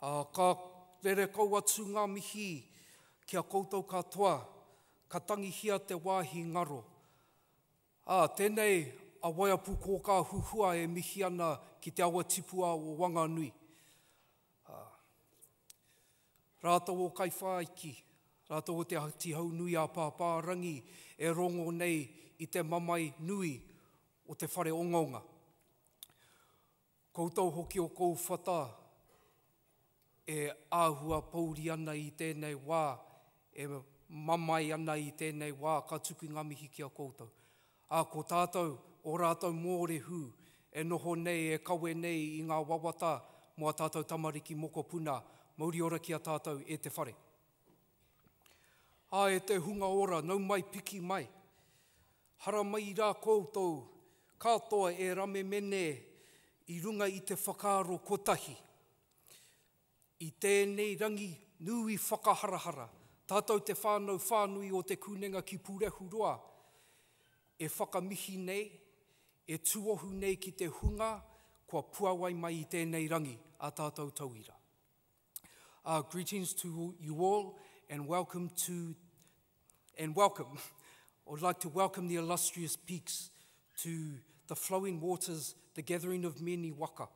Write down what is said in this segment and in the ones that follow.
Ka rere kau atu ngā mihi kia koutou katoa, ka tangihia te wāhi ngaro. Tēnei a waiapu ko ka huhua e mihi ana ki te awa tipua o Wanganui. Rātou o kai whaiki, rātou o te tihau nui a pāpārangi e rongo nei i te mamai nui o te whare ongaunga. Koutou hoki o kou whata e āhua pauri ana i tēnei wā, e mamai ana i tēnei wā, ka tuku ngā mihi ki a koutou. Ko tātou, o rātou mōrehu, e noho nei, e kawe nei i ngā wawata, mo a tātou tamariki moko puna, mauri ora ki a tātou e te whare. E te hunga ora, nau mai piki mai. Hara mai rā koutou, katoa e rame mene i runga i te whakaaro kotahi. I tēnei rangi nui whakaharahara, tātou te whānau whānui o te kunenga ki Purehu roa, e whakamihi nei, e tuohu nei ki te hunga, kua puawai mai i tēnei rangi a tātou tauira. Greetings to you all, and welcome. I'd like to welcome the illustrious peaks to the flowing waters, the gathering of many waka.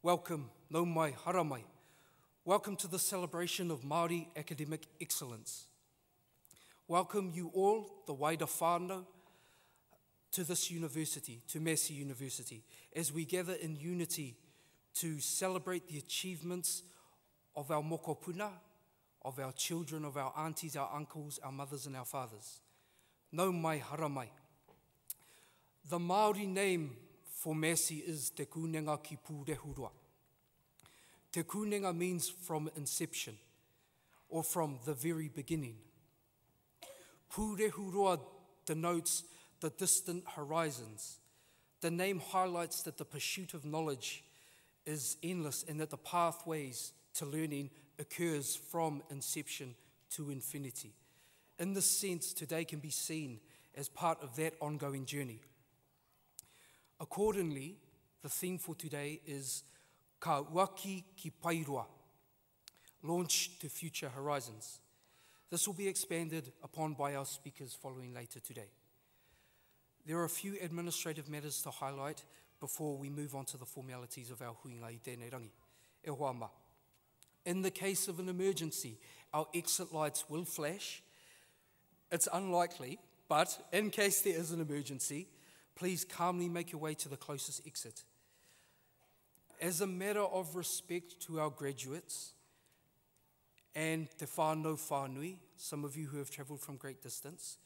Welcome, nau mai, hara mai. Welcome to the celebration of Māori academic excellence. Welcome you all, the wider whānau, to this university, to Massey University, as we gather in unity to celebrate the achievements of our mokopuna, of our children, of our aunties, our uncles, our mothers and our fathers. Nau mai, hara mai. The Māori name for Massey is Te Kunenga ki Purehu roa. Te Kunenga means from inception, or from the very beginning. Purehu roa denotes the distant horizons. The name highlights that the pursuit of knowledge is endless and that the pathways to learning occurs from inception to infinity. In this sense, today can be seen as part of that ongoing journey. Accordingly, the theme for today is Ka Waki ki Pairoa, Launch to Future Horizons. This will be expanded upon by our speakers following later today. There are a few administrative matters to highlight before we move on to the formalities of our huinga i tēnei rangi. E hoa ma. In the case of an emergency, our exit lights will flash. It's unlikely, but in case there is an emergency, please calmly make your way to the closest exit. As a matter of respect to our graduates and te whānau whānui, some of you who have travelled from great distance,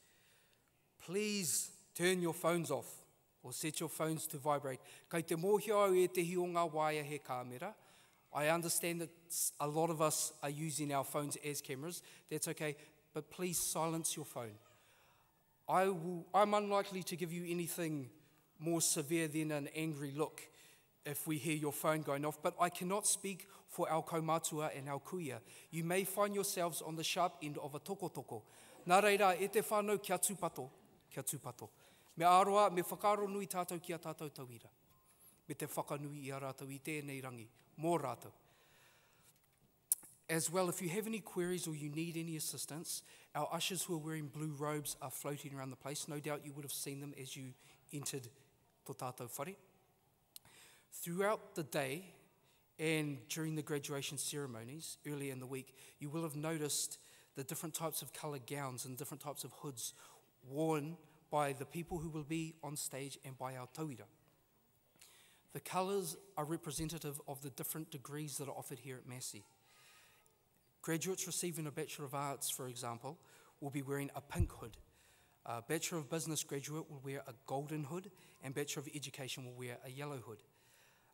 please turn your phones off or set your phones to vibrate. Kei te mōhio au e te hi o ngā waia he kāmera. I understand that a lot of us are using our phones as cameras. That's okay, but please silence your phone. I'm unlikely to give you anything more severe than an angry look if we hear your phone going off, but I cannot speak for our kaumātua and our kuia. You may find yourselves on the sharp end of a tokotoko. Nā reira, e te whānau kia tūpato, kia tūpato. Me aroa, me whakaro nui tātou ki a tātou tauira. Me te whakanui i a rātou i tēnei rangi, mō rātou. As well, if you have any queries or you need any assistance, our ushers who are wearing blue robes are floating around the place. No doubt you would have seen them as you entered tō tātou whare. Throughout the day and during the graduation ceremonies earlier in the week, you will have noticed the different types of coloured gowns and different types of hoods worn by the people who will be on stage and by our tauira. The colours are representative of the different degrees that are offered here at Massey. Graduates receiving a Bachelor of Arts, for example, will be wearing a pink hood. A Bachelor of Business graduate will wear a golden hood, and Bachelor of Education will wear a yellow hood.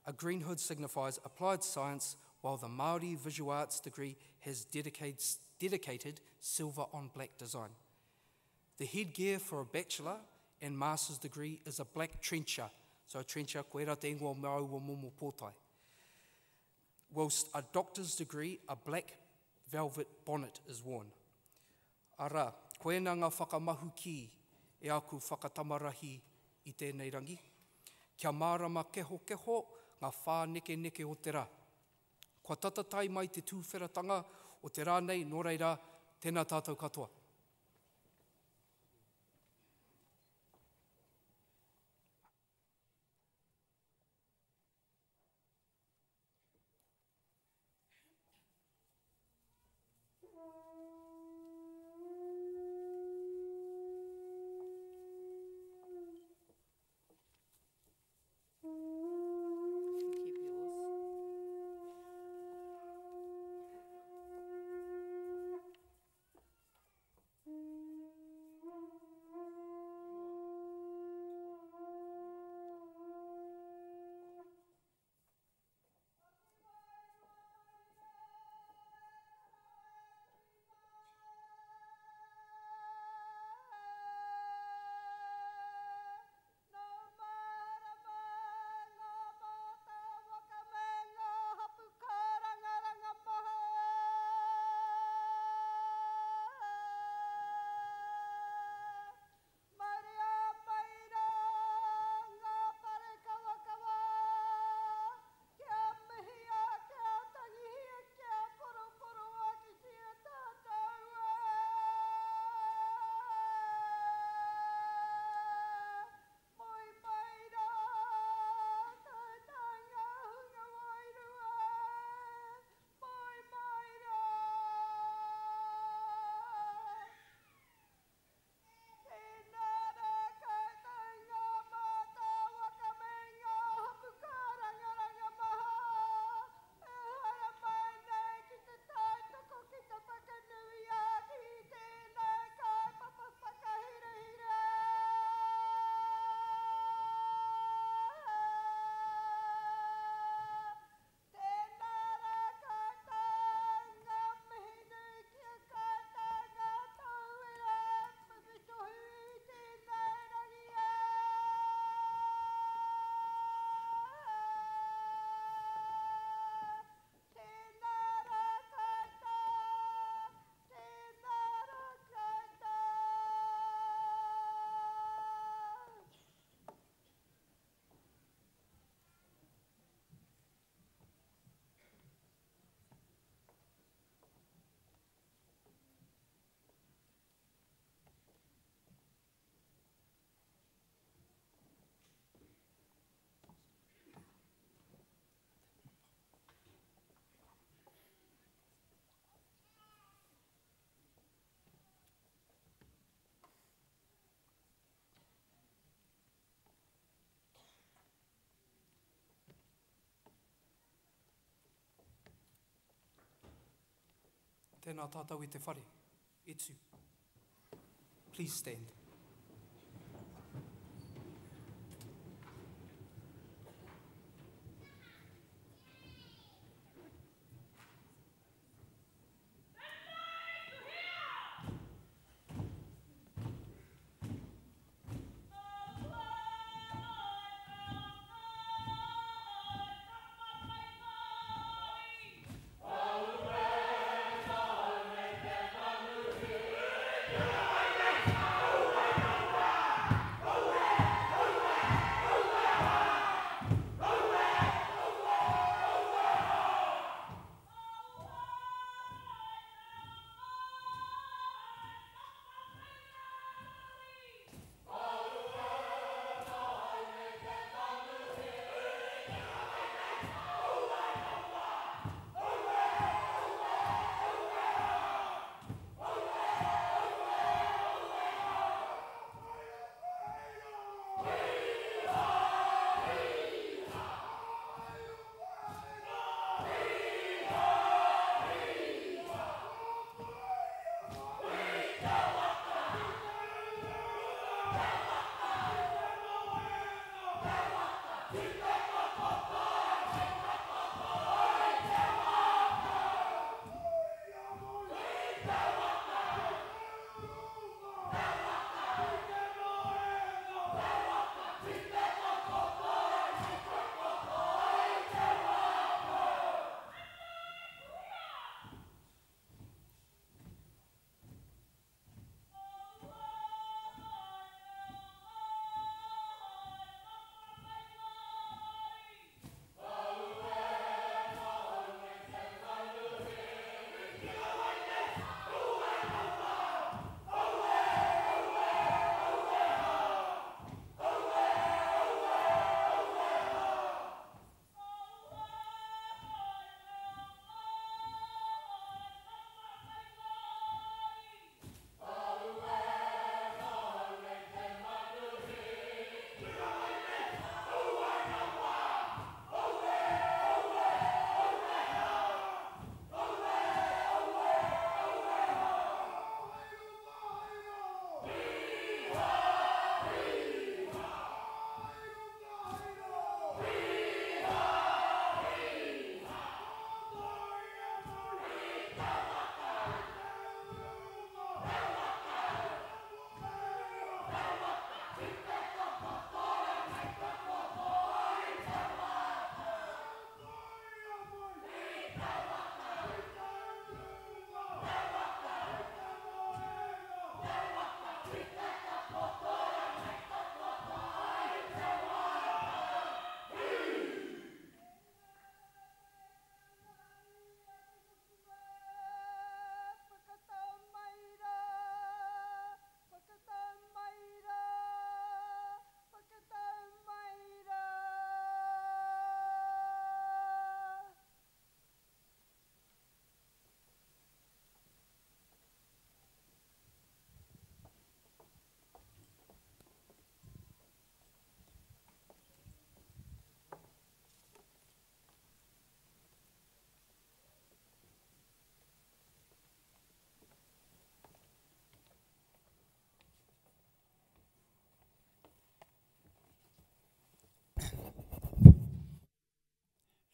A green hood signifies applied science, while the Māori Visual Arts degree has dedicated silver on black design. The headgear for a Bachelor and Master's degree is a black trencher. So a trencher, koe rā te ingoa mau o momo pōtai. Whilst a doctor's degree, a black velvet bonnet is worn. Ara, koena ngā whakamahu ki e aku whakatamarahi i tēnei rangi. Kia mārama keho keho ngā whāneke neke o te rā. Kua tatatai mai te tūwheratanga o te rānei, nō reira, tēnā tātou katoa. Tēnā tātou I te whare, etu. Please stand.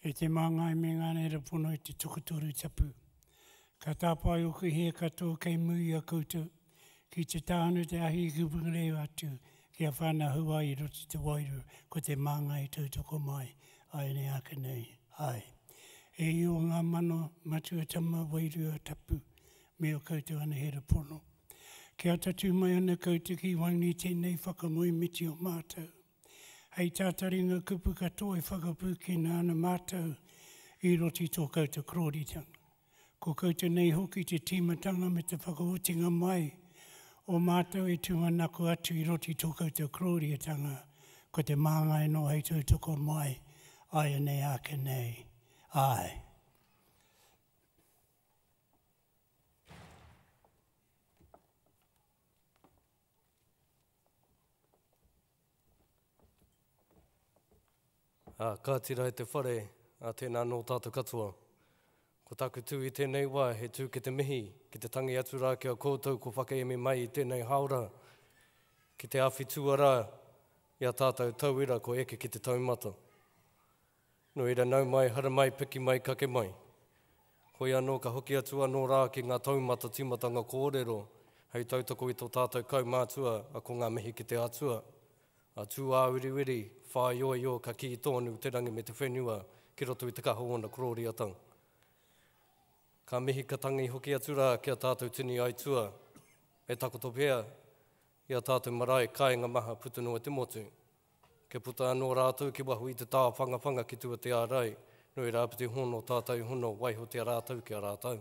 E te māngai me ngāne rapono i te tukuturu tapu. Ka tāpai o ki he katoa kei mui a koutou, ki te tānu te ahi i kupungareo atu, ki a whāna hua i roti te wairu, ko te māngai tautoko mai, ai ne aka nei, ai. E i o ngā mano matua tama wairu a tapu, me o koutou ana he rapono. Kia tatu mai ana koutou ki wangi tēnei whakamoi miti o mātou. Hei tātaringa kupu katoa e whakapū ki nāna mātou i roti tō koutou kroritanga. Ko koutou nei hoki te tīmatanga me te whakahotinga mai o mātou e tūmanako atu i roti tō koutou kroritanga ko te māngai no hei tautoko mai ai nei ake nei. Ai. Ka tira e te whare, tēnā no tātou katoa. Ko taku tū i tēnei wā, he tū ki te mihi, ki te tangi atu rā kia koutou, ko whakaemi mai i tēnei haura. Ki te awhi tuara, ia tātou tauira, ko eke ki te taumata. No ira nau mai, hara mai, piki mai, kake mai. Ko ia no ka hoki atu anō rā ki ngā taumata timatanga kōrero, hei tautoko i tō tātou kaumātua, a ko ngā mihi ki te atua. A tū āwiriwiri, whāioio, ka ki i tōnu, te rangi me te whenua, ki roto i te kaho ona kroriatang. Ka mihi ka tangi hoki atu rā kia tātou tini aitua, e takoto pēr, ia tātou marae kāinga maha putunua te motu. Ke puta anō rātou ki wahu i te tā whangawhanga ki tua te ārai, no i rāpiti hono tātou hono waiho te rātou ki a rātou.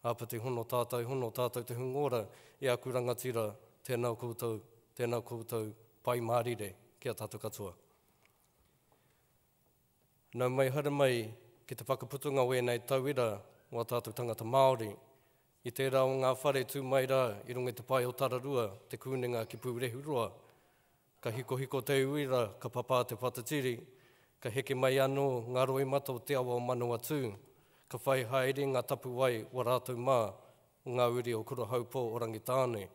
Āpiti hono tātou te hungora, i aku rangatira, tēnā koutou, pai mārire, ki a tātou katoa. Nau mai hara mai, ki te whakaputunga wēnei tauira, o tātou tangata Māori. I tērā o ngā whare tū mai rā, i runga te pai o Tararua, te kūninga ki Pūrehurua. Ka hiko te uira, ka papā te whatatiri, ka heke mai anō ngā roi mata o te awa o Manawatū, ka whai haere ngā tapu wai o rātou mā, o ngā uri o kura haupō o rangitāne.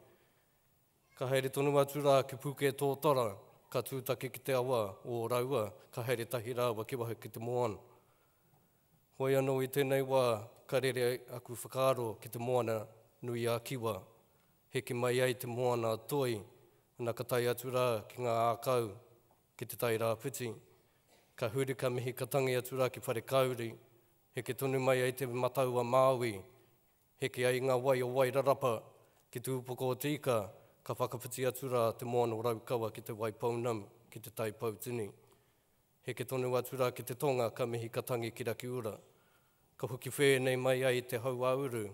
Ka haere tonu atu rā ki puke tō tora, ka tūtake ki te awa o raua, ka haere tahi rāwa ki waho ki te moana. Hoi anō i tēnei wā, ka rere aku whakaaro ki te moana nui a kiwa. Heke mai ai te moana toi, nā ka tai atu rā ki ngā ākau, ki te tai rā piti. Ka huri ka mihi ka tangi atu rā ki whare kauri. Heke tonu mai ai te matau a Māui. Heke ai ngā wai o Wairarapa, ki te upoko o Tika, ka whakapiti atu rā te moana o Raukawa ki te Waipaunam, ki te Tai Pautini. Heke tonu atu rā ki te tonga ka mihi ka tangi ki Rakiura. Ka hoki whēnei mai ai te hau auru.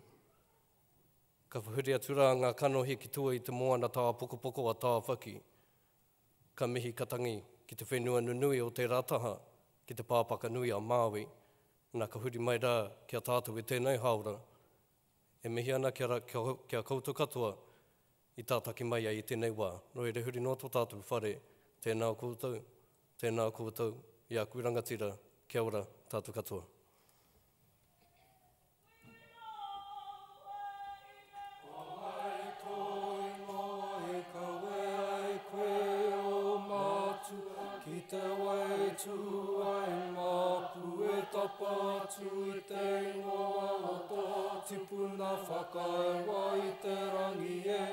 Ka huri atu rā ngā kanohi ki tua i te moana tā pokopoko a tā whaki. Ka mihi ka tangi ki te whenua nunui o te rataha, ki te pāpaka nui a Māui. Nā ka huri mai rā kia tātou i tēnei haura. E mihi ana kia koutou katoa i tātaki mai ai i tēnei wā. No e rehuri no tō tātou whare, tēnā koutou, i aku rangatira, kia ora, tātou katoa. Ki te wai tū ai māpu e tapatu i te ingoa o tō tipuna whakaiwa i te rangi e.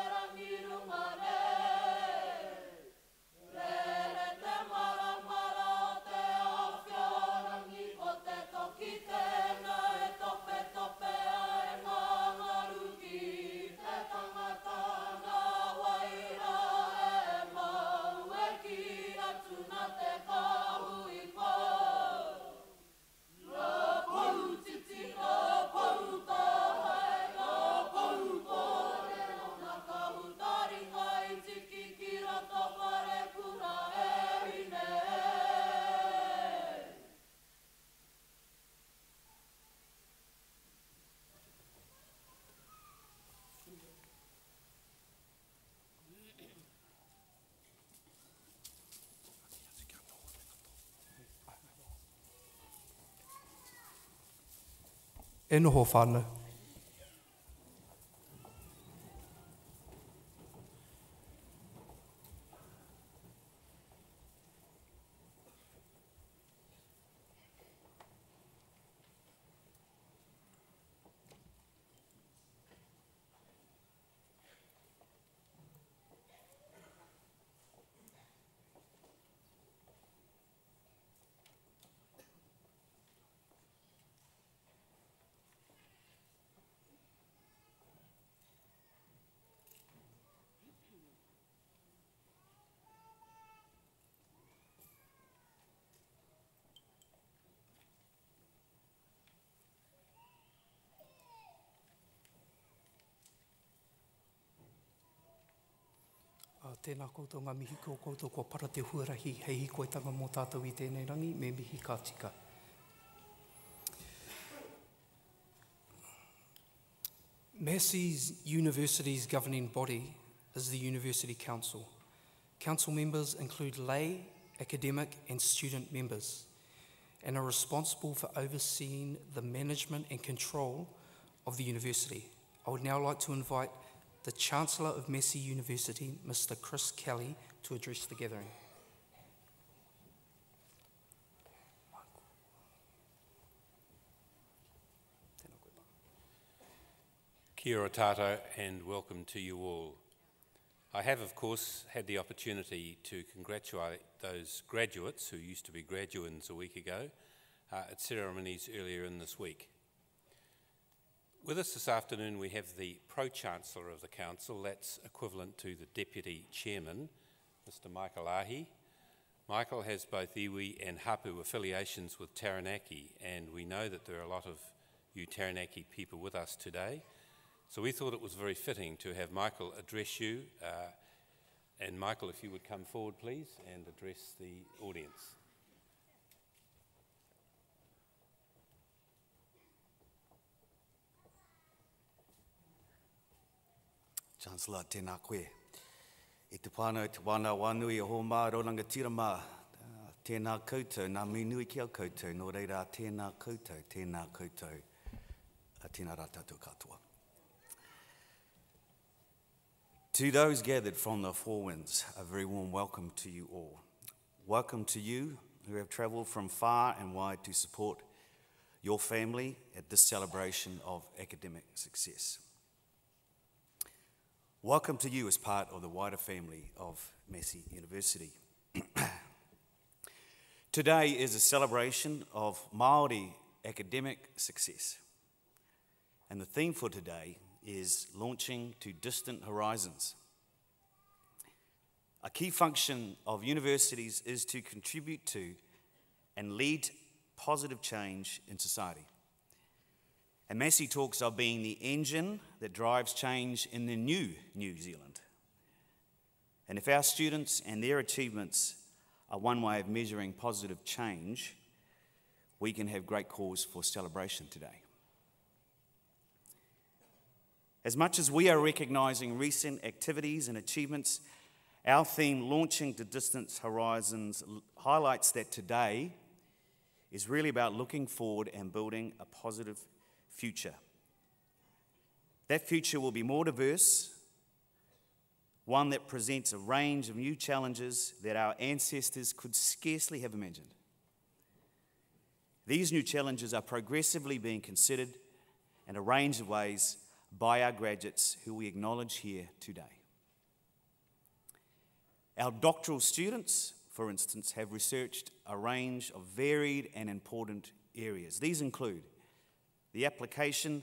Rangi E noho whānau. Tēnā koutou ngā mihi ko koutou kua para te huarahi hei hikoitanga mō tātou I tēnei rangi, me mihi ka tika. Massey's university's governing body is the University Council. Council members include lay, academic and student members and are responsible for overseeing the management and control of the university. I would now like to invite the Chancellor of Massey University, Mr. Chris Kelly, to address the gathering. Kia ora tātou and welcome to you all. I have, of course, had the opportunity to congratulate those graduates who used to be graduands a week ago at ceremonies earlier in this week. With us this afternoon we have the Pro-Chancellor of the Council, that's equivalent to the Deputy Chairman, Mr. Michael Ahi. Michael has both iwi and hapu affiliations with Taranaki, and we know that there are a lot of you Taranaki people with us today. So we thought it was very fitting to have Michael address you. And Michael, if you would come forward please and address the audience. Chancellor, tēnā koe. I te whānau te wāna wānui o hō mā rauranga tirama. Tēnā koutou, nā minui ki au koutou, nō reira tēnā koutou, tēnā koutou, tēnā rā tātou katoa. To those gathered from the four winds, a very warm welcome to you all. Welcome to you who have travelled from far and wide to support your family at this celebration of academic success. Welcome to you as part of the wider family of Massey University. Today is a celebration of Māori academic success. And the theme for today is launching to distant horizons. A key function of universities is to contribute to and lead positive change in society. And Massey talks of being the engine that drives change in the new New Zealand. And if our students and their achievements are one way of measuring positive change, we can have great cause for celebration today. As much as we are recognising recent activities and achievements, our theme, Launching to Distant Horizons, highlights that today is really about looking forward and building a positive future. That future will be more diverse, one that presents a range of new challenges that our ancestors could scarcely have imagined. These new challenges are progressively being considered in a range of ways by our graduates who we acknowledge here today. Our doctoral students, for instance, have researched a range of varied and important areas. These include the application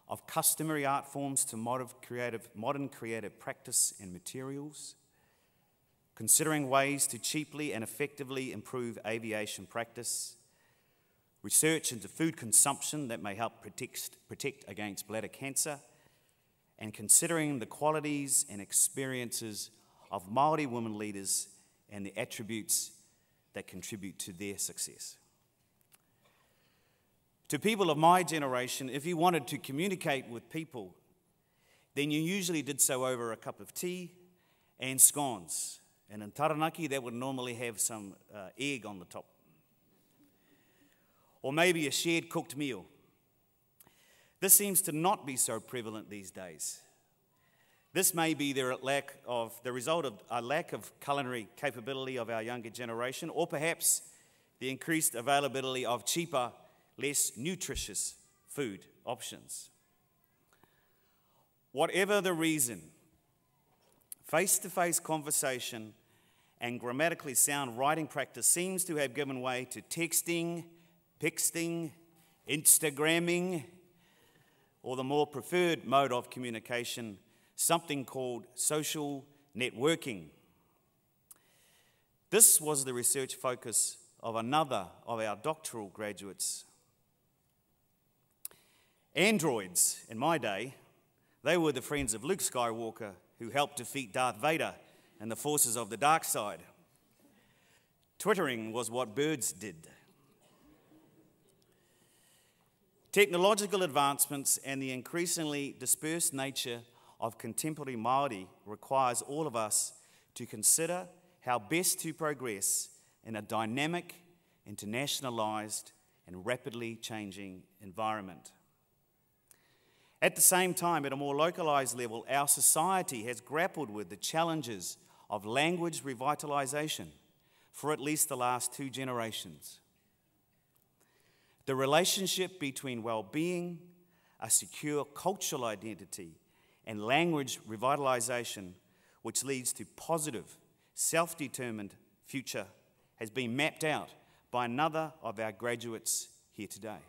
of customary art forms to modern creative practice and materials, considering ways to cheaply and effectively improve aviation practice, research into food consumption that may help protect against bladder cancer, and considering the qualities and experiences of Māori women leaders and the attributes that contribute to their success. To people of my generation, if you wanted to communicate with people, then you usually did so over a cup of tea and scones. And in Taranaki, that would normally have some egg on the top. Or maybe a shared cooked meal. This seems to not be so prevalent these days. This may be the result of a lack of culinary capability of our younger generation, or perhaps the increased availability of cheaper, less nutritious food options. Whatever the reason, face-to-face conversation and grammatically sound writing practice seems to have given way to texting, pixting, Instagramming, or the more preferred mode of communication, something called social networking. This was the research focus of another of our doctoral graduates. Androids, in my day, they were the friends of Luke Skywalker who helped defeat Darth Vader and the forces of the dark side. Twittering was what birds did. Technological advancements and the increasingly dispersed nature of contemporary Māori requires all of us to consider how best to progress in a dynamic, internationalised, and rapidly changing environment. At the same time, at a more localised level, our society has grappled with the challenges of language revitalisation for at least the last 2 generations. The relationship between well-being, a secure cultural identity, and language revitalisation, which leads to positive, self-determined future, has been mapped out by another of our graduates here today.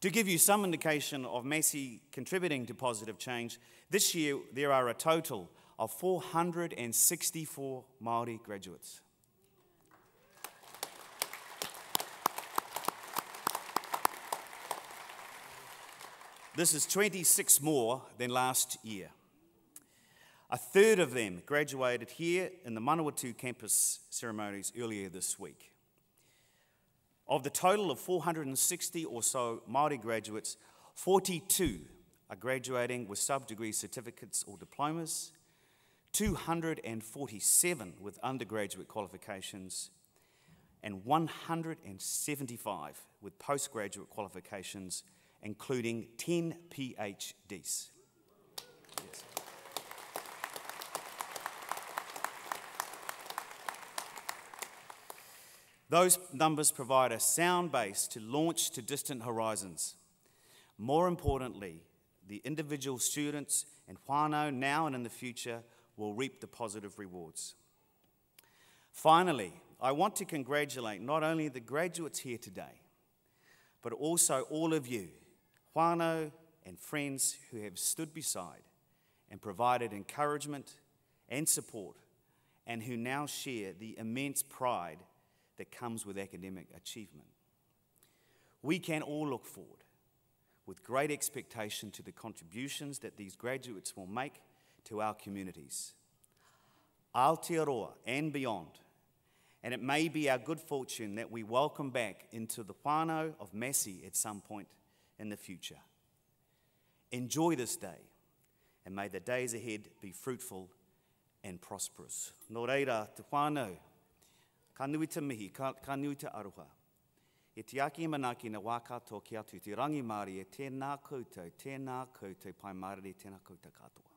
To give you some indication of Massey contributing to positive change, this year there are a total of 464 Māori graduates. This is 26 more than last year. A third of them graduated here in the Manawatū campus ceremonies earlier this week. Of the total of 460 or so Māori graduates, 42 are graduating with sub-degree certificates or diplomas, 247 with undergraduate qualifications, and 175 with postgraduate qualifications, including 10 PhDs. Yes. Those numbers provide a sound base to launch to distant horizons. More importantly, the individual students and whānau now and in the future will reap the positive rewards. Finally, I want to congratulate not only the graduates here today, but also all of you, whānau and friends who have stood beside and provided encouragement and support, and who now share the immense pride that comes with academic achievement. We can all look forward with great expectation to the contributions that these graduates will make to our communities, Aotearoa and beyond, and it may be our good fortune that we welcome back into the whānau of Massey at some point in the future. Enjoy this day, and may the days ahead be fruitful and prosperous. Nō reira, te whānau, ka nui te mihi, ka nui te aroha. E te aki manaki na wā katoa ki atu, te rangi Māori e tēnā koutou, pai marere, tēnā koutou katoa.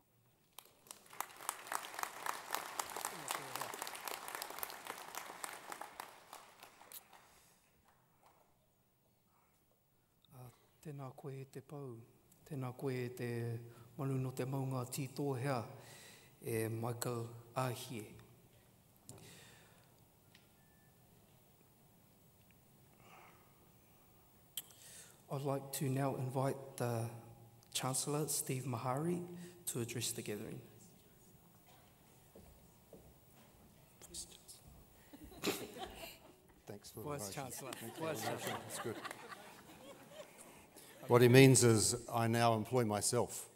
Tēnā koe e te pau, tēnā koe e te manu no te maunga tītoa hea, e Michael Ahie. I'd like to now invite the Chancellor, Steve Mahari, to address the gathering. Thanks for Vice Chancellor. Vice Chancellor. That's good. What he means is I now employ myself,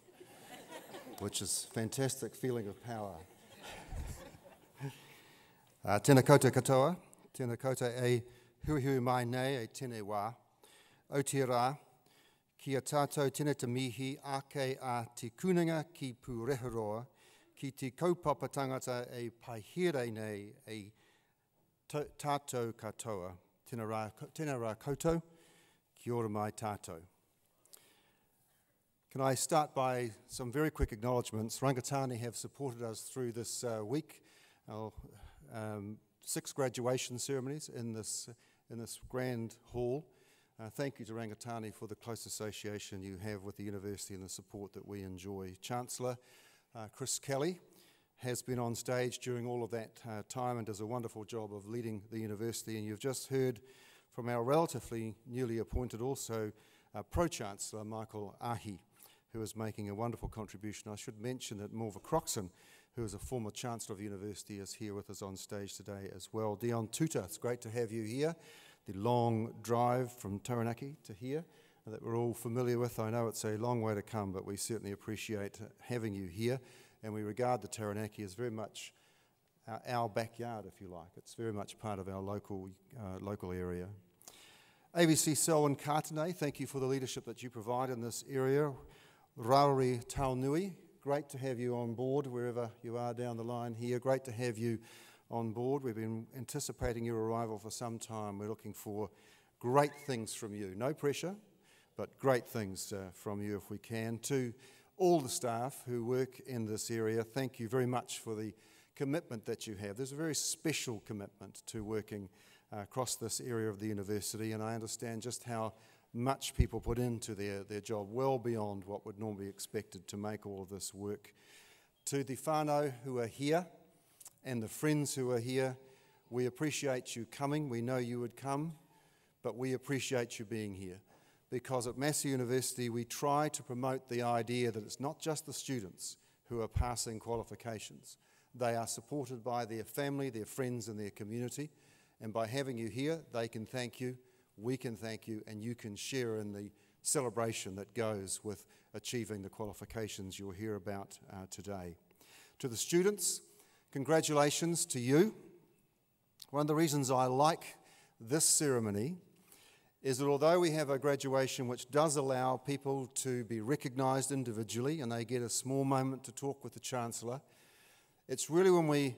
which is a fantastic feeling of power. Tēnā koutou katoa, tēnā koutou e huihui mai nei e tēnei wā. Aotearoa, ki a tātou tēnei te mihi ake a te kuninga ki Pūreheroa, ki te kaupapa tangata e paihere nei e tātou katoa. Tēnā rā koutou, Kia ora mai tātou. Can I start by some very quick acknowledgements? Rangatani have supported us through this week. Our 6 graduation ceremonies in this grand hall. Thank you to Rangatani for the close association you have with the university and the support that we enjoy. Chancellor Chris Kelly has been on stage during all of that time and does a wonderful job of leading the university. And you've just heard from our relatively newly appointed also Pro-Chancellor Michael Ahi, who is making a wonderful contribution. I should mention that Morva Croxon, who is a former Chancellor of the University, is here with us on stage today as well. Dion Tuta, it's great to have you here. The long drive from Taranaki to here that we're all familiar with. I know it's a long way to come, but we certainly appreciate having you here. And we regard the Taranaki as very much our backyard, if you like. It's very much part of our local area. ABC Selwyn Kātane, thank you for the leadership that you provide in this area. Rauri Taunui, great to have you on board wherever you are down the line here. Great to have you on board. We've been anticipating your arrival for some time. We're looking for great things from you. No pressure, but great things from you if we can. To all the staff who work in this area, thank you very much for the commitment that you have. There's a very special commitment to working across this area of the university, and I understand just how much people put into their job, well beyond what would normally be expected to make all of this work. To the whānau who are here and the friends who are here, we appreciate you coming. We know you would come, but we appreciate you being here. Because at Massey University we try to promote the idea that it's not just the students who are passing qualifications. They are supported by their family, their friends and their community, and by having you here they can thank you, we can thank you, and you can share in the celebration that goes with achieving the qualifications you'll hear about today. To the students, congratulations to you. One of the reasons I like this ceremony is that although we have a graduation which does allow people to be recognised individually and they get a small moment to talk with the Chancellor, it's really when we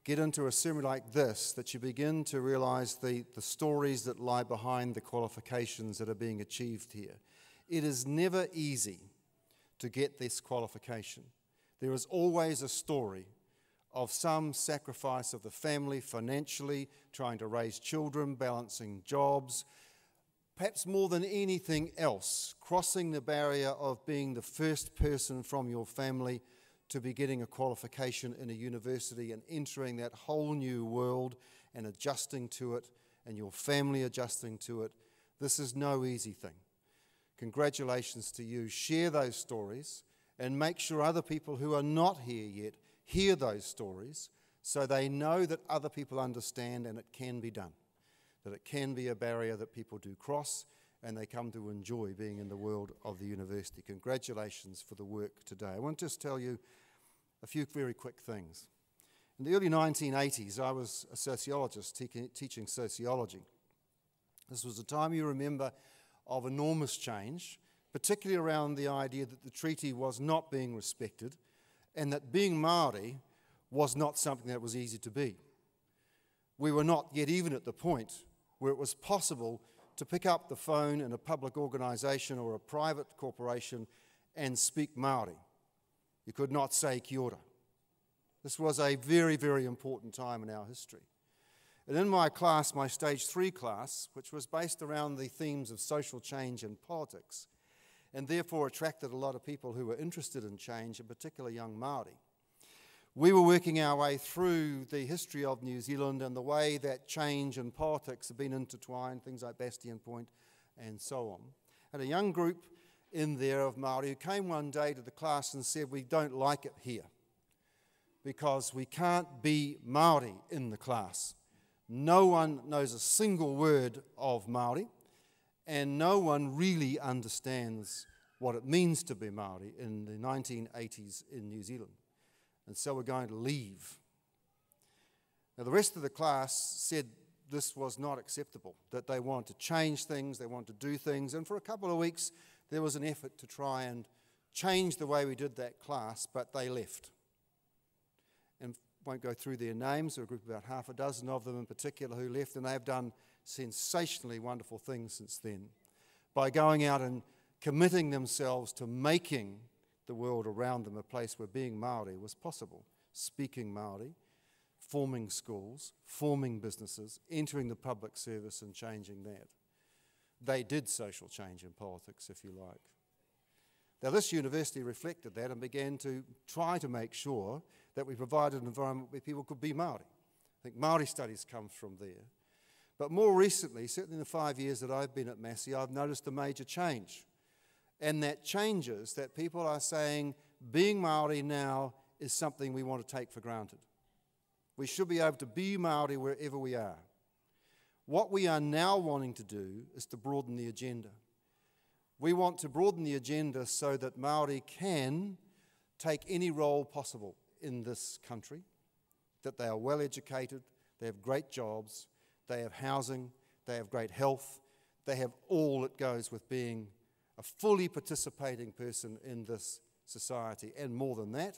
get into a ceremony like this that you begin to realise the stories that lie behind the qualifications that are being achieved here. It is never easy to get this qualification. There is always a story of some sacrifice of the family financially, trying to raise children, balancing jobs, perhaps more than anything else, crossing the barrier of being the first person from your family to be getting a qualification in a university and entering that whole new world and adjusting to it, and your family adjusting to it. This is no easy thing. Congratulations to you. Share those stories and make sure other people who are not here yet hear those stories so they know that other people understand and it can be done, that it can be a barrier that people do cross and they come to enjoy being in the world of the university. Congratulations for the work today. I want to just tell you a few very quick things. In the early 1980s, I was a sociologist teaching sociology. This was a time, you remember, of enormous change, particularly around the idea that the treaty was not being respected and that being Māori was not something that was easy to be. We were not yet even at the point where it was possible to pick up the phone in a public organisation or a private corporation and speak Māori. You could not say kia ora. This was a very, very important time in our history. And in my class, my Stage 3 class, which was based around the themes of social change and politics, and therefore attracted a lot of people who were interested in change, in particular young Māori, we were working our way through the history of New Zealand and the way that change and politics have been intertwined, things like Bastion Point and so on. And a young group in there of Māori who came one day to the class and said, we don't like it here because we can't be Māori in the class. No one knows a single word of Māori and no one really understands what it means to be Māori in the 1980s in New Zealand. And so we're going to leave. Now the rest of the class said this was not acceptable, that they wanted to change things, they wanted to do things, and for a couple of weeks there was an effort to try and change the way we did that class, but they left. And won't go through their names, there were a group of about half a dozen of them in particular who left, and they have done sensationally wonderful things since then. by going out and committing themselves to making the world around them a place where being Māori was possible, speaking Māori, forming schools, forming businesses, entering the public service and changing that. They did social change in politics, if you like. Now, this university reflected that and began to try to make sure that we provided an environment where people could be Māori. I think Māori studies comes from there. But more recently, certainly in the 5 years that I've been at Massey, I've noticed a major change. And that change is that people are saying being Māori now is something we want to take for granted. We should be able to be Māori wherever we are. What we are now wanting to do is to broaden the agenda. We want to broaden the agenda so that Māori can take any role possible in this country, that they are well educated, they have great jobs, they have housing, they have great health, they have all that goes with being a fully participating person in this society. And more than that,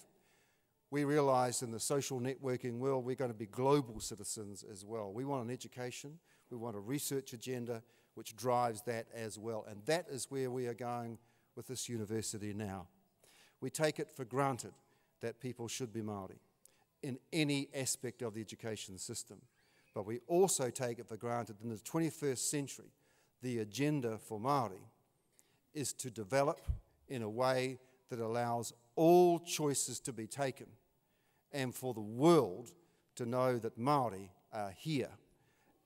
we realise in the social networking world we're going to be global citizens as well. We want an education, we want a research agenda which drives that as well. And that is where we are going with this university now. We take it for granted that people should be Māori in any aspect of the education system. But we also take it for granted in the 21st century, the agenda for Māori is to develop in a way that allows all choices to be taken and for the world to know that Māori are here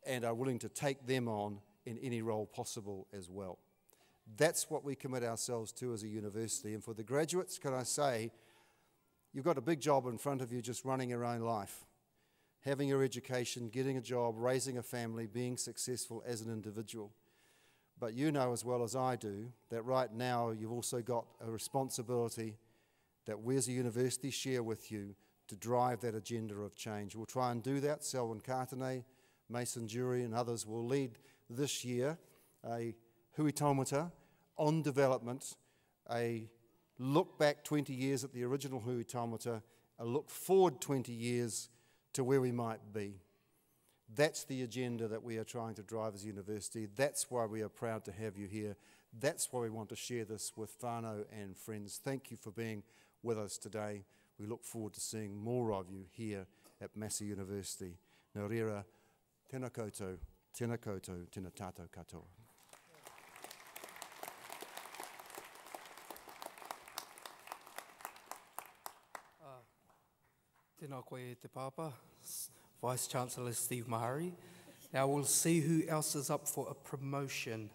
and are willing to take them on in any role possible as well. That's what we commit ourselves to as a university. And for the graduates, can I say, you've got a big job in front of you just running your own life, having your education, getting a job, raising a family, being successful as an individual. But you know as well as I do that right now you've also got a responsibility that we as a university share with you to drive that agenda of change. We'll try and do that. Selwyn Kātane, Mason Jury and others will lead this year a hui taumata on development, a look back 20 years at the original hui taumata, a look forward 20 years to where we might be. That's the agenda that we are trying to drive as a university. That's why we are proud to have you here. That's why we want to share this with whānau and friends. Thank you for being with us today. We look forward to seeing more of you here at Massey University. Nō reira, tēnā koutou, tēnā tātou katoa. Tēnā koe e te pāpā, Vice Chancellor Steve Mahari. Now we'll see who else is up for a promotion.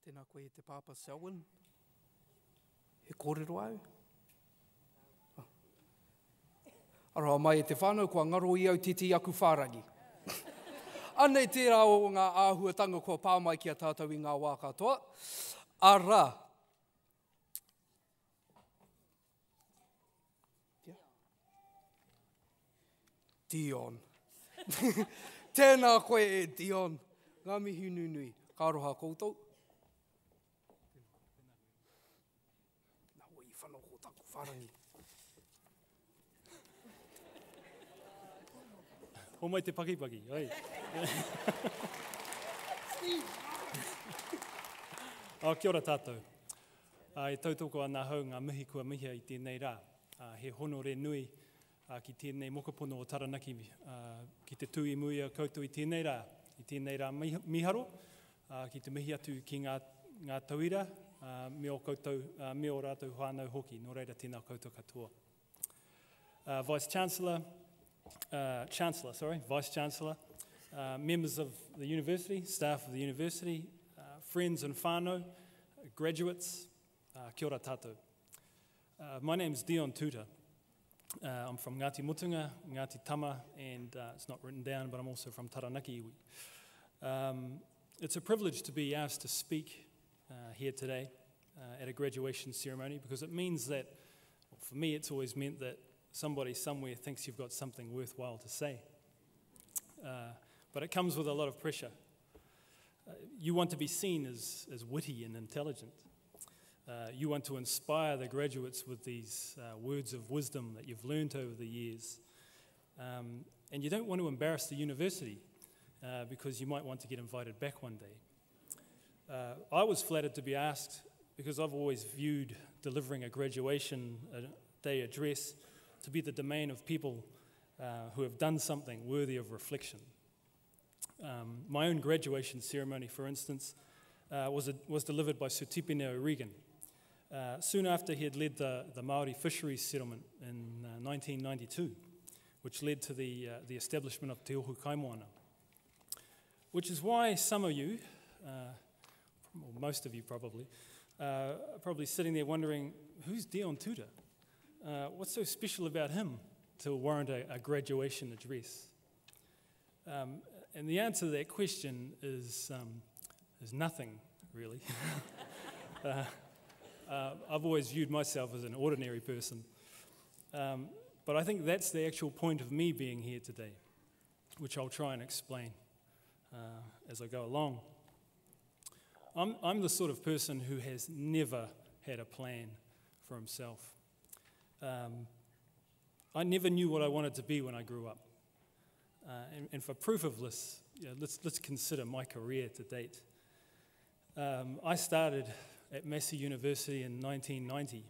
Tēnā koe e te pāpā Selwyn. He kōrero au? Aroha mai e te whānau, kua ngaro i au titi aku whārangi. Anei tērā o ngā āhuatanga kua pāmai ki a tātou i ngā wā katoa. Ara. Dion. Tēnā koe e Dion. Ngā mihi nunui. Ka aroha koutou. Wharangi. O mai te pakipaki, oi. Kia ora tātou. E tautoko ana hau ngā mihi kua mihia i tēnei rā. He honore nui ki tēnei mokapono o Taranaki ki te tui muia koutou i tēnei rā miharo, ki te mihi atu ki ngā tauira, me o rātou whānau hoki, nō reira tēnā koutou katoa. Vice Chancellor, members of the university, staff of the university, friends and whānau, graduates, kia ora tātou. My name is Dion Tuta. I'm from Ngāti Mutunga, Ngāti Tama, and it's not written down, but I'm also from Taranaki iwi. It's a privilege to be asked to speak here today at a graduation ceremony, because it means that, well, for me, it's always meant that somebody somewhere thinks you've got something worthwhile to say. But it comes with a lot of pressure. You want to be seen as witty and intelligent. You want to inspire the graduates with these words of wisdom that you've learned over the years. And you don't want to embarrass the university because you might want to get invited back one day. I was flattered to be asked because I've always viewed delivering a graduation day address to be the domain of people who have done something worthy of reflection. My own graduation ceremony, for instance, was delivered by Sir Tipene O'Regan soon after he had led the Māori fisheries settlement in 1992, which led to the establishment of Te Ohu Kaimoana. Which is why some of you, or most of you probably, are probably sitting there wondering, who's Dion Tuta? What's so special about him to warrant a graduation address? And the answer to that question is nothing, really. I've always viewed myself as an ordinary person. But I think that's the actual point of me being here today, which I'll try and explain as I go along. I'm the sort of person who has never had a plan for himself. I never knew what I wanted to be when I grew up. And for proof of this, let's consider my career to date. I started at Massey University in 1990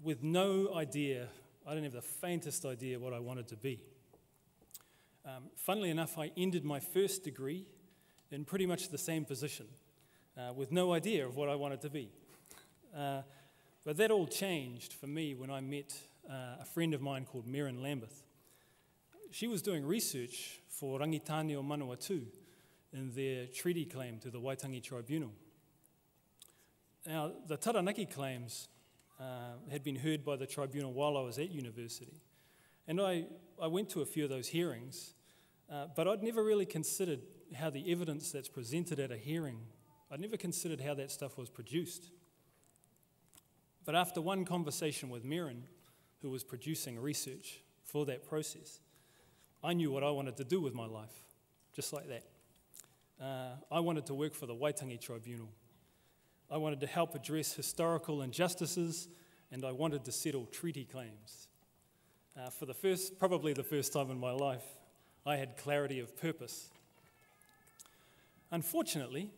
with no idea, I didn't have the faintest idea what I wanted to be. Funnily enough, I ended my first degree in pretty much the same position, with no idea of what I wanted to be. But that all changed for me when I met a friend of mine called Merrin Lambeth. She was doing research for Rangitane o Manawatū in their treaty claim to the Waitangi Tribunal. Now, the Taranaki claims had been heard by the tribunal while I was at university. And I went to a few of those hearings, but I'd never really considered how the evidence that's presented at a hearing, I'd never considered how that stuff was produced. But after one conversation with Merrin, who was producing research for that process, I knew what I wanted to do with my life, just like that. I wanted to work for the Waitangi Tribunal. I wanted to help address historical injustices, and I wanted to settle treaty claims. For probably the first time in my life, I had clarity of purpose. Unfortunately,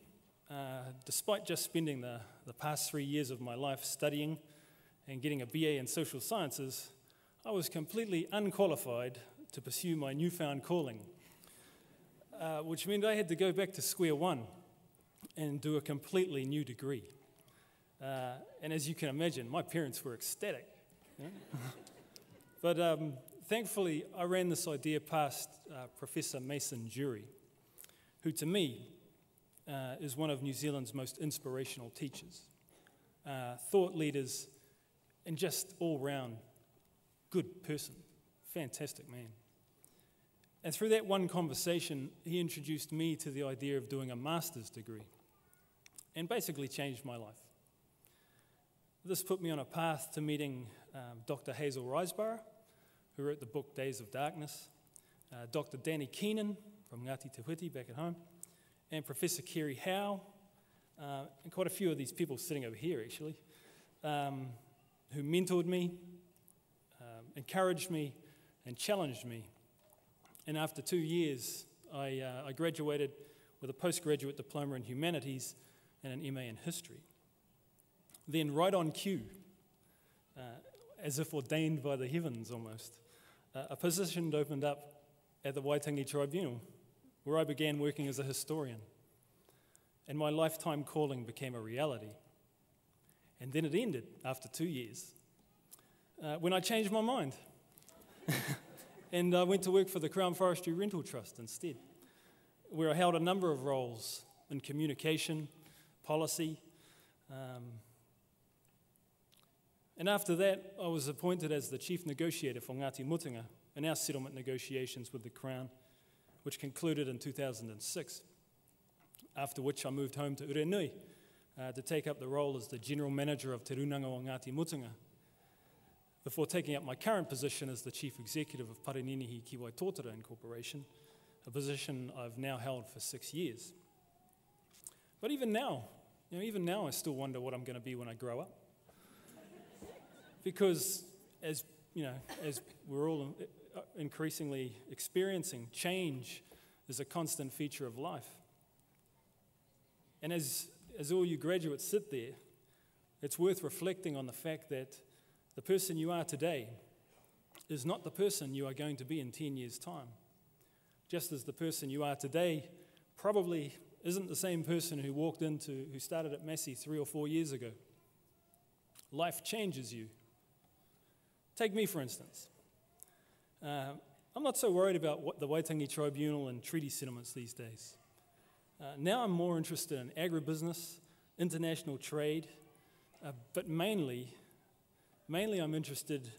despite just spending the past 3 years of my life studying and getting a BA in social sciences, I was completely unqualified to pursue my newfound calling, which meant I had to go back to square one and do a completely new degree. And as you can imagine, my parents were ecstatic. You know? But thankfully, I ran this idea past Professor Mason Jury, who to me is one of New Zealand's most inspirational teachers, thought leaders, and just all-round good person, fantastic man. And through that one conversation, he introduced me to the idea of doing a master's degree and basically changed my life. This put me on a path to meeting Dr. Hazel Riseborough, who wrote the book Days of Darkness, Dr. Danny Keenan from Ngāti Te Whiti back at home, and Professor Kerry Howe, and quite a few of these people sitting over here actually, who mentored me, encouraged me, and challenged me. And after 2 years, I graduated with a postgraduate diploma in humanities and an MA in history. Then right on cue, as if ordained by the heavens almost, a position opened up at the Waitangi Tribunal, where I began working as a historian. And my lifetime calling became a reality. And then it ended after 2 years, when I changed my mind. And I went to work for the Crown Forestry Rental Trust instead, where I held a number of roles in communication, policy. And after that, I was appointed as the chief negotiator for Ngāti Mutunga in our settlement negotiations with the Crown, which concluded in 2006, after which I moved home to Urenui to take up the role as the general manager of Te Runanga o Ngāti Mutunga. before taking up my current position as the Chief Executive of Parininihi Ki Waitotara Incorporation, a position I've now held for 6 years. But even now I still wonder what I'm going to be when I grow up. Because as we're all increasingly experiencing, change is a constant feature of life. And as all you graduates sit there, it's worth reflecting on the fact that the person you are today is not the person you are going to be in 10 years' time. Just as the person you are today probably isn't the same person who started at Massey 3 or 4 years ago. Life changes you. Take me, for instance. I'm not so worried about the Waitangi Tribunal and treaty settlements these days. Now I'm more interested in agribusiness, international trade, but mainly I'm interested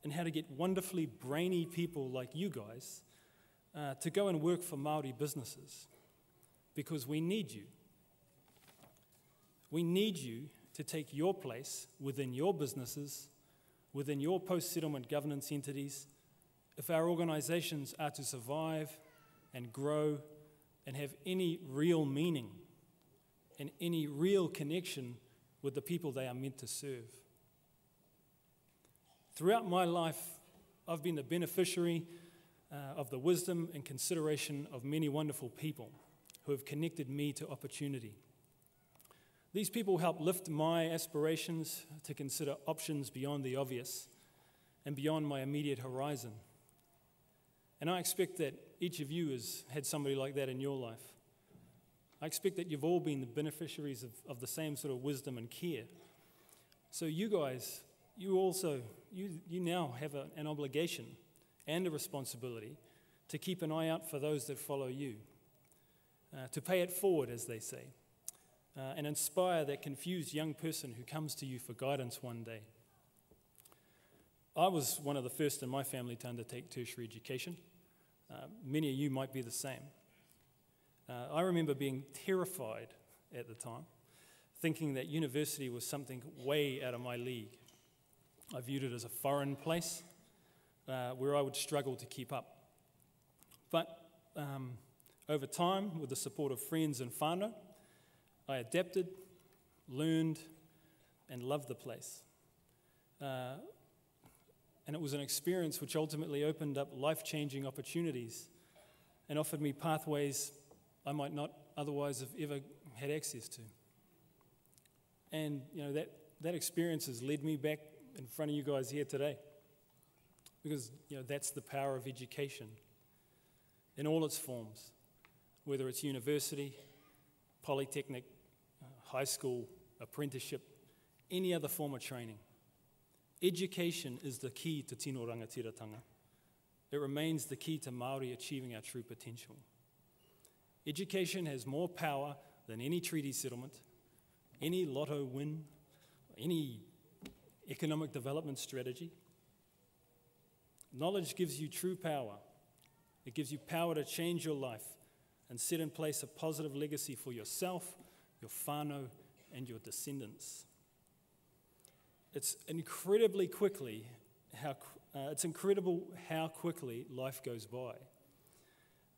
in how to get wonderfully brainy people like you guys to go and work for Māori businesses, because we need you. We need you to take your place within your businesses, within your post-settlement governance entities, if our organisations are to survive and grow and have any real meaning and any real connection with the people they are meant to serve. Throughout my life, I've been the beneficiary of the wisdom and consideration of many wonderful people who have connected me to opportunity. These people help lift my aspirations to consider options beyond the obvious and beyond my immediate horizon. And I expect that each of you has had somebody like that in your life. I expect that you've all been the beneficiaries of the same sort of wisdom and care. So you guys, you now have an obligation and a responsibility to keep an eye out for those that follow you, to pay it forward, as they say, and inspire that confused young person who comes to you for guidance one day. I was one of the first in my family to undertake tertiary education. Many of you might be the same. I remember being terrified at the time, thinking that university was something way out of my league. I viewed it as a foreign place where I would struggle to keep up. But over time, with the support of friends and whānau, I adapted, learned, and loved the place. And it was an experience which ultimately opened up life-changing opportunities and offered me pathways I might not otherwise have ever had access to. And that experience has led me back in front of you guys here today, because that's the power of education in all its forms, whether it's university, polytechnic, high school, apprenticeship, any other form of training. Education is the key to tino rangatiratanga. It remains the key to Māori achieving our true potential. Education has more power than any treaty settlement, any lotto win, any economic development strategy. Knowledge gives you true power. It gives you power to change your life and set in place a positive legacy for yourself, your whānau, and your descendants. It's incredible how quickly life goes by.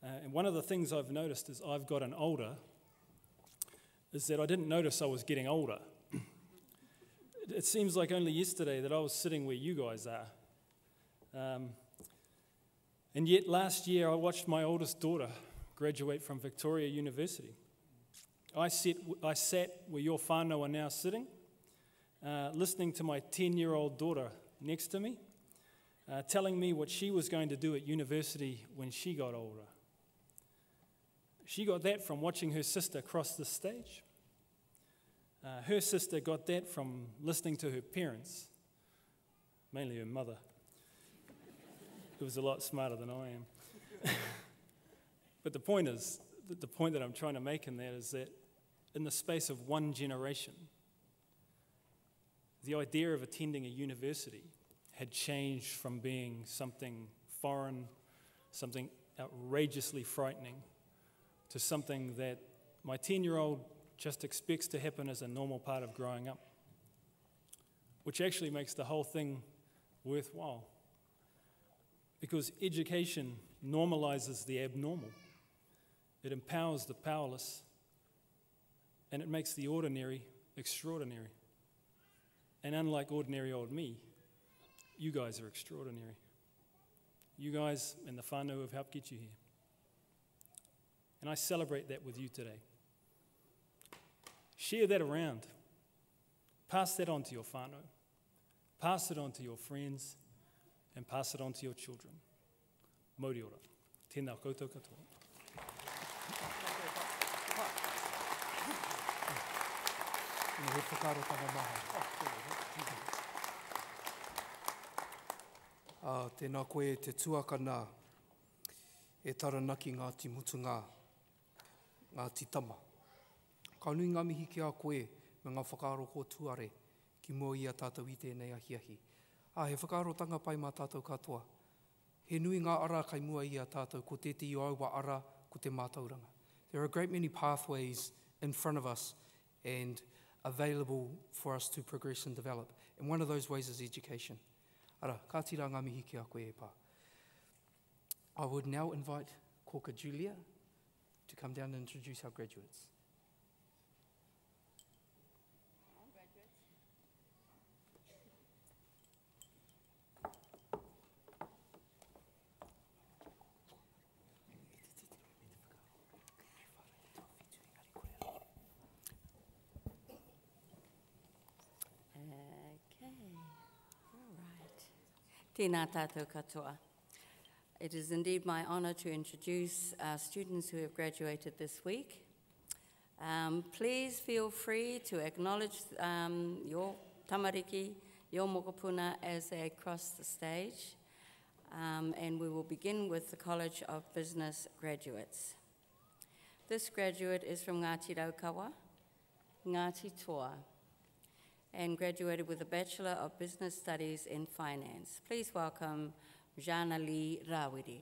And one of the things I've noticed as I've gotten older is that I didn't notice I was getting older. It seems like only yesterday that I was sitting where you guys are. And yet last year I watched my oldest daughter graduate from Victoria University. I sat where your whānau are now sitting, listening to my 10-year-old daughter next to me, telling me what she was going to do at university when she got older. She got that from watching her sister cross the stage. Her sister got that from listening to her parents, mainly her mother, who was a lot smarter than I am. But the point that I'm trying to make in that is that in the space of one generation, the idea of attending a university had changed from being something foreign, something outrageously frightening, to something that my 10-year-old just expects to happen as a normal part of growing up, which actually makes the whole thing worthwhile. Because education normalizes the abnormal. It empowers the powerless, and it makes the ordinary extraordinary. And unlike ordinary old me, you guys are extraordinary. You guys and the whānau have helped get you here. And I celebrate that with you today. Share that around. Pass that on to your whānau. Pass it on to your friends, and pass it on to your children. Mauri ora. Tēnā koutou katoa. He whakarotanga maha. Tēnā koe te tuakana e taranaki Ngāti Mutunga, Ngāti Tama. Ka nui ngā mihi ki a koe me ngā whakaroko tuare ki mua ia tātou I tēnei ahiahi. He whakarotanga pai mā tātou katoa. He nui ngā ara kai mua ia tātou ko te te iauwa ara ko te mātauranga. There are a great many pathways in front of us and available for us to progress and develop. And one of those ways is education. Ara, ka tira ngā mihi ki a koe e pā. I would now invite Koka Julia to come down and introduce our graduates. Tēnā tātou katoa. It is indeed my honour to introduce our students who have graduated this week. Please feel free to acknowledge your tamariki, your mokopuna as they cross the stage. And we will begin with the College of Business graduates. This graduate is from Ngāti Raukawa, Ngāti Toa, and graduated with a Bachelor of Business Studies in Finance. Please welcome Jana Lee Rawiri.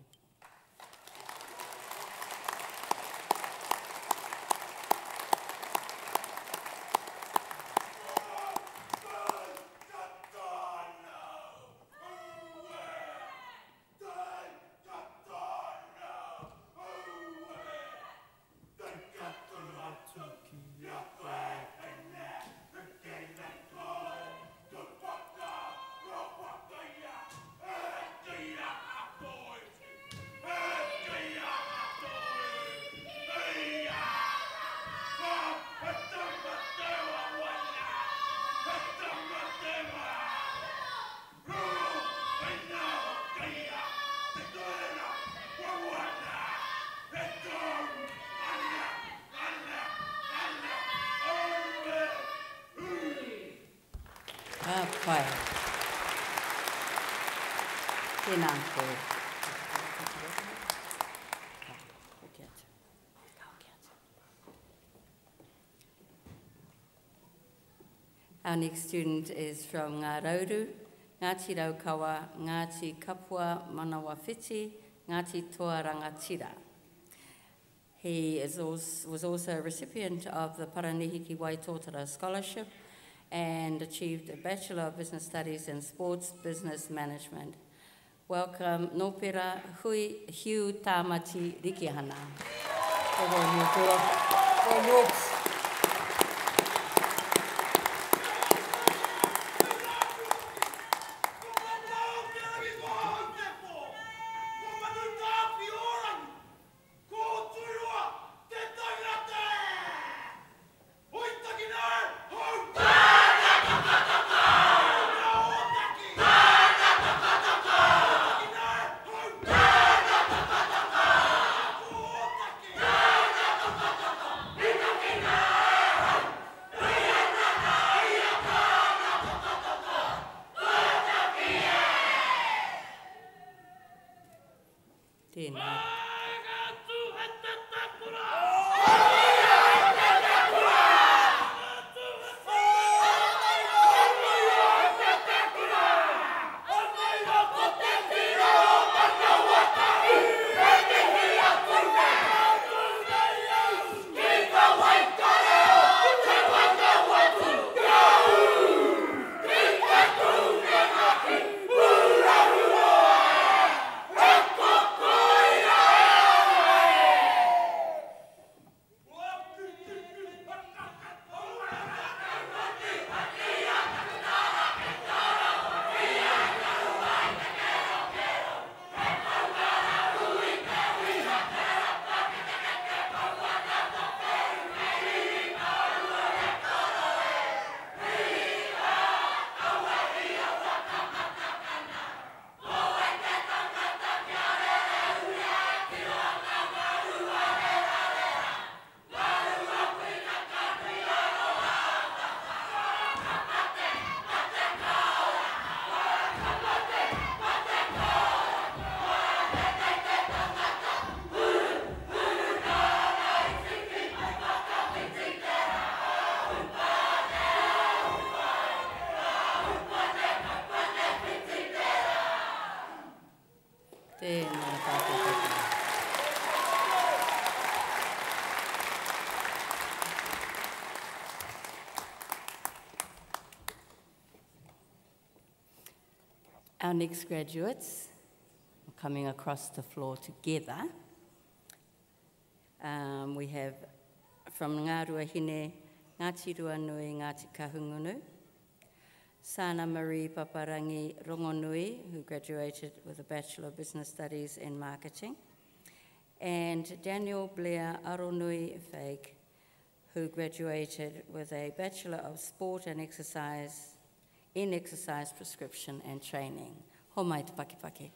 Pai. Tēnā koe. Our next student is from Ngā Rauru, Ngāti Raukawa, Ngāti Kapua Manawatū, Ngāti Toa Rangatira. He was also a recipient of the Paranihiki Waitotara Scholarship and achieved a Bachelor of Business Studies in Sports Business Management. Welcome, Nōpera Hugh Tāmati Rikihana. Woo! Tēnā tātou katoa. Our next graduates are coming across the floor together. We have from Ngā Ruahine, Ngāti Ruanui, Ngāti Kahungunu, Sana Marie Paparangi Rongonui, who graduated with a Bachelor of Business Studies in Marketing, and Daniel Blair Aronui Feig, who graduated with a Bachelor of Sport and Exercise in Exercise Prescription and Training. Ho mai te pakipaki.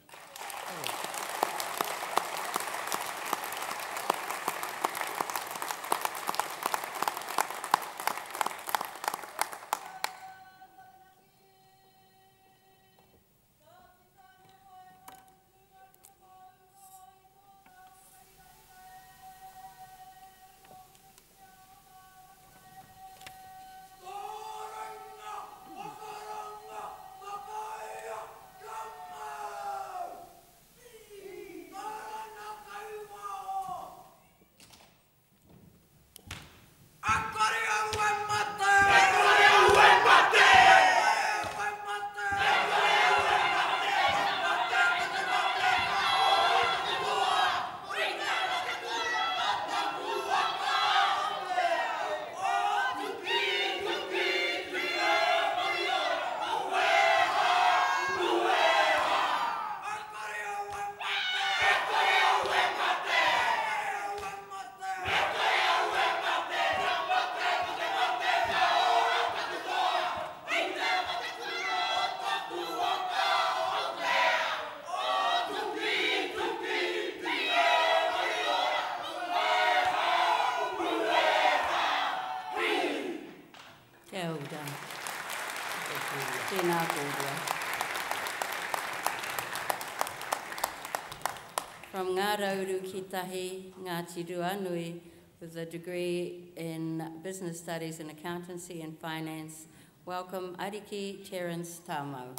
From Ngā Rauru ki tahi, Ngāti Ruanui, with a degree in Business Studies and Accountancy and Finance, welcome Ariki Terence Tamau.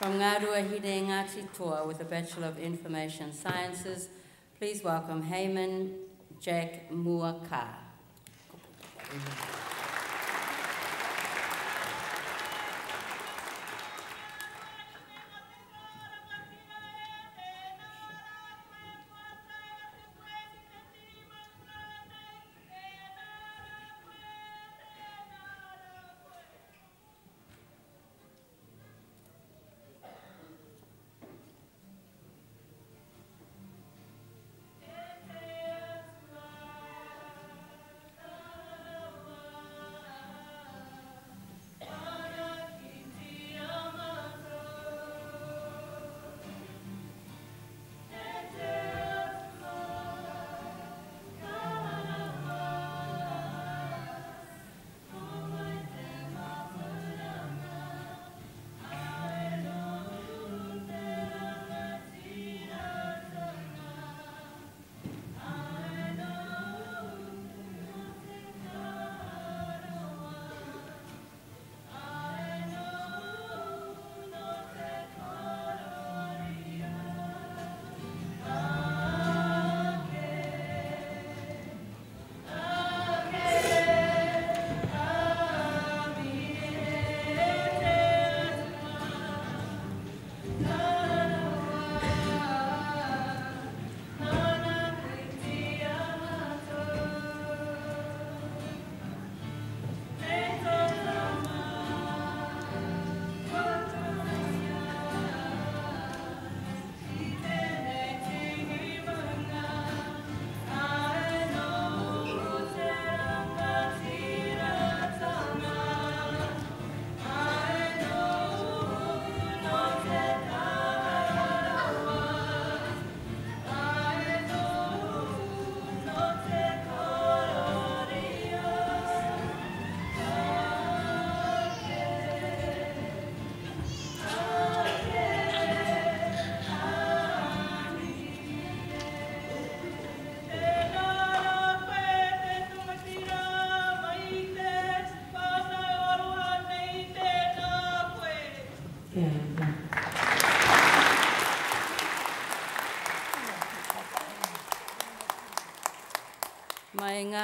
From Ngā Ruahine Ngāti Toa with a Bachelor of Information Sciences, please welcome Heyman Jack Muaka.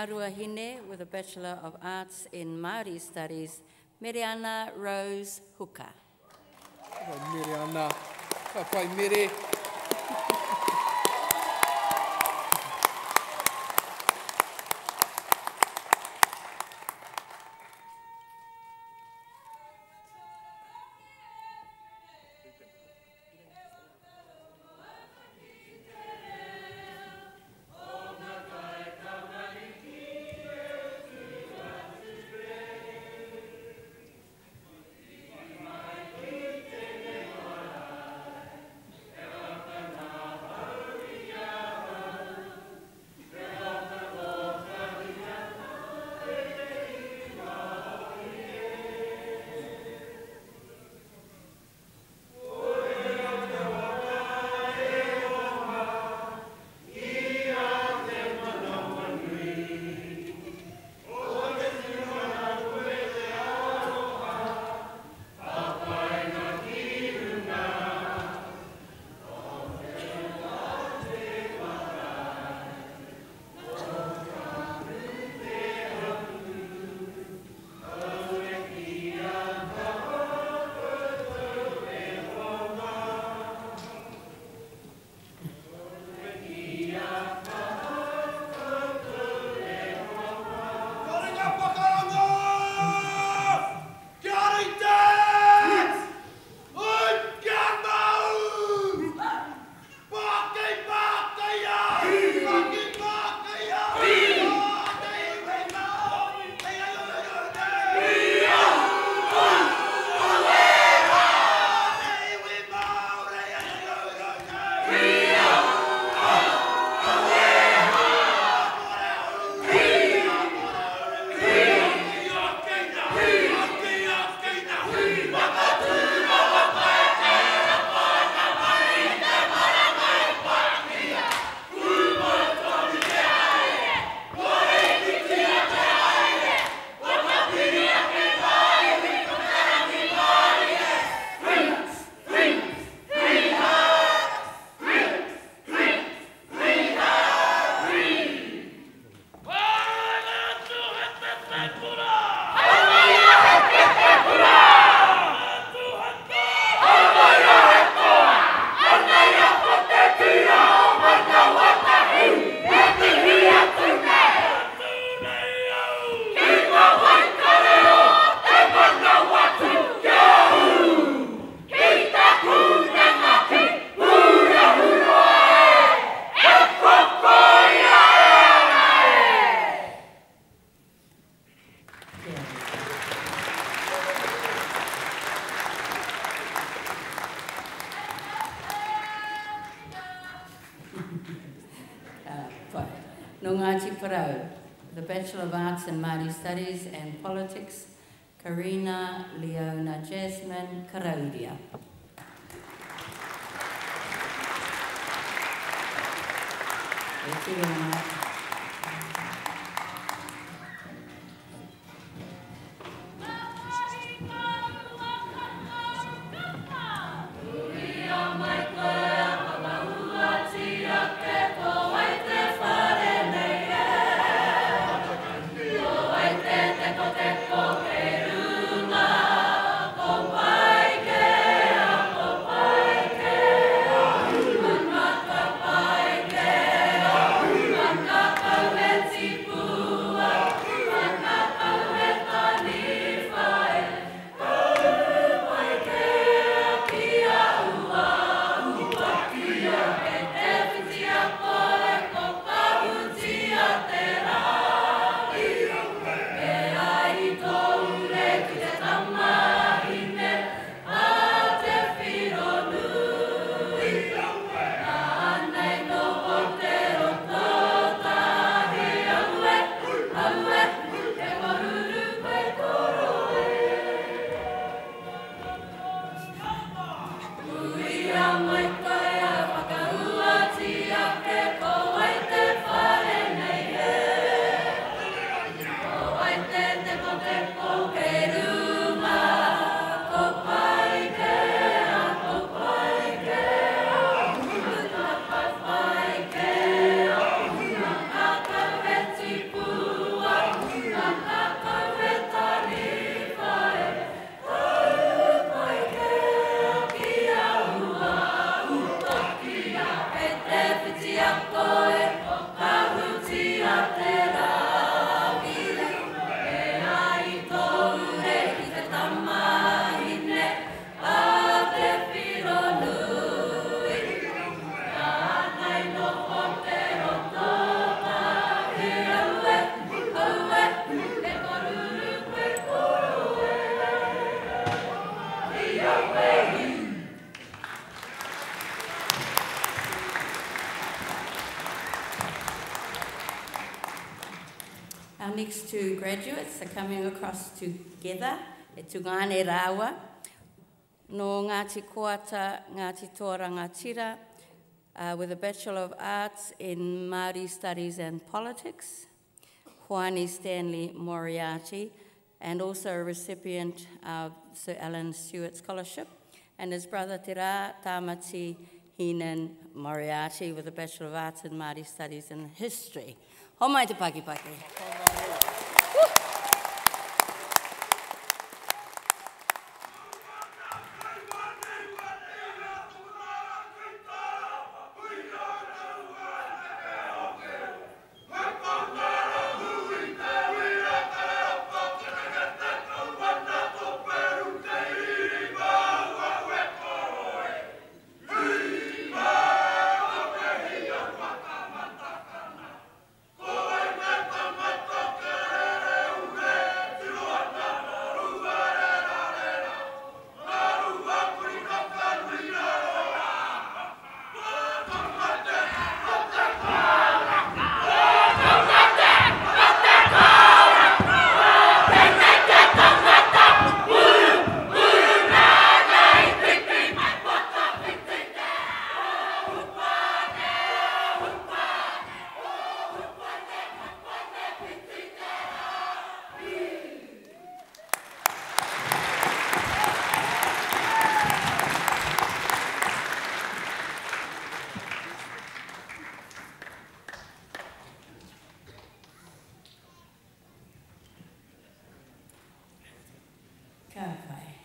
Ngārua Hine with a Bachelor of Arts in Māori Studies, Miriana Rose Huka. Ka pai mere ana, ka pai mere. No Ngāti Parau, the Bachelor of Arts in Māori Studies and Politics, Karina Leona Jasmine Karaudia. Thank you very much. People next two graduates are coming across together. E tungane rawa. No Ngāti Koata, Ngāti Tōrangatira, with a Bachelor of Arts in Māori Studies and Politics. Juani Stanley Moriarty, and also a recipient of Sir Alan Stewart Scholarship, and his brother Te Rā Tāmati Hinen Moriarty with a Bachelor of Arts in Māori Studies and History. Homai te paki paki.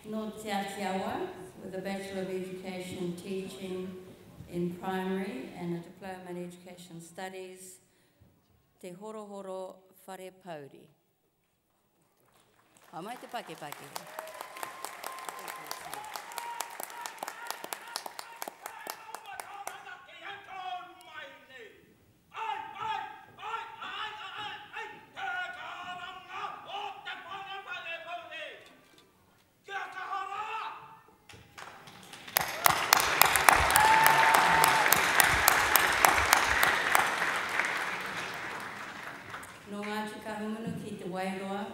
No Te Atiawa, with a Bachelor of Education Teaching in Primary and a Diploma in Education Studies, Te Horo Horo Whare Pauri. Hamai te pake pake.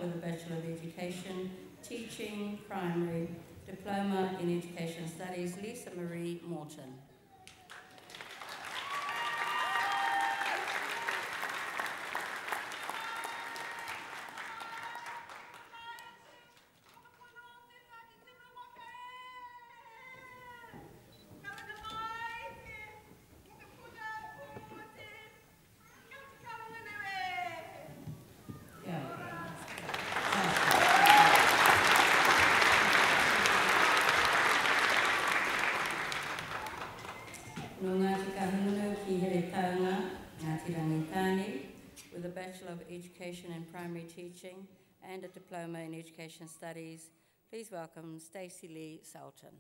With a Bachelor of Education, Teaching, Primary, Diploma in Education Studies, Lisa Marie Morton. With a Bachelor of Education in Primary Teaching and a Diploma in Education Studies, please welcome Stacey Lee Sultan.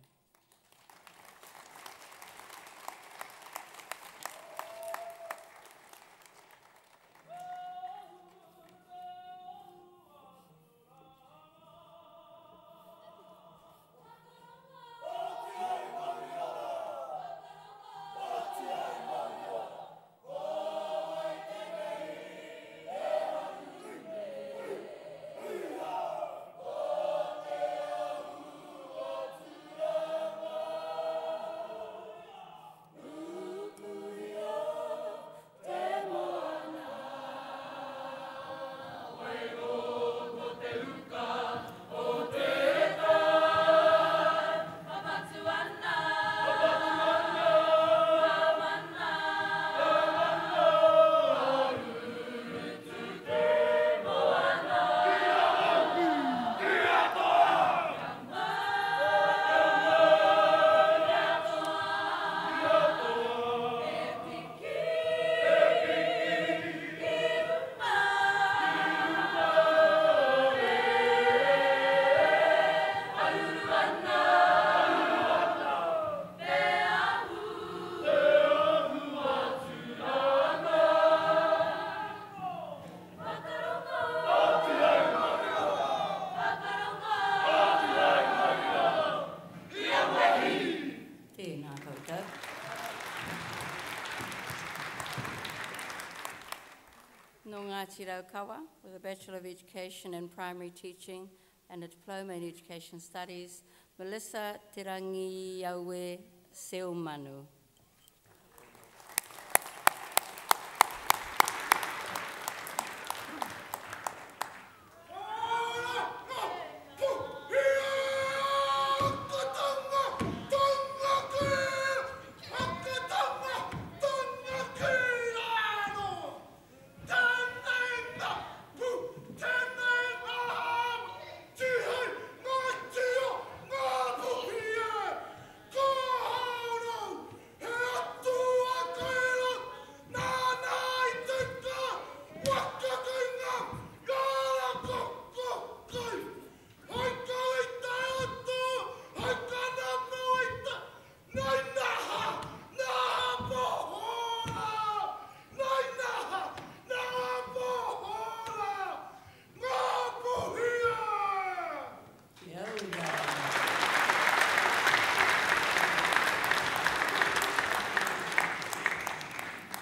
Ngāti Raukawa with a Bachelor of Education in Primary Teaching and a Diploma in Education Studies, Melissa Te Rangi Aue Seumanu.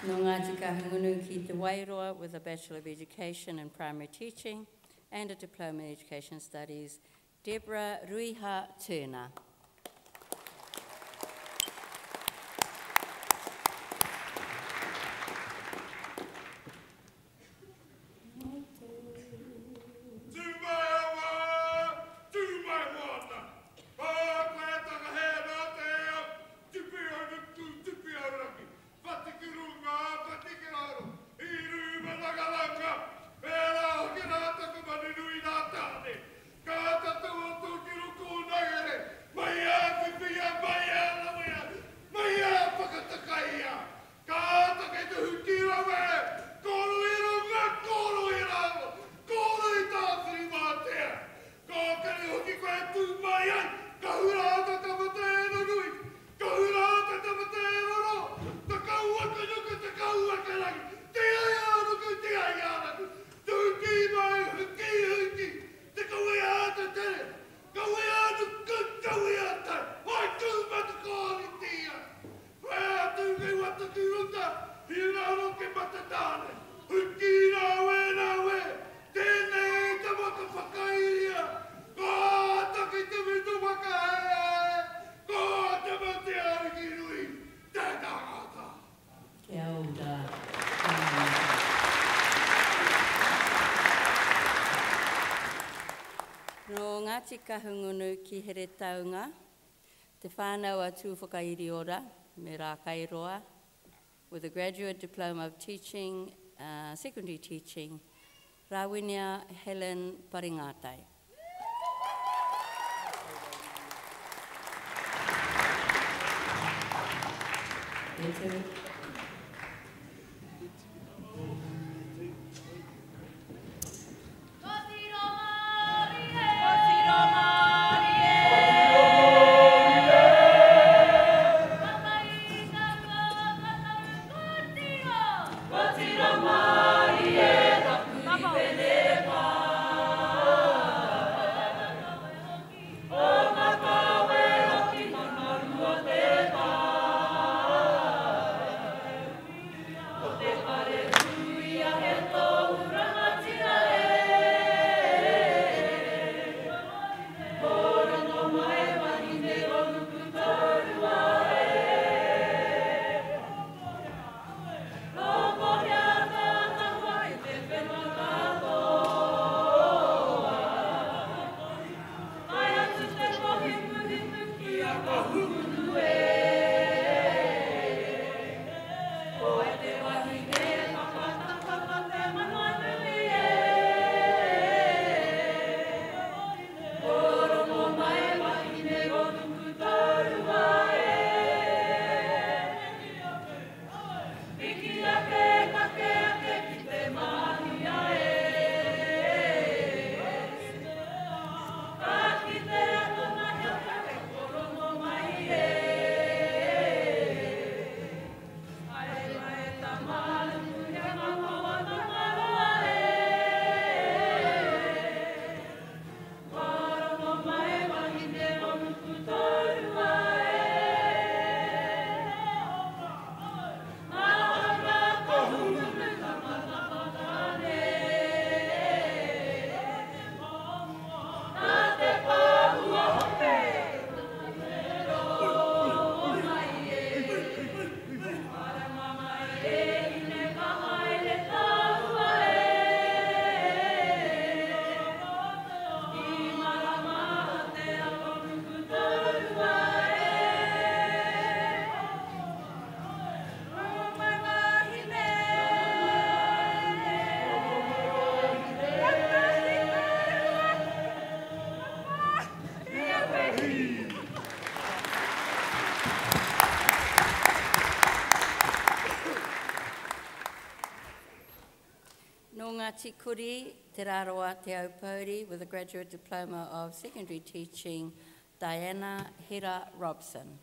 No Ngāti Kahungunu ki Te Wairoa with a Bachelor of Education in Primary Teaching and a Diploma in Education Studies, Deborah Ruiha Turner. No Ngāti Kahungunu ki here taunga, te whānau atu whakairi ora, me rā kairoa, with a Graduate Diploma of Teaching, Secondary Teaching, Rawinia Helen Paringatai. Thank you. Ngāti Kuri, Te Raroa Te Aupōuri, with a graduate diploma of secondary teaching, Diana Hira Robson.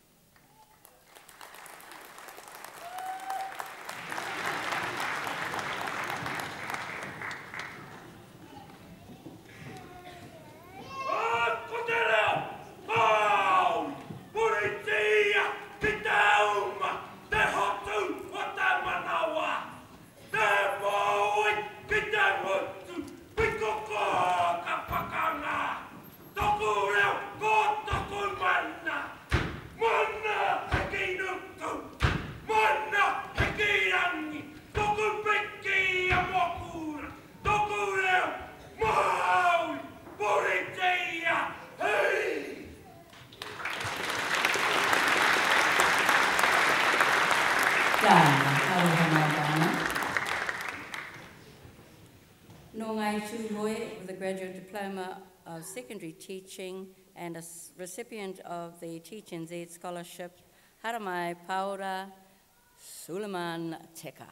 With a graduate diploma of secondary teaching and a recipient of the Teach NZ scholarship, Haramai Paura Suleiman Teka.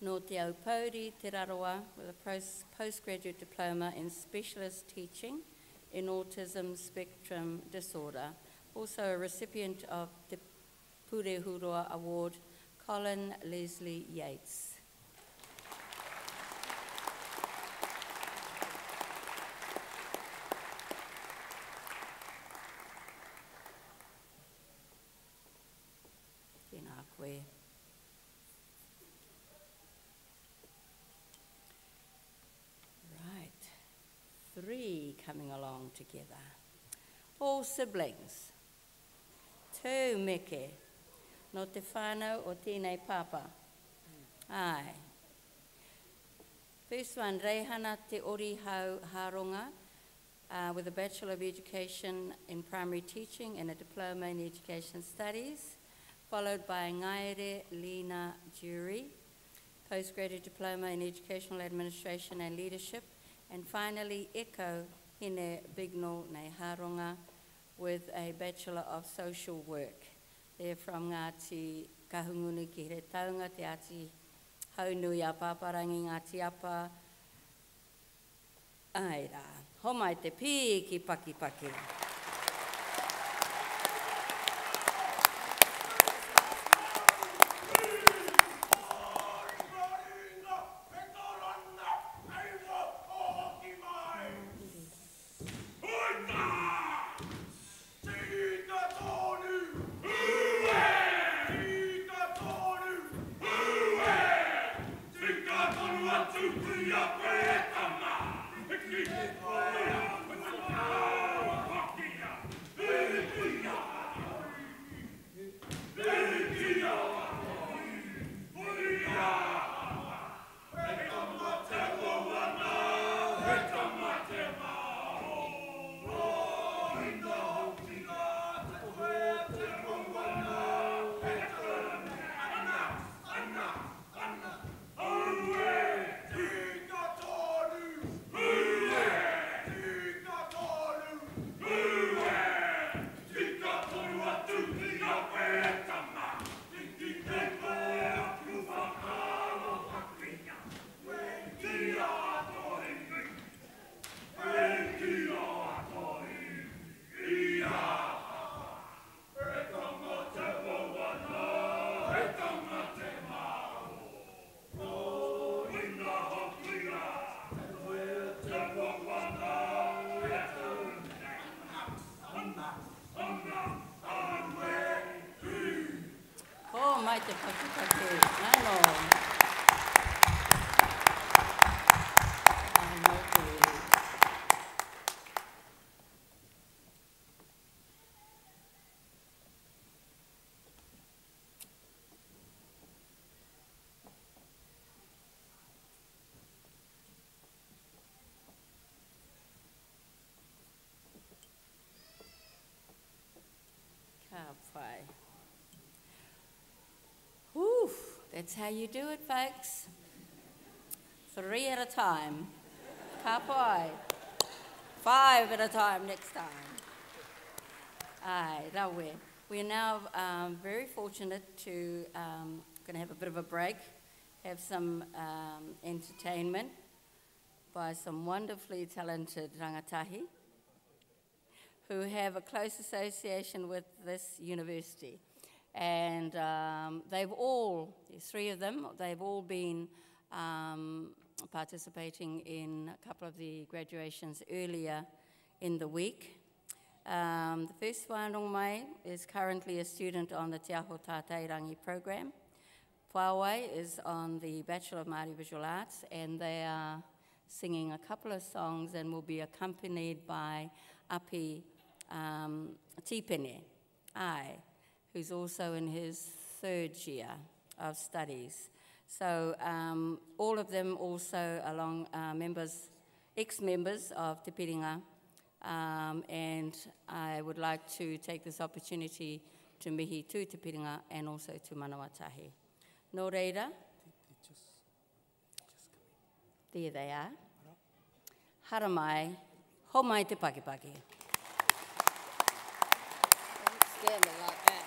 No Te Aupōuri, Te Raroa, with a postgraduate diploma in specialist teaching in autism spectrum disorder. Also a recipient of the Purehurua Award, Colin Leslie Yates. Tēnā koe. Three coming along together. All siblings. Tū meke. No te whānau o tēnei papa. Ai. First one, Reihana Te Ori Hau Haronga, with a Bachelor of Education in Primary Teaching and a Diploma in Education Studies, followed by Ngaire Lina Jury, Postgraduate Diploma in Educational Administration and Leadership, and finally, Eko Hine Bignal Nei Haronga with a Bachelor of Social Work. They're from Ngāti Kahunguni ki Here Taunga, Te Ati Haunui a Paparangi, Ngāti Apa. Aira, homai te pī ki paki paki. mai te whakatake. Ano. Ano te. Ka whai. Whew, that's how you do it, folks. 3 at a time. Ka pai. 5 at a time next time. Ai, rawe. We are now very fortunate to going to have a bit of a break, have some entertainment by some wonderfully talented rangatahi who have a close association with this university. And they've all, there's 3 of them, they've all been participating in a couple of the graduations earlier in the week. The first one, Mai, is currently a student on the Te Aho Tāteirangi program. Pawai is on the Bachelor of Māori Visual Arts, and they are singing a couple of songs and will be accompanied by Api Tipene, who's also in his 3rd year of studies. So all of them also along members, ex-members of Te Piringa, and I would like to take this opportunity to mihi to Te Piringa and also to Manawatū. Nō reira, there they are. Haramai, ho mai te pakipaki. Don't scare me like that.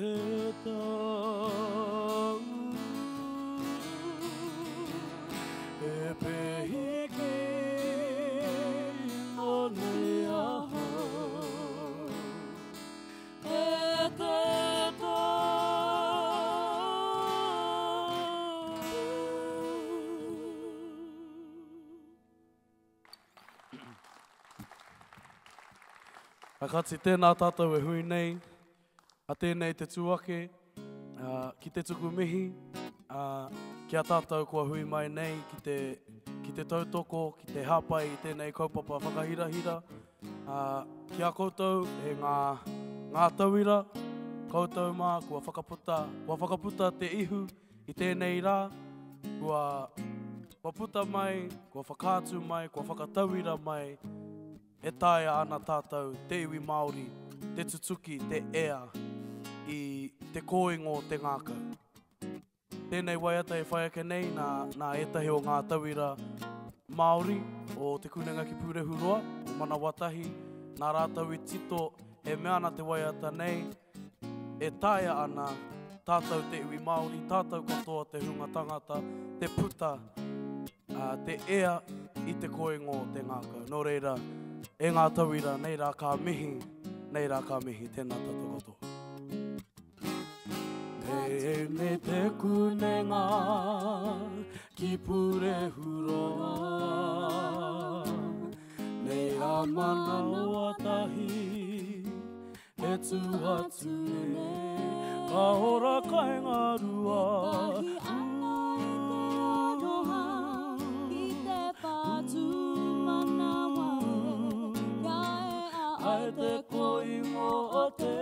te tau e pehiki o nei aho e te Akati tēnā tātou e hui nei, a tēnei te tuake, ki te tuku mihi, ki a tātou kua hui mai nei, ki te tautoko, ki te hapai i tēnei kaupapa whakahirahira. Ki a koutou e ngā tauira, koutou mā kua whakaputa te ihu i tēnei rā, kua puta mai, kua whakātu mai, kua whakatauira mai, e taia ana tātou te iwi Māori, te tutuki, te ea, i te kōingo te ngākau. Tēnei waiata e whai ake nei nā etahi o ngā tauira Māori o te kunenga ki Purehuroa, o Manawatū, nā rātau i tito e mea ana te waiata nei, e taia ana tātou te iwi Māori, tātou katoa te hunga tangata, te puta, te ea i te koingo te ngākau. Nō reira, e ngā tauira, nei rā kā mihi, tēnā tātou katoa. E me te kunenga ki Purehuroa, nei a Manawatū, e tu atu ne, ka ora kai ngā rua. Ai te koingo o te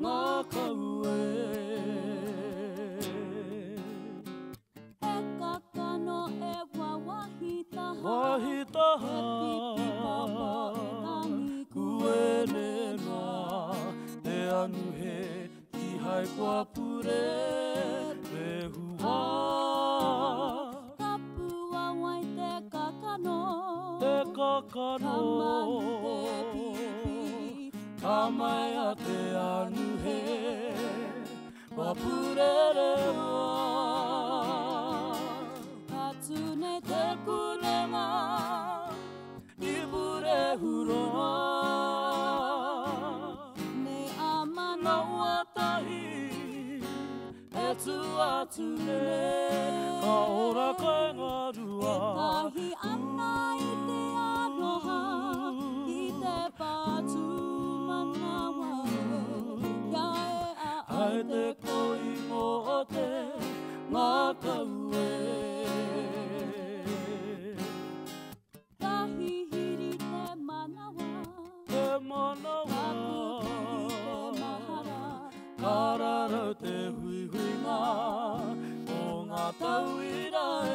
ngā kaue. E kakano e wawahitaha, e pipi papa e tangi kue nena, te anu he ki hai kua pure rehua. Kapua wai te kakano, ka mai a te anu he, wa purere hoa. Atu nei te kunenga, i Purehuroa. Nei a Manawatū, e tu atu nei, ka ora kai ngā rua. E tahi ana i te aloha, i te pātū. Ai te koingo o te ngā kaue. Tahi hiri te manawa, te mahara, ka rarau te huihuinga o ngā tauira e.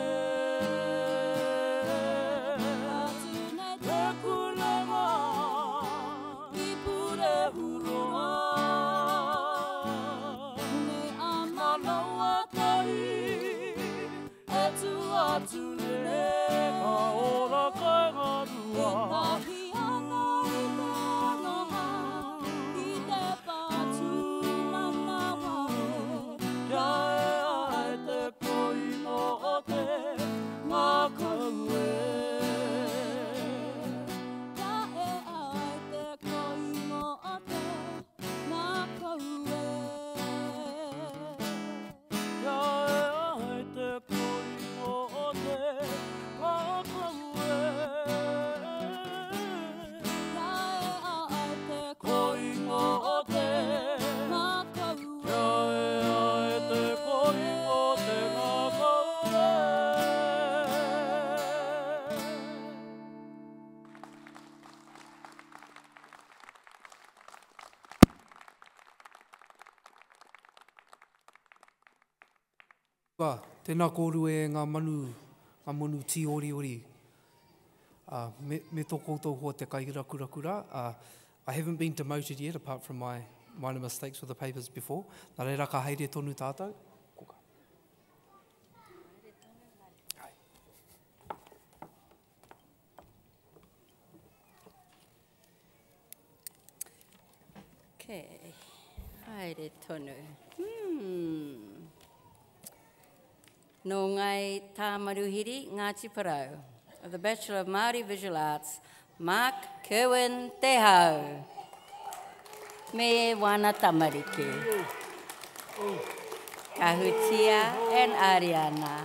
Atu nei te kunenga i Purehuroa. Atu ne, ka ora kai ngā rua. E tahi ana i te aloha, i te pātū manawa e. Kia ai te koingo o te ngā kaue. Kia ai te koingo o te ngā kaue. Kia ai te koingo o te ngā kaue. Kia ai te koingo o te ngā kaue. Kia ai te koingo o te ngā kaue. Tēnā kōru e ngā manu ti ori ori. Me tō koutou hoa te kairakurakura. I haven't been demoted yet, apart from my minor mistakes with the papers before. Nā reira ka haere tonu tātou. Koka. Okay. Haere tonu. Nō ngai tā maruhiri Ngāti Parau, of the Bachelor of Māori Visual Arts, Mark Kerwin Te Hau. Me wana tamariki. Kahutia and Ariana.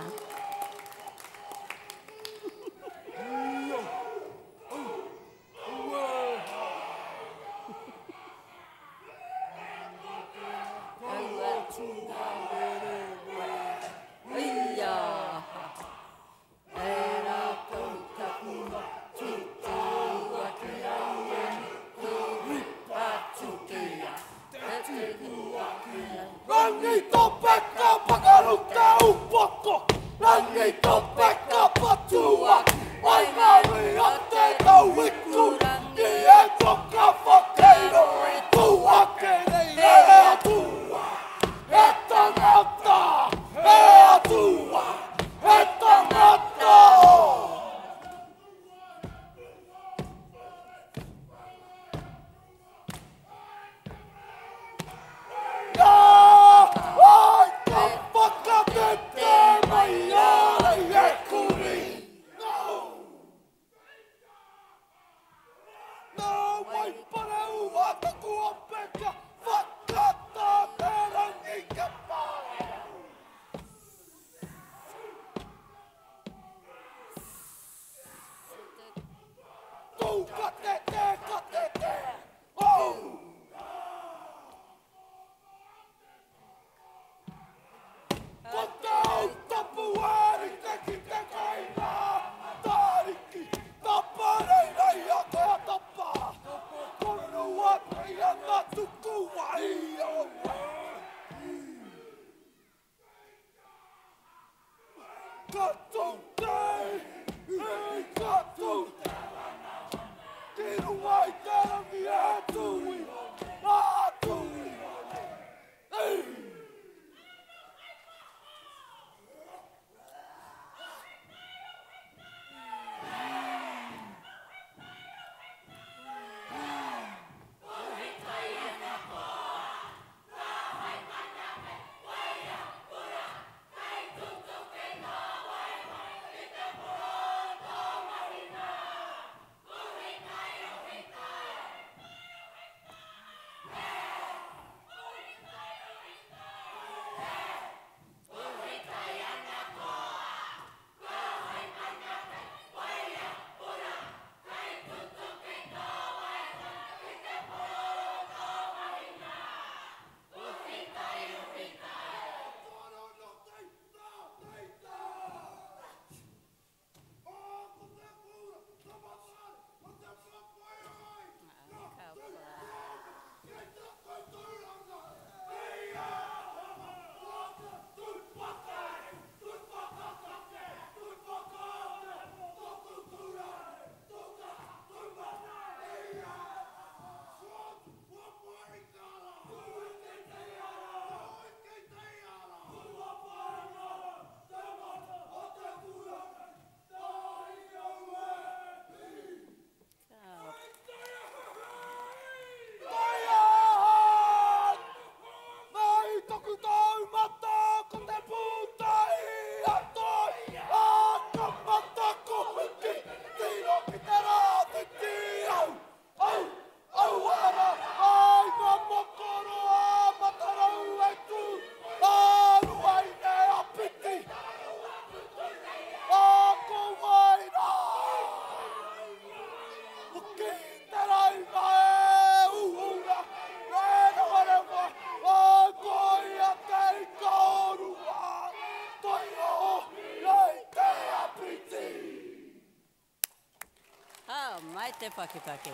Te Pakipaki.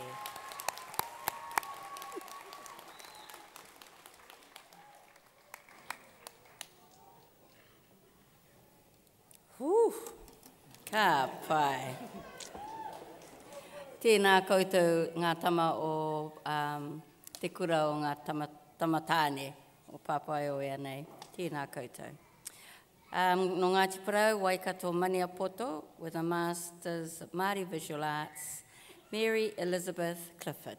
Ka pai. Tēnā koutou ngā tama o te kura o ngā tamatāne o Papai o ea nei. Tēnā koutou. No Ngāti Parau, Waikato Maniapoto, with a Masters of Māori Visual Arts, Mary Elizabeth Clifford.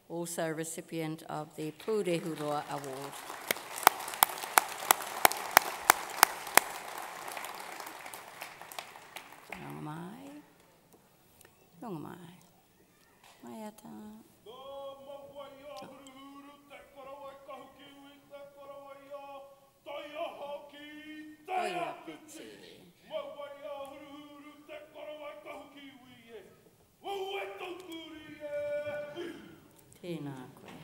also a recipient of the Pūrehuroa Award. Nonga mai. Nonga mai. Mai ata. Oia piti. Tēnā koe.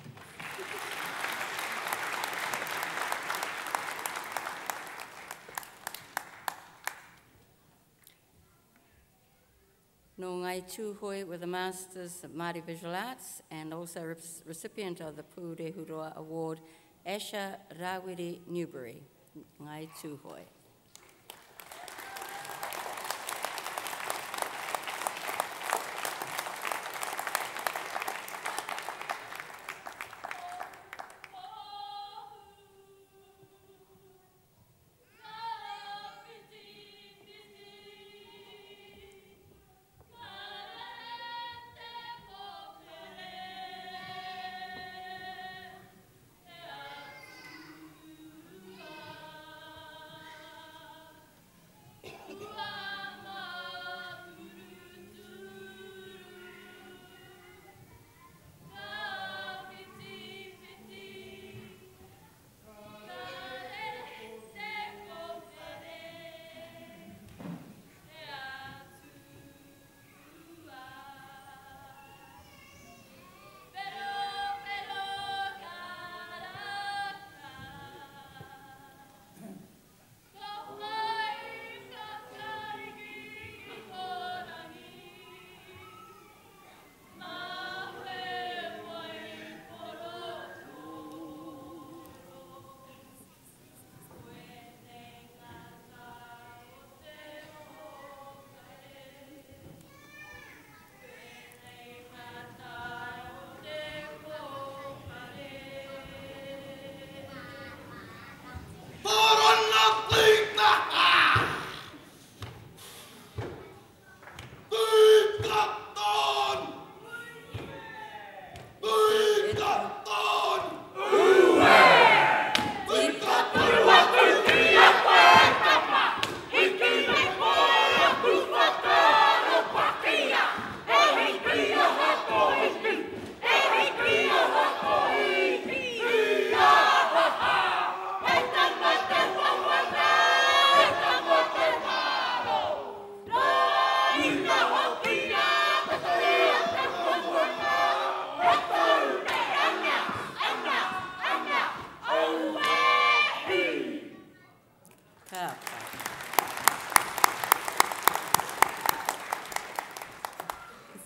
Nō ngai tūhoi with a Masters of Māori Visual Arts and also recipient of the Pūrehuroa Award, Asha Rawiri Newbury. Ngai tūhoi.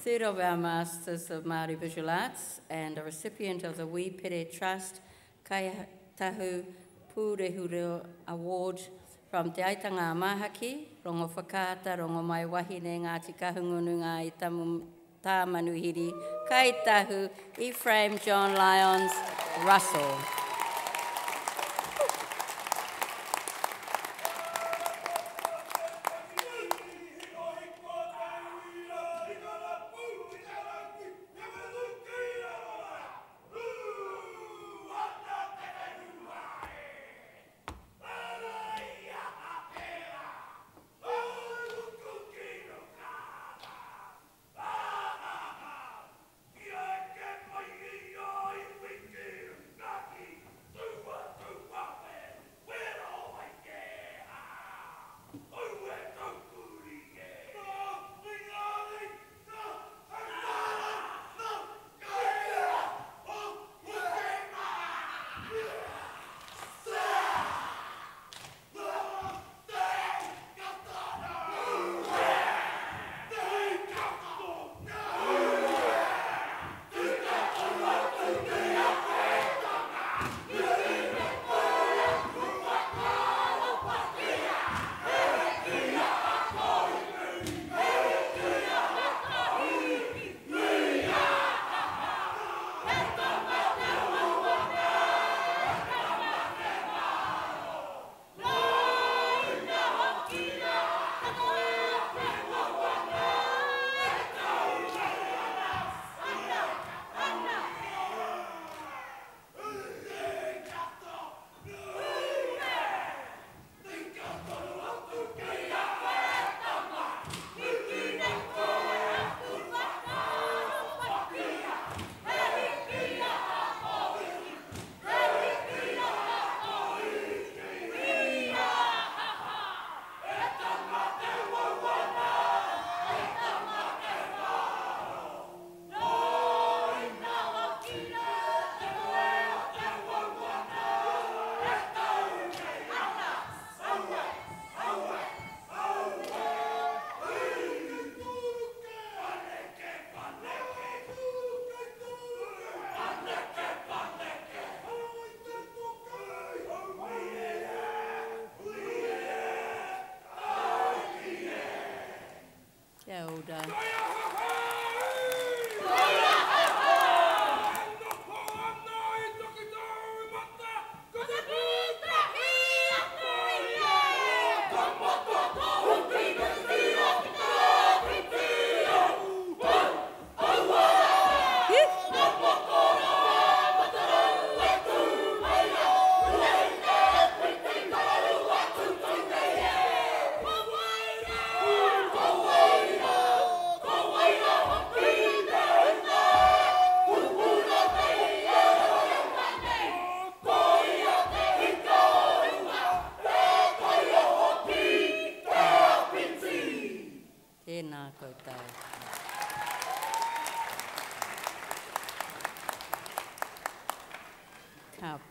Third of our Masters of Māori Visual Arts and a recipient of the We Pere Trust Kai Tahu Pūrehuroa Award from Te Aitanga Mahaki, rongo whakaata, rongo mai wahine Ngāti Kahungunu i tā manuhiri, Kai Tahu, Ephraim John Lyons Russell.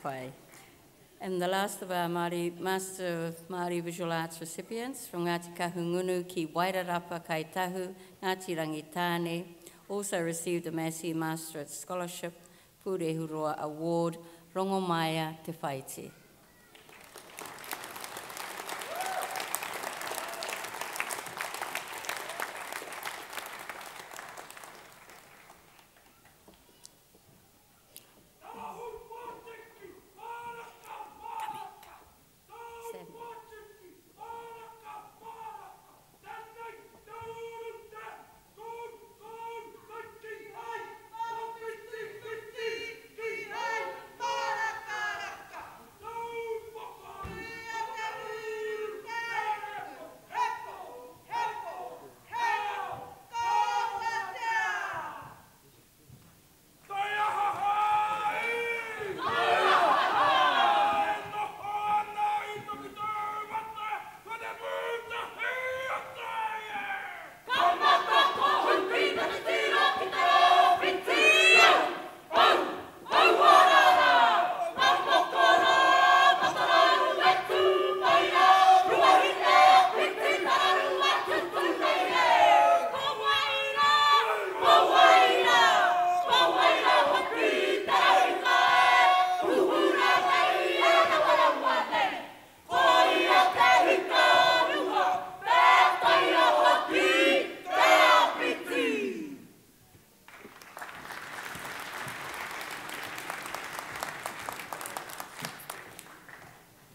pai. And the last of our Māori, Master of Māori Visual Arts recipients from Ngāti Kahungunu ki Wairarapa Kaitahu, Ngāti Rangitāne, also received a Massey Master at Scholarship, Purehuroa Award, Rongomaya Te Whaiti.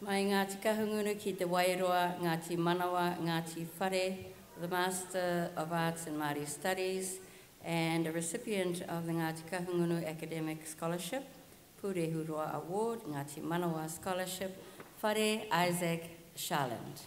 Mai Ngāti Kahungunu ki te Wairoa, Ngāti Manawa, Ngāti Whare, the Master of Arts in Māori Studies, and a recipient of the Ngāti Kahungunu Academic Scholarship, Purehuroa Award, Ngāti Manawa Scholarship, Whare Isaac Sharland.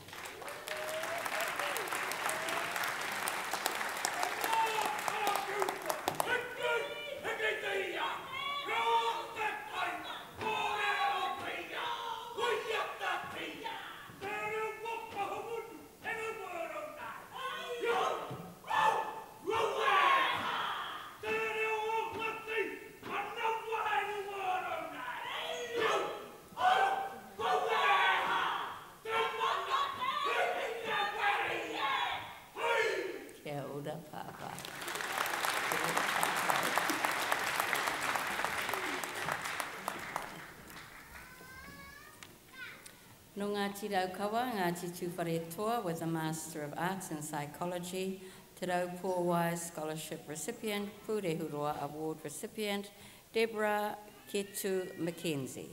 No Ngāti Raukawa, Ngāti Tūwharetoa with a Master of Arts in Psychology, Te Rau Pōwai Scholarship recipient, Purehuroa Award recipient, Deborah Ketu Mackenzie.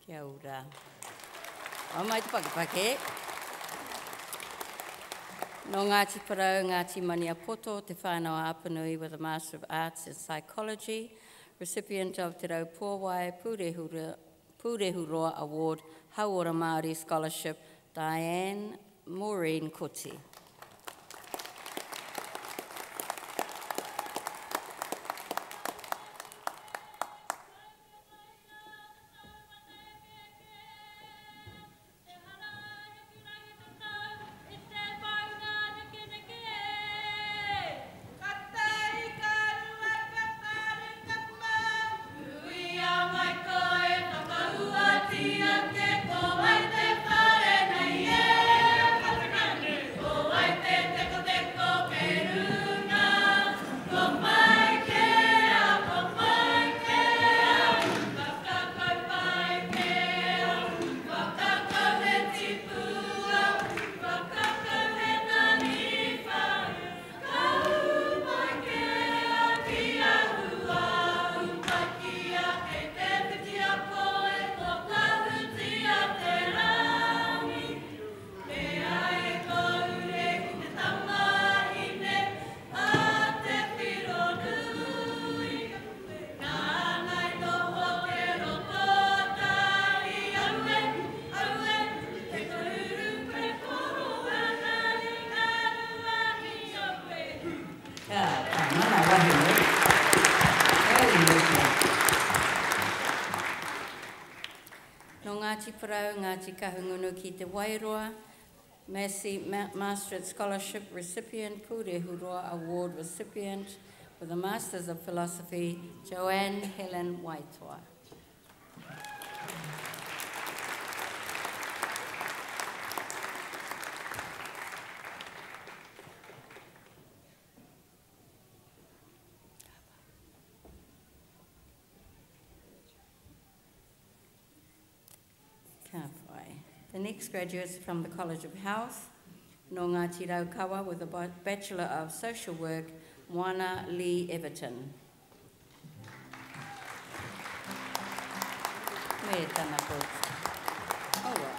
Kia ora. O mai te pakepake. No Ngāti Parau, Ngāti Maniapoto, te whānau Apanui with a Master of Arts in Psychology, recipient of Te Rau Pōwai Purehuroa Award, Hauora Māori Scholarship, Diane Maureen Kuti. kahungunu ki te Wairoa, Massey Master Scholarship recipient, Pure Huroa Award recipient with a Masters of Philosophy, Joanne Helen Waitoa. The next graduates from the College of Health, no Ngāti Raukawa with a Bachelor of Social Work, Moana Lee Everton. Me tana pōt. Oh, well.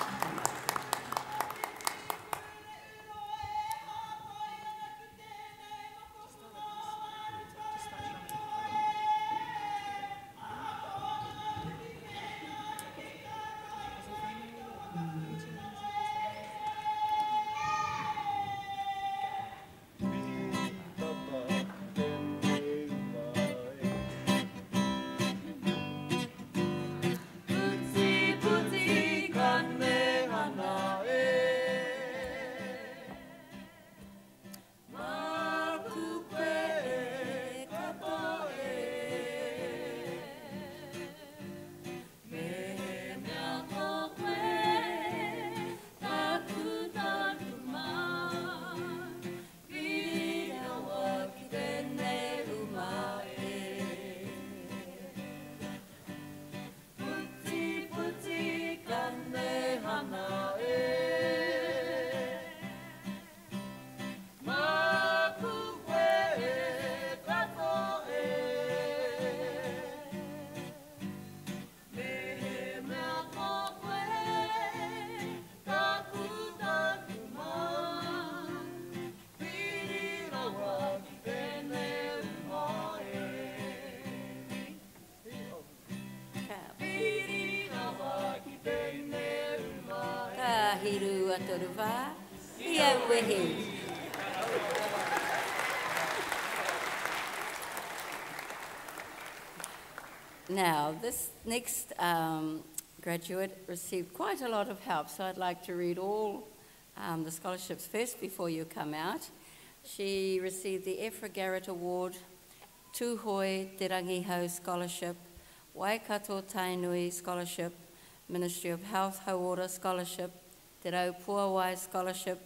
Hiru atoruwa, ia wehe. Now, this next graduate received quite a lot of help, so I'd like to read all the scholarships first before you come out. She received the Ephra Garrett Award, Tūhoi Te Rangihau Scholarship, Waikato Tainui Scholarship, Ministry of Health Hauora Scholarship, Te Rau Puawai Scholarship,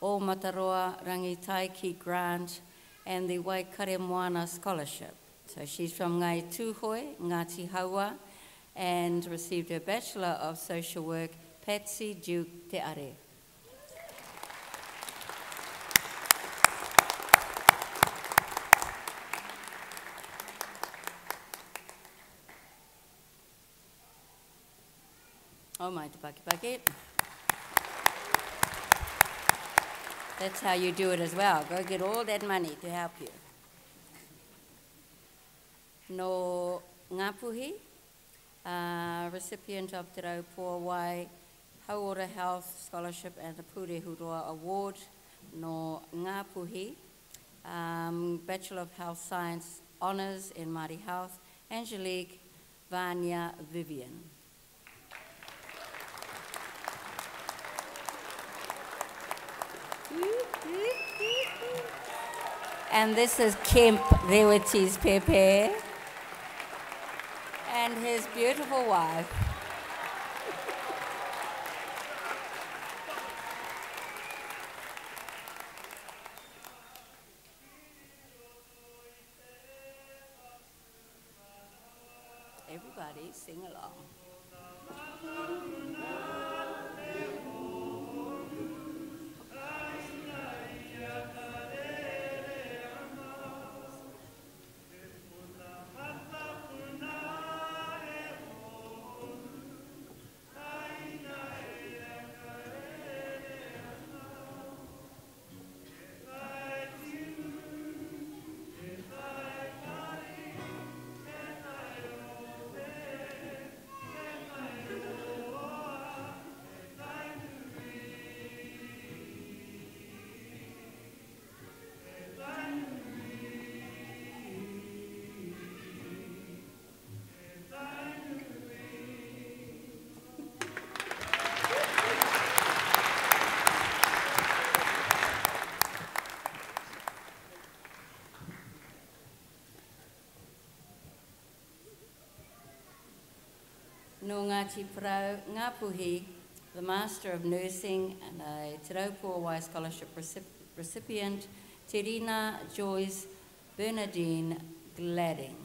O Mataroa Rangitaiki Grant, and the Waikare Moana Scholarship. So she's from Ngai Tūhoi, Ngāti Haua, and received her Bachelor of Social Work, Patsy Duke Te Are. Oh my te paki. That's how you do it as well. Go get all that money to help you. No Ngapuhi, recipient of Te Rau Puawai Hauora Health Scholarship and the Pure Huroa Award. No Ngapuhi, Bachelor of Health Science Honours in Māori Health, Angelique Vanya Vivian. And this is Kemp Rewati's Pepe and his beautiful wife. Everybody sing along. no Ngāti Parau, Ngāpuhi, the Master of Nursing and a Te Raupua Wai Scholarship recipient, Terina Joyce Bernadine Gladding.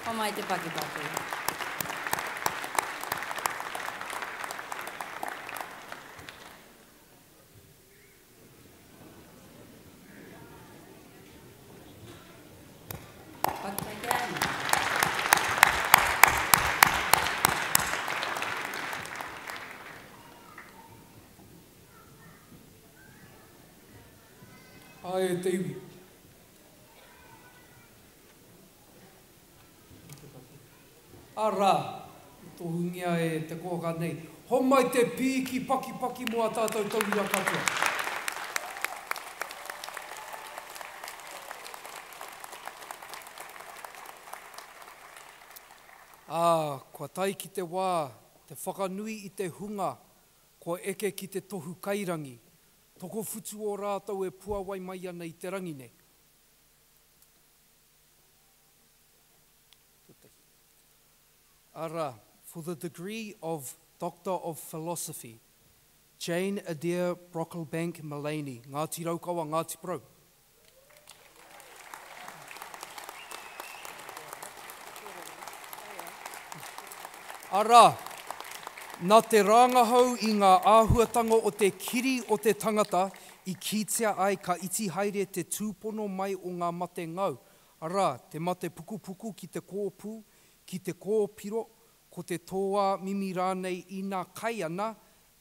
O mai te pakipaki. Ai te iwi. Ara, tō hungia e te kōka nei. Ho mai te pīki paki mua tātou tauira katoa. Kua tai ki te wā, te whakanui i te hunga, ko eke ki te tohu kairangi. Toko futu o rātou e puawai mai ana i te rangi nei. Ara, for the degree of Doctor of Philosophy, Jane Adair Brocklebank Mullaney, Ngāti Raukawa, Ngāti Parau. Ara, nā te rangahau i ngā āhuatanga o te kiri o te tangata i kitea ai ka iti haere te tūpono mai o ngā mate ngau. Ara, te mate puku ki te kōpū, ki te kōpiro, ko te toa mimi rānei i ngā kai ana,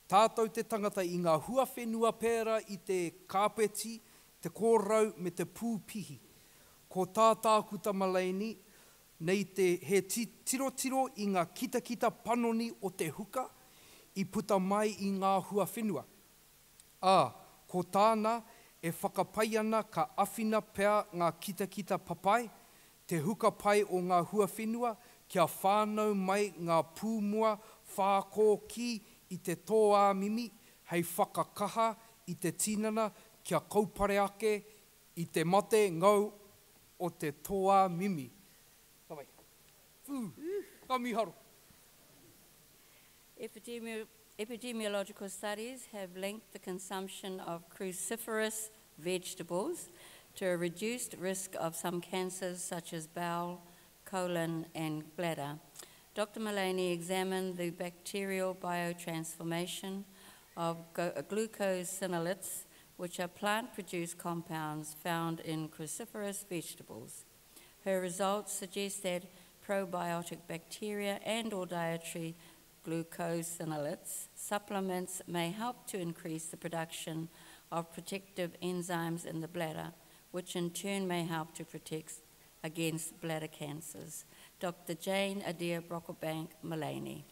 tātou te tangata i ngā huawhenua pēra i te kāpeti, te kōrau me te pūpihi. Ko tā tākuta Mullaney, nei he tiro i ngā kita panoni o te huka, i puta mai i ngā huawhenua. Ko tāna e whakapai ana ka awhina pea ngā kita papai, te huka pai o ngā huawhenua, kia whānau mai ngā pūmua whākōki i te toa mimi, hei whakakaha i te tinana, kia kaupare ake i te mate ngau o te toa mimi. Kamiharo. Epidemiological studies have linked the consumption of cruciferous vegetables to a reduced risk of some cancers such as bowel, colon and bladder. Dr. Mullaney examined the bacterial biotransformation of glucosinolates, which are plant-produced compounds found in cruciferous vegetables. Her results suggest that probiotic bacteria and or dietary glucosinolates supplements may help to increase the production of protective enzymes in the bladder, which in turn may help to protect against bladder cancers. Dr. Jane Adair Brocklebank Mullaney.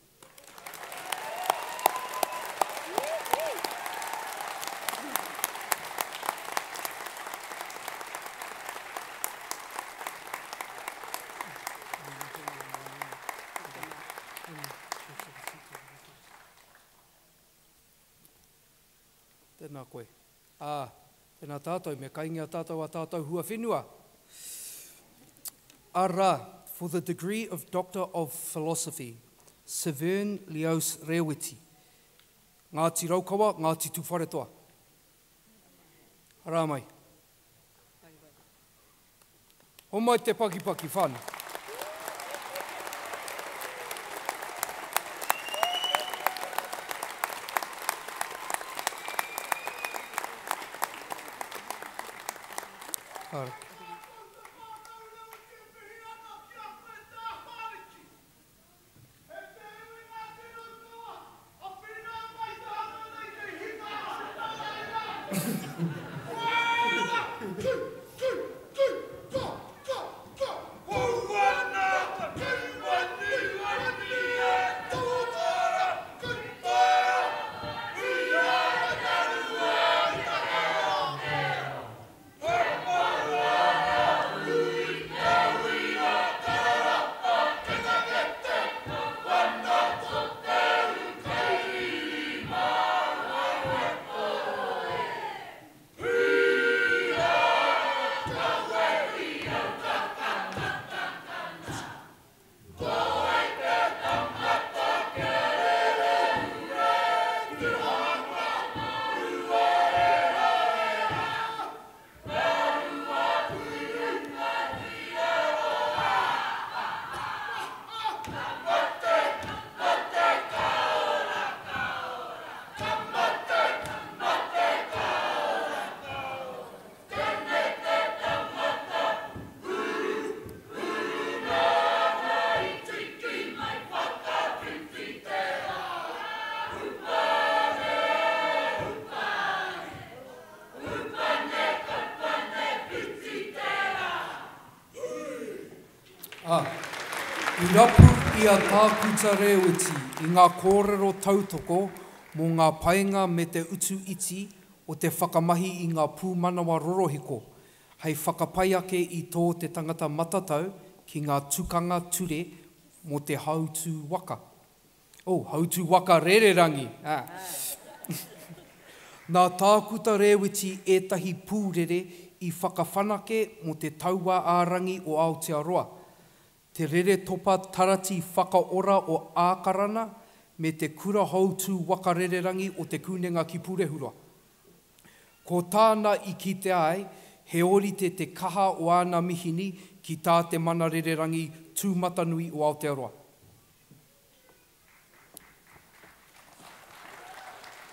Tēnā koe. Tēnā tātou, me kaingia tātou a tātou hua whenua. Ara, for the degree of Doctor of Philosophy, Severn Leos Rewiti, Ngāti Raukawa, Ngāti Tūwharetoa. Ara mai. O mai te paki whānu. Ara. I rapu i a tākuta rewiti i ngā kōrero tautoko mō ngā paenga me te utu iti o te whakamahi i ngā pūmanawa rorohiko, hei whakapai ake i tō te tangata matatau ki ngā tukanga ture mō te hautū waka. Hautū waka rererangi. Nā tākuta rewiti ētahi pūrere i whakawhanake mō te taua ārangi o Aotearoa. Te rere topa tarati whakaora o ākarana me te kura hautū waka rererangi o te kūnenga ki Pūrehurua. Ko tāna i ki te ai, he orite te kaha o āna mihini ki tā te mana rererangi tūmatanui o Aotearoa.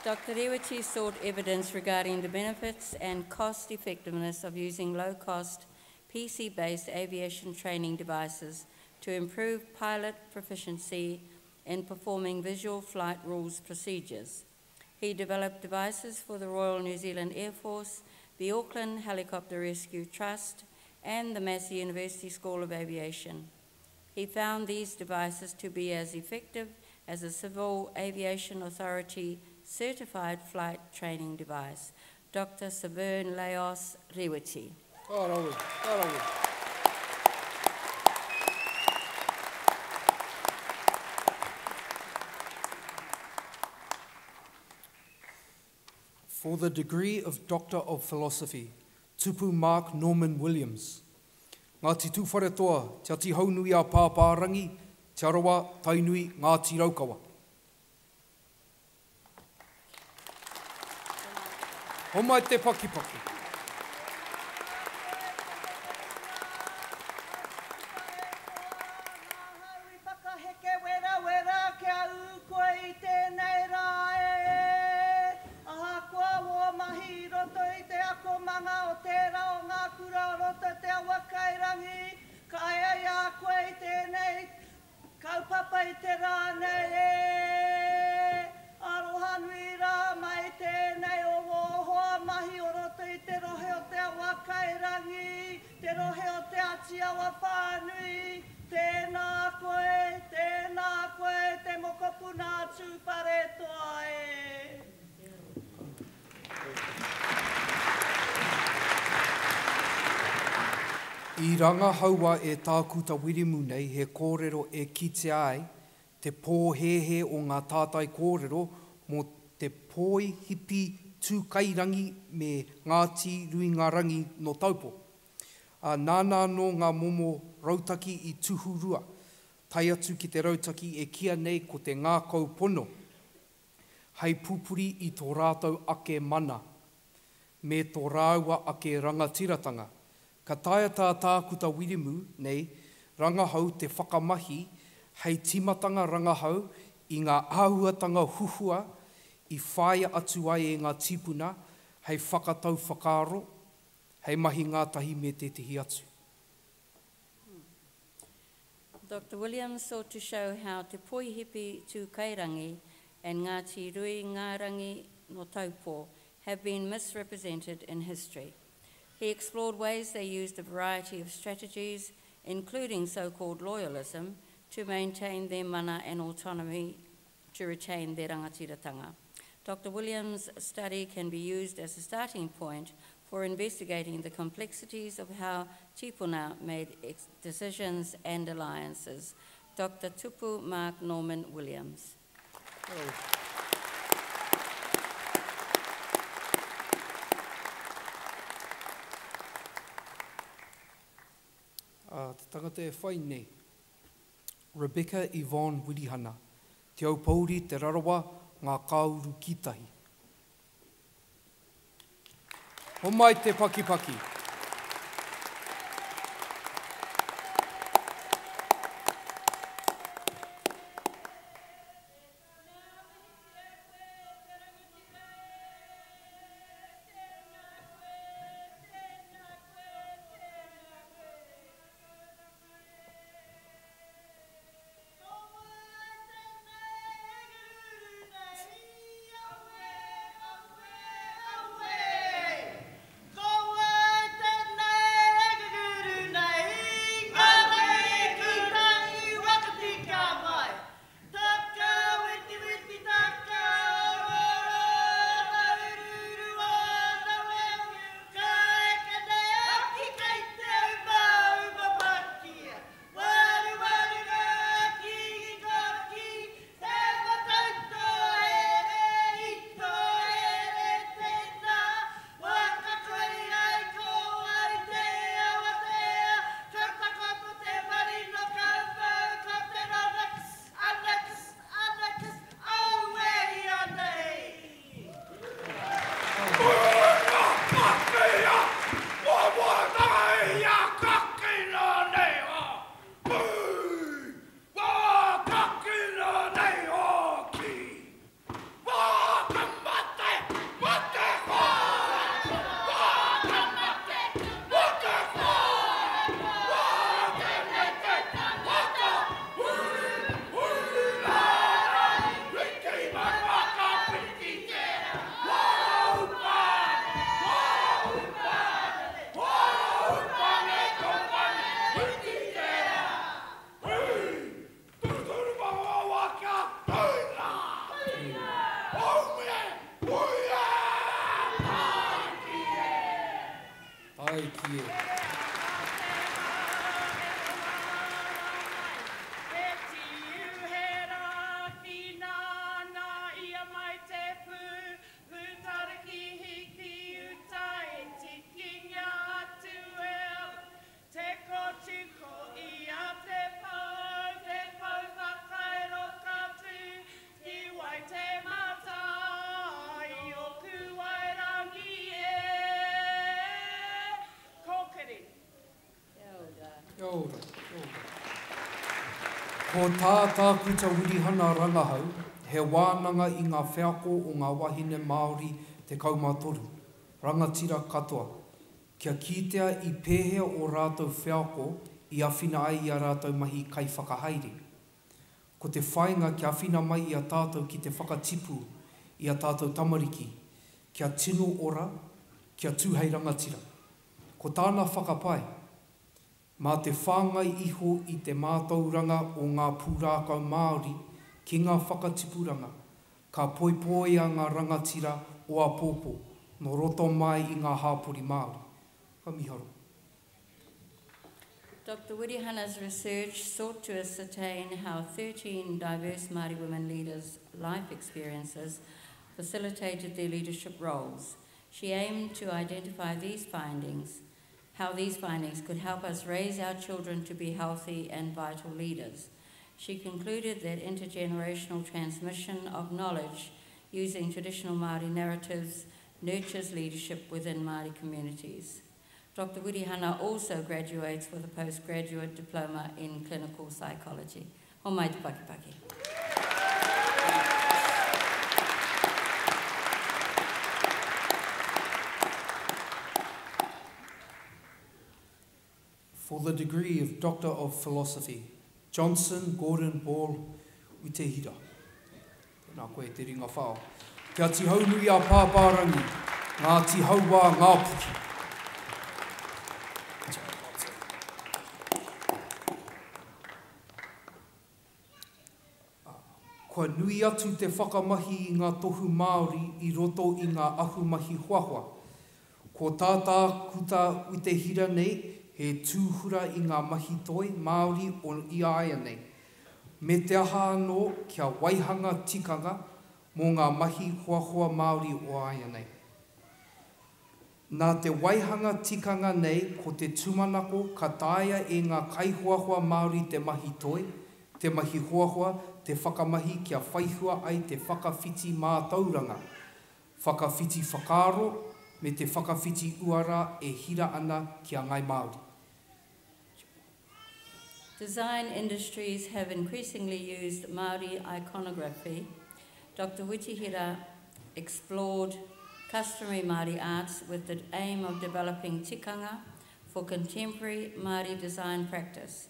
Dr. Rewiti sought evidence regarding the benefits and cost effectiveness of using low-cost PC-based aviation training devices to improve pilot proficiency in performing visual flight rules procedures. He developed devices for the Royal New Zealand Air Force, the Auckland Helicopter Rescue Trust, and the Massey University School of Aviation. He found these devices to be as effective as a Civil Aviation Authority certified flight training device. Dr. Severn Laos Rewiti. For the degree of Doctor of Philosophy, Tupu Mark Norman Williams. Ngāti tūwharetoa, te ati haunui a pāpārangi, te arawa, tainui, Ngāti Raukawa. Homai te pakipaki. I ranga haua e tākuta wirimu nei he kōrero e kite ai te pōhehe o ngā tātai kōrero mō te pōi hipi tūkairangi me Ngāti Ruingarangi no Taupo. Nāna no ngā momo rautaki i tuhurua, tai atu ki te rautaki e kia nei ko te ngākau pono. Hei pupuri i tō rātou ake mana, me tō rāua ake rangatiratanga. Ka taia tā tākuta wirimu nei, rangahau te whakamahi, hei timatanga rangahau i ngā āhuatanga huhua, i whaia atu ai e ngā tipuna, hei whakatau whakaaro, hei mahi ngātahi me te tihi atu. Dr. Williams sought to show how te poihipi tū kairangi and Ngāti Ruingarangi no Taupo have been misrepresented in history. He explored ways they used a variety of strategies, including so-called loyalism, to maintain their mana and autonomy to retain their rangatiratanga. Dr. Williams' study can be used as a starting point for investigating the complexities of how tipuna made decisions and alliances. Dr. Tupu Mark Norman Williams. Te tangata e whai nei. Rebecca Yvonne Wirihana, te au pauri te rarawa ngā kauru kitahi. Homai te pakipaki. ki e. Kia ora, kia ora. Ko tā tākuta wirihana rangahau, he wānanga i ngā wheako o ngā wahine Māori te kaumātoru. Rangatira katoa. Kia kitea i pēhea o rātou wheako i awhina ai i a rātou mahi kai whakahaere. Ko te whainga kia whina mai i a tātou ki te whakatipu i a tātou tamariki. Kia tino ora, kia tūhei rangatira. Ko tāna whakapai, mā te whāngai iho i te mātauranga o ngā pūrākau Māori ki ngā whakatipuranga, ka poipoia ngā rangatira o a pōpō, no roto mai i ngā hāpori Māori. Ka miharo. Dr. Wirihana's research sought to ascertain how 13 diverse Māori women leaders' life experiences facilitated their leadership roles. She aimed to identify how these findings could help us raise our children to be healthy and vital leaders. She concluded that intergenerational transmission of knowledge using traditional Māori narratives nurtures leadership within Māori communities. Dr. Wirihana also graduates with a postgraduate diploma in clinical psychology. O mai te pakipaki. For the degree of Doctor of Philosophy, Johnson Gordon Paul Utehira. Nā koe te ringa whao. Kia tihau nui a pāpārangi, ngā tihau wā ngā puki. Kua nui atu te whakamahi i ngā tohu Māori i roto i ngā ahumahi huahua. Ko tātā kuta Utehira nei, he tūhura i ngā mahi toi Māori o i aia nei. Me te aha anō kia waihanga tikanga mō ngā mahi huahua Māori o aia nei. Nā te waihanga tikanga nei ko te tūmanako ka tāia e ngā kaihuahua Māori te mahi toi, te mahi huahua, te whakamahi kia whaihua ai te whakawhiti mātauranga, whakawhiti whakaro, me te whakawhiti uara e hira ana kia ngai Māori. Design industries have increasingly used Māori iconography. Dr. Witihira explored customary Māori arts with the aim of developing tikanga for contemporary Māori design practice.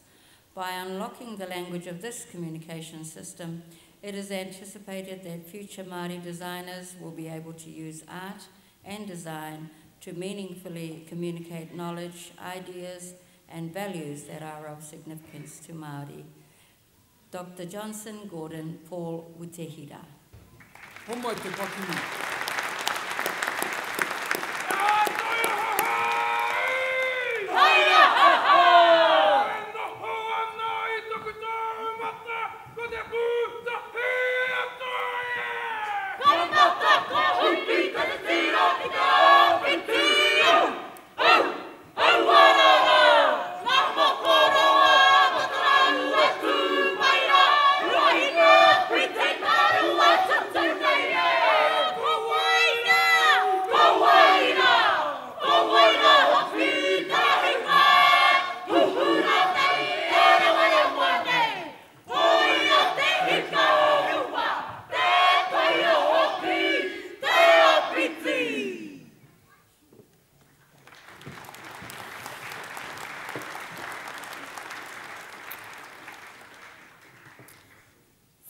By unlocking the language of this communication system, it is anticipated that future Māori designers will be able to use art and design to meaningfully communicate knowledge, ideas, and values that are of significance to Māori. Dr. Johnson Gordon Paul Witehira. O mai te pakini.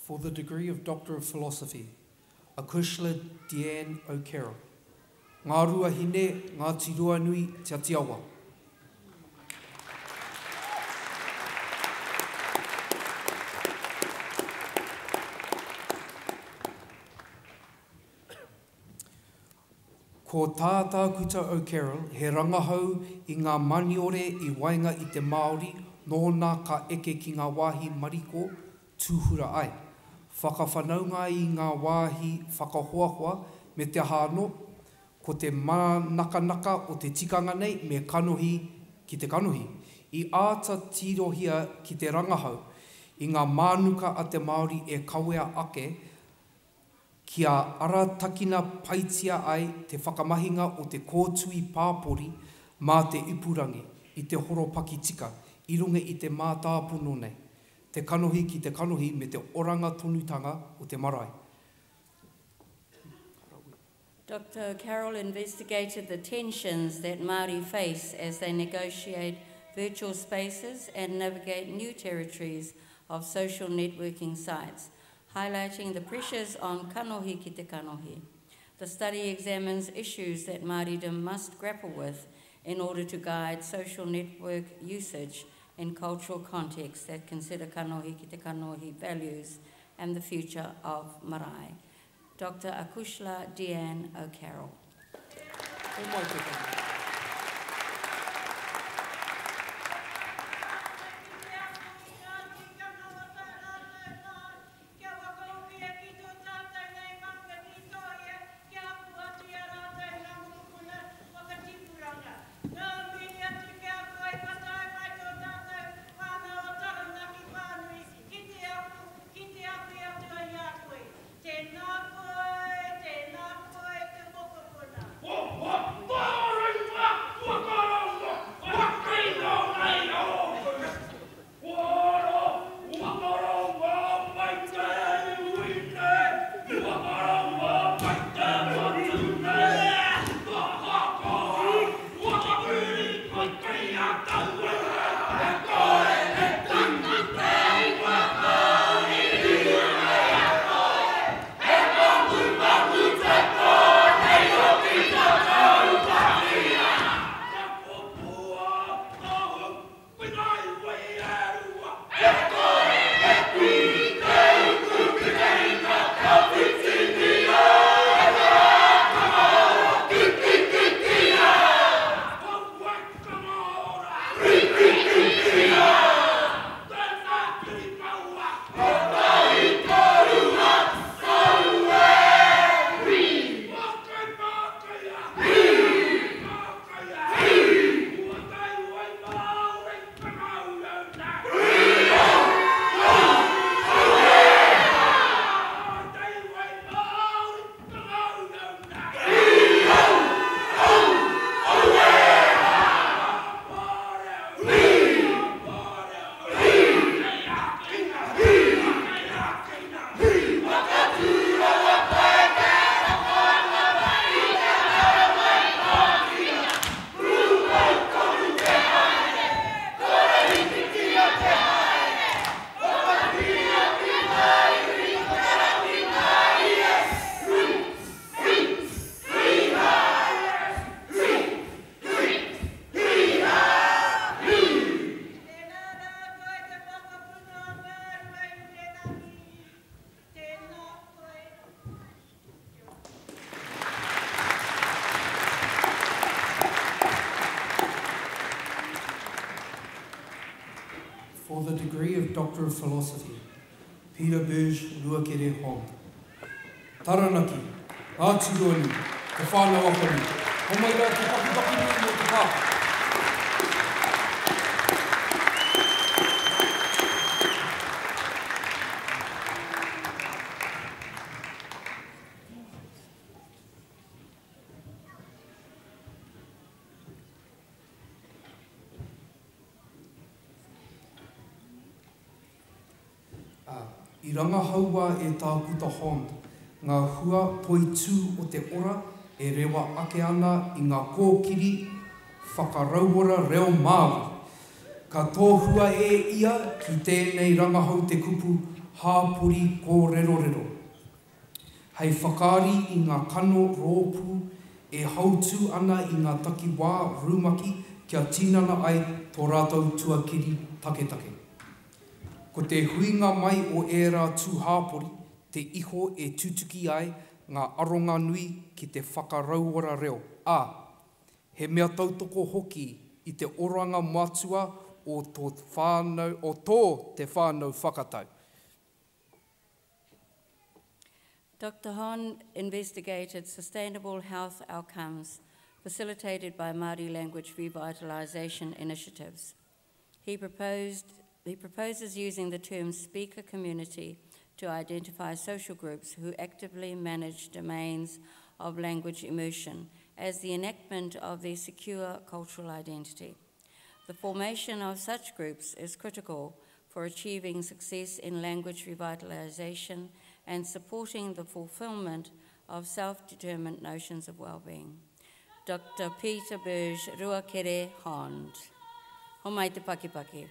For the degree of Doctor of Philosophy, Akushla Deanne O'Carroll. Ngā rua hine, ngā tirua nui, te atiawa. Ko tātā kuta o Carol, he rangahau i ngā maniore i wainga i te Māori, nōna ka eke ki ngā wāhi mariko tūhura ai. Whakawhanaunga i ngā wāhi whakahoahua me te hāno, ko te mānakanaka o te tikanga nei me kanohi ki te kanohi. I āta tirohia ki te rangahau, i ngā mānuka a te Māori e kawea ake, kia aratakina paitia ai te whakamahinga o te kōtui pāpori mā te ipurangi i te horopaki tika, i runga i te mātāpuno nei, te kanohi ki te kanohi me te oranga tonutanga o te marae. Dr. Carroll investigated the tensions that Māori face as they negotiate virtual spaces and navigate new territories of social networking sites, highlighting the pressures on kanohi ki te kanohi. The study examines issues that Māoridom must grapple with in order to guide social network usage in cultural contexts that consider kanohi ki te kanohi values and the future of marae. Dr. Akushla Deanne O'Carroll. For the degree of Doctor of Philosophy, Peter Burge Luakere Hong. Taranaki, Ātironi, te whānau akari. O mai rā te pakipaki ni mo te pā. I rangahaua e tā kuta hond, ngā hua poitū o te ora e rewa ake ana i ngā kōkiri whakarauora reo Māori. Ka tōhua e ia ki tēnei rangahau te kupu hāpuri ko rero rero. Hei whakaari i ngā kano rōpū e hautū ana i ngā takiwā rūmaki kia tinana ai tō rātou tuakiri take. Ko te huinga mai o ērā tū hāpori, te iho e tutuki ai ngā aronga nui ki te whakarauora reo. He mea tautoko hoki I te oranga matua o tō te whānau whakatau. Dr. Hon investigated sustainable health outcomes facilitated by Māori language revitalisation initiatives. He proposes using the term speaker community to identify social groups who actively manage domains of language immersion as the enactment of their secure cultural identity. The formation of such groups is critical for achieving success in language revitalisation and supporting the fulfilment of self-determined notions of well-being. Dr. Peter Burge, Ruakere Hond. Homai te pakipaki.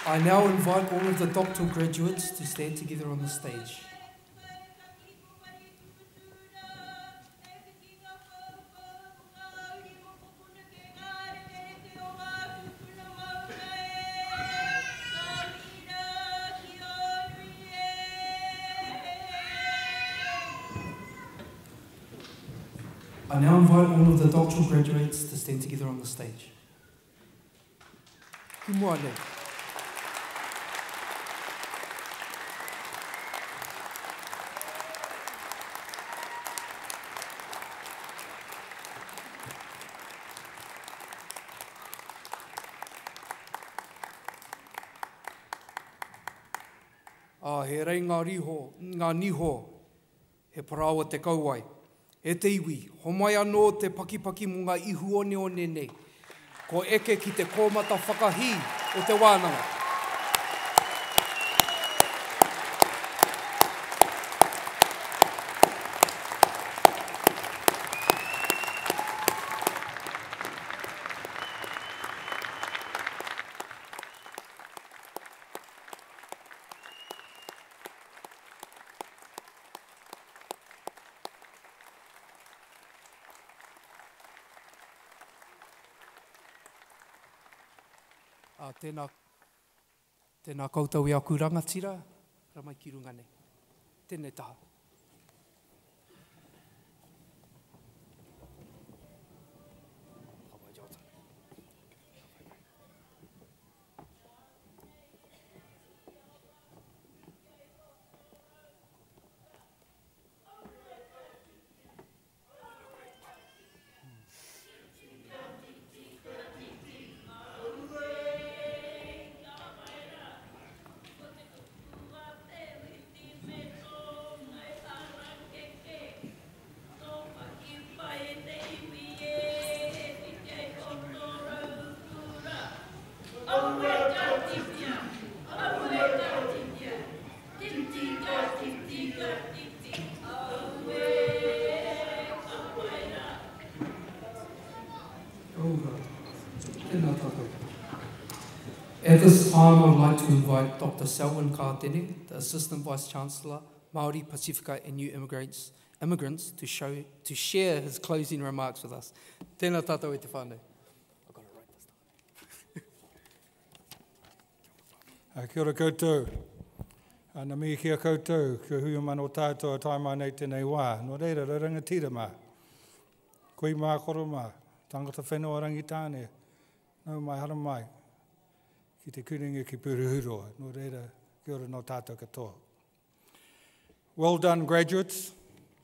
I now invite all of the doctoral graduates to stand together on the stage. I now invite all of the doctoral graduates to stand together on the stage. Ki mua nei. He rei ngā niho, he parawa te kauai. E te iwi, homai anō te pakipaki mo ngā ihu one one nei. Ko eke ki te kōmata whakahi o te wānanga. Tēnā koutou i aku rangatira, ramai ki runga nei. Tēnei taha. At this time, I would like to invite Dr. Selwyn Kātene, the Assistant Vice-Chancellor, Māori, Pacifica and New Immigrants to share his closing remarks with us. Tēnā tātou e te whānau. I've got to write this down. Kia ora koutou. Ana mi kia koutou, kia hui mano tātou a taimā nei tēnei wā. No reira, rangatira mā. Koe mā koro mā. Tangata whenua rangitāne. Nau mai hara mai. Ki te kuringa ki Puruhuroa. No reira, kia ora no tātou katoa. Well done, graduates.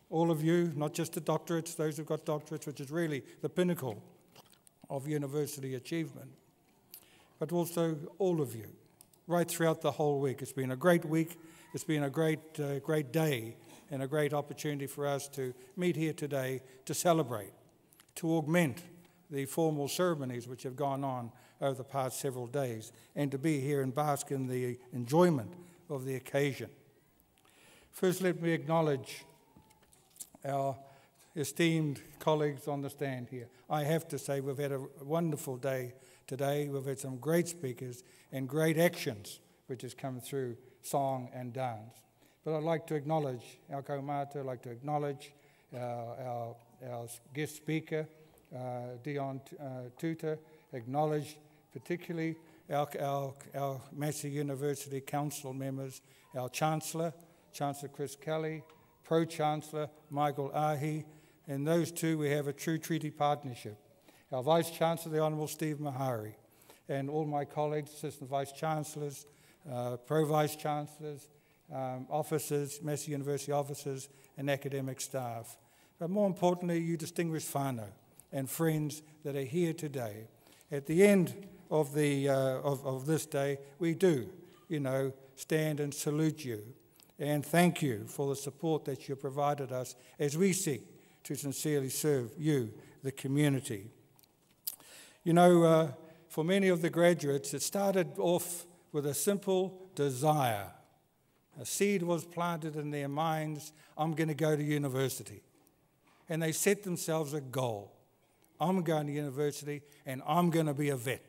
All of you, not just the doctorates, those who've got doctorates, which is really the pinnacle of university achievement, but also all of you, right throughout the whole week. It's been a great week. It's been a great day and a great opportunity for us to meet here today to celebrate, to augment the formal ceremonies which have gone on over the past several days, and to be here and bask in the enjoyment of the occasion. First, let me acknowledge our esteemed colleagues on the stand here. I have to say we've had a wonderful day today. We've had some great speakers and great actions which has come through song and dance. But I'd like to acknowledge our kaumata, I'd like to acknowledge our guest speaker, Dion Tuta, acknowledge particularly our Massey University Council members, our Chancellor, Chancellor Chris Kelly, Pro-Chancellor Michael Ahi, and those two we have a true treaty partnership. Our Vice-Chancellor, the Honourable Steve Mahari, and all my colleagues, Assistant Vice-Chancellors, Pro-Vice-Chancellors, officers, Massey University officers, and academic staff. But more importantly, you distinguished whānau and friends that are here today. At the end of this day, we do, stand and salute you and thank you for the support that you provided us as we seek to sincerely serve you, the community. For many of the graduates, it started off with a simple desire. A seed was planted in their minds, I'm going to go to university. And they set themselves a goal. I'm going to university and I'm going to be a vet.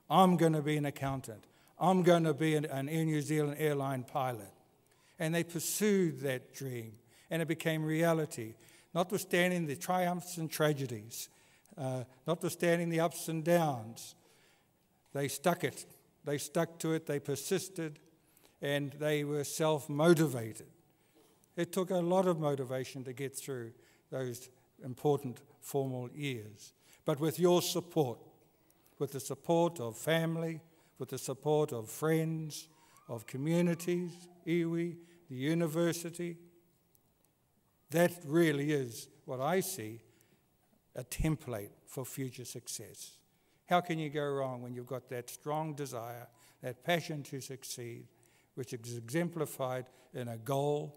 I'm going to be an accountant. I'm going to be an Air New Zealand airline pilot. And they pursued that dream, and it became reality, notwithstanding the triumphs and tragedies, notwithstanding the ups and downs. They stuck it. They stuck to it. They persisted, and they were self-motivated. It took a lot of motivation to get through those important formal years. But with your support, with the support of family, with the support of friends, of communities, iwi, the university, that really is what I see a template for future success. How can you go wrong when you've got that strong desire, that passion to succeed, which is exemplified in a goal?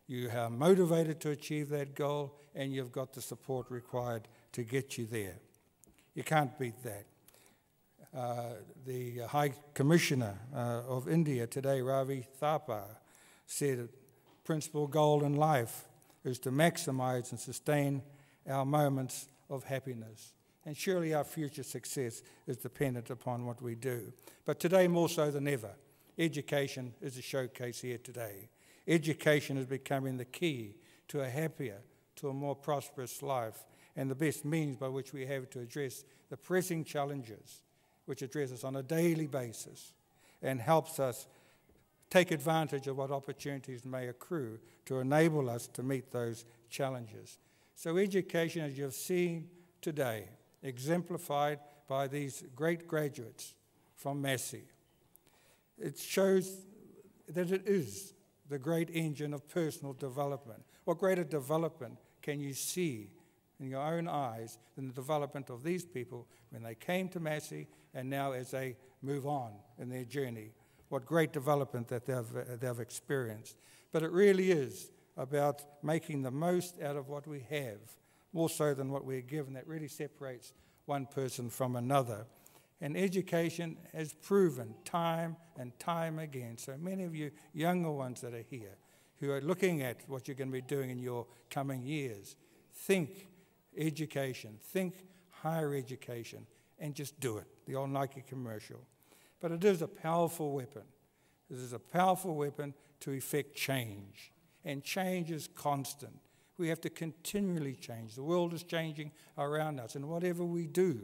You are motivated to achieve that goal, and you've got the support required to get you there. You can't beat that. The High Commissioner of India today, Ravi Thapa, said principal goal in life is to maximise and sustain our moments of happiness. And surely our future success is dependent upon what we do. But today more so than ever, education is a showcase here today. Education is becoming the key to a happier, to a more prosperous life, and the best means by which we have to address the pressing challenges which addresses on a daily basis and helps us take advantage of what opportunities may accrue to enable us to meet those challenges. So education, as you've seen today, exemplified by these great graduates from Massey, it shows that it is the great engine of personal development. What greater development can you see in your own eyes than the development of these people when they came to Massey and now as they move on in their journey? What great development that they've experienced. But it really is about making the most out of what we have, more so than what we're given. That really separates one person from another. And education has proven time and time again. So many of you younger ones that are here who are looking at what you're going to be doing in your coming years, think education, think higher education, and just do it. The old Nike commercial. But it is a powerful weapon. It is a powerful weapon to effect change. And change is constant. We have to continually change. The world is changing around us. And whatever we do,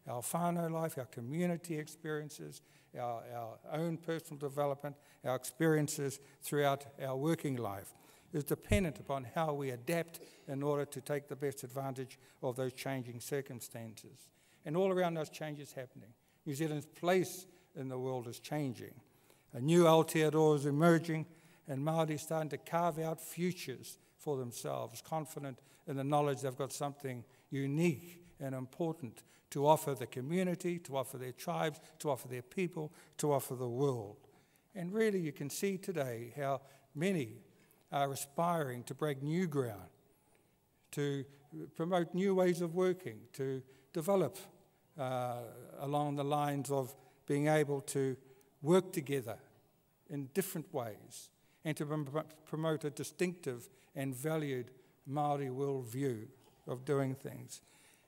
our whānau life, our community experiences, our own personal development, our experiences throughout our working life, is dependent upon how we adapt in order to take the best advantage of those changing circumstances. And all around us, change is happening. New Zealand's place in the world is changing. A new Aotearoa is emerging, and Māori starting to carve out futures for themselves, confident in the knowledge they've got something unique and important to offer the community, to offer their tribes, to offer their people, to offer the world. And really you can see today how many are aspiring to break new ground, to promote new ways of working, to develop along the lines of being able to work together in different ways and to promote a distinctive and valued Māori worldview of doing things.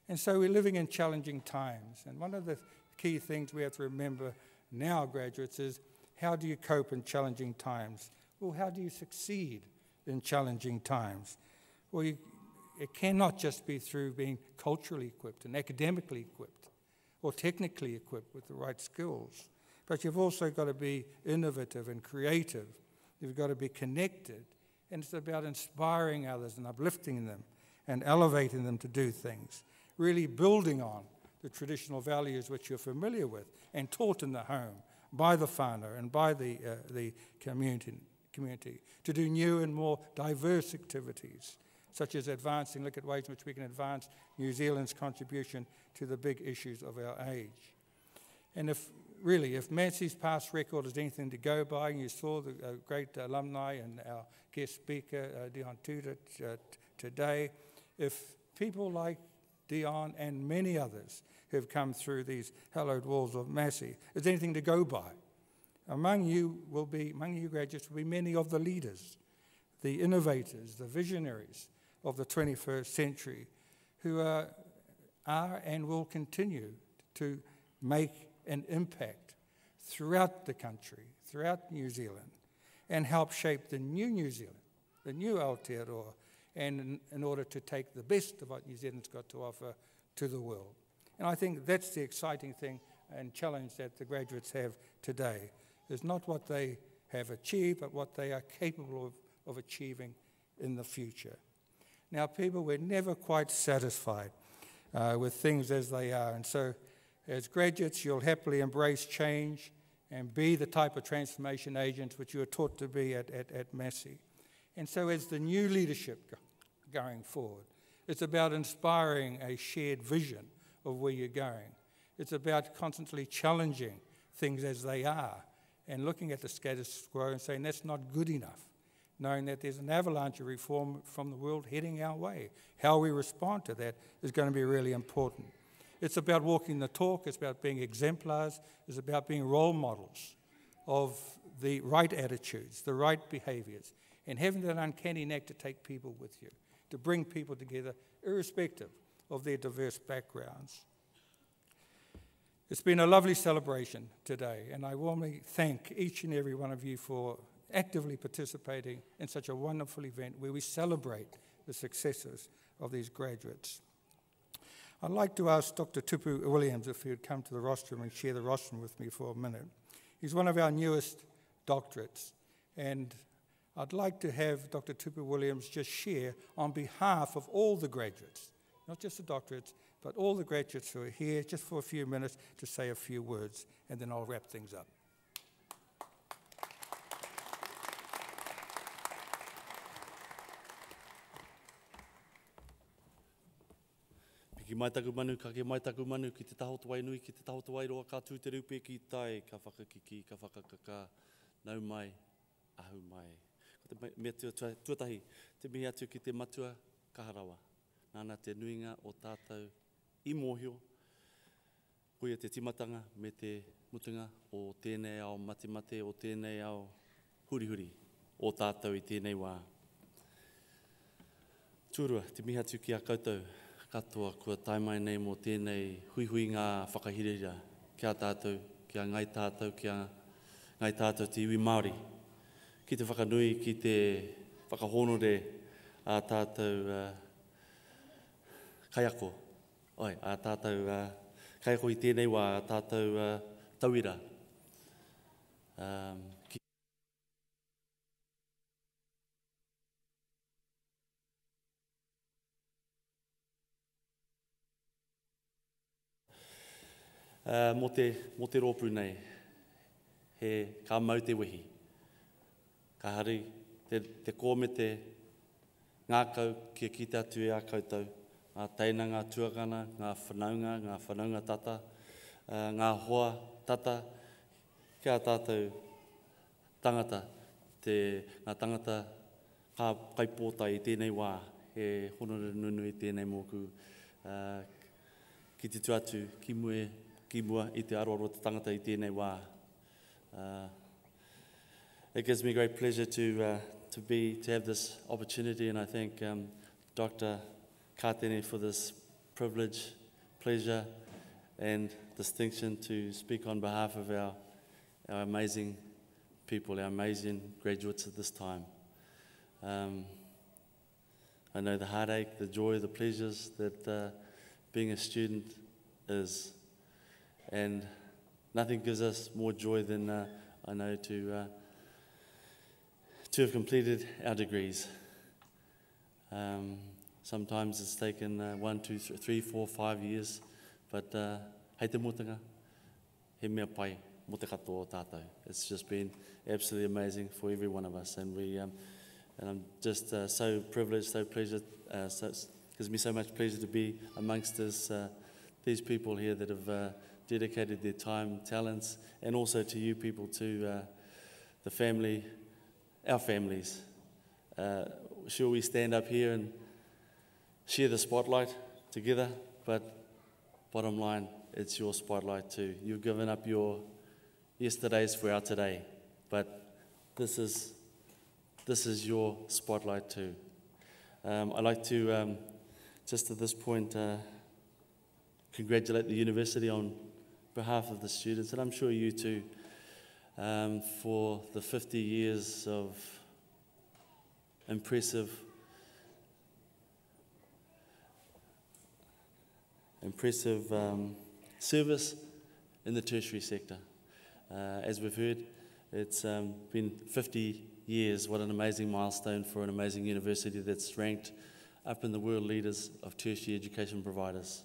And so we're living in challenging times. And one of the key things we have to remember now, graduates, is how do you cope in challenging times? Well, how do you succeed in challenging times? Well, it cannot just be through being culturally equipped and academically equipped or technically equipped with the right skills. But you've also got to be innovative and creative. You've got to be connected. And it's about inspiring others and uplifting them and elevating them to do things. Really building on the traditional values which you're familiar with and taught in the home by the whānau and by the community to do new and more diverse activities, such as look at ways in which we can advance New Zealand's contribution to the big issues of our age. And if Massey's past record is anything to go by, and you saw the great alumni and our guest speaker, Dion Tuta, today, if people like Dion and many others who have come through these hallowed walls of Massey is anything to go by, among you graduates will be many of the leaders, the innovators, the visionaries of the 21st century who are and will continue to make an impact throughout the country, throughout New Zealand, and help shape the new New Zealand, the new Aotearoa, and in order to take the best of what New Zealand's got to offer to the world. And I think that's the exciting thing and challenge that the graduates have today, is not what they have achieved, but what they are capable of achieving in the future. Now, people, we're never quite satisfied with things as they are, and so as graduates, you'll happily embrace change and be the type of transformation agents which you are taught to be at Massey. And so as the new leadership going forward, it's about inspiring a shared vision of where you're going. It's about constantly challenging things as they are and looking at the status quo and saying that's not good enough, knowing that there's an avalanche of reform from the world heading our way. How we respond to that is going to be really important. It's about walking the talk, it's about being exemplars, it's about being role models of the right attitudes, the right behaviours, and having that uncanny knack to take people with you, to bring people together irrespective of their diverse backgrounds. It's been a lovely celebration today, and I warmly thank each and every one of you for actively participating in such a wonderful event where we celebrate the successes of these graduates. I'd like to ask Dr. Tupu Williams if he would come to the rostrum and share the rostrum with me for a minute. He's one of our newest doctorates, and I'd like to have Dr. Tupu Williams just share on behalf of all the graduates, not just the doctorates, but all the graduates who are here, just for a few minutes to say a few words, and then I'll wrap things up. Ki mai taku manu, ka ke mai taku manu, ki te taho tuai nui, ki te taho tuai roa, ka tū te rupe ki tai, ka whakakiki, ka whakakaka, nau mai, ahu mai. Ko te mea tuatahi, te mihi atu ki te matua, ka harawa. Nāna te nuinga o tātou I mōhio, koia te timatanga me te mutunga o tēnei ao mate, o tēnei ao huri o tātou I tēnei wā. Tūrua, te mihi atu ki a koutou, katoa kua tai mai nei mō tēnei hui ngā whakahirira ki a tātou, ki a ngai tātou te iwi Māori. Ki te whakanui, ki te whakahonore a tātou kaiako. Oi, a tātou kaiako I tēnei wā, a tātou tauira. Mō te rōpū nei, he ka mau te wehi. Ka hari, te kōme te ngākau kia kite atu a koutou, ngā teina, ngā tuakana, ngā whanaunga tata, ngā hoa tata, kia tātou tangata, ngā tangata ka kaipōta I tēnei wā, he honore nunui tēnei mōku, ki te tuatu, ki mua I te aroaro te tangata I tēnei wā. It gives me great pleasure to have this opportunity, and I thank Dr. Kātene for this privilege, pleasure, and distinction to speak on behalf of our amazing people, our amazing graduates at this time. I know the heartache, the joy, the pleasures that being a student is. And nothing gives us more joy than, I know, to have completed our degrees. Sometimes it's taken 1, 2, 3, 4, 5 years, but hei te mutanga, he mea pai, mo te katoa o tātou. It's just been absolutely amazing for every one of us, and I'm just so privileged, so pleased. It gives me so much pleasure to be amongst these people here that have dedicated their time, talents, and also to you people, to the family, our families. Sure, we stand up here and share the spotlight together, but bottom line, it's your spotlight too. You've given up your yesterdays for our today, but this is your spotlight too. I'd like to, just at this point, congratulate the university on behalf of the students, and I'm sure you too, for the 50 years of impressive service in the tertiary sector. As we've heard, it's been 50 years. What an amazing milestone for an amazing university that's ranked up in the world leaders of tertiary education providers.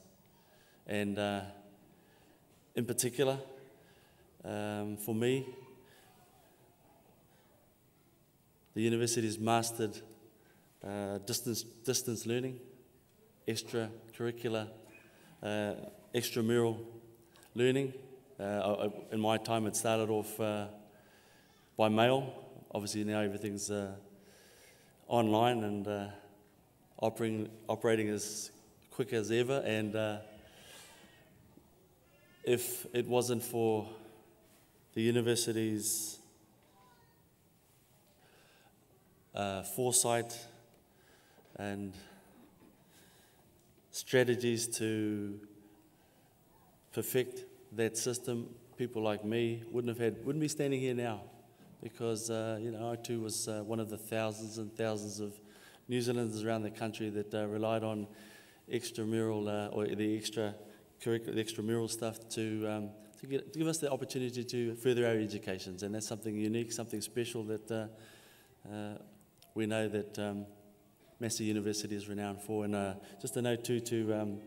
And in particular, for me, the university has mastered distance learning, extracurricular, extramural learning. In my time, it started off by mail. Obviously, now everything's online and operating as quick as ever. And if it wasn't for the university's foresight and strategies to perfect that system, people like me wouldn't be standing here now, because I too was one of the thousands and thousands of New Zealanders around the country that relied on extramural or the extramural stuff to give us the opportunity to further our educations, and that's something unique, something special that we know that Massey University is renowned for. And just a note too to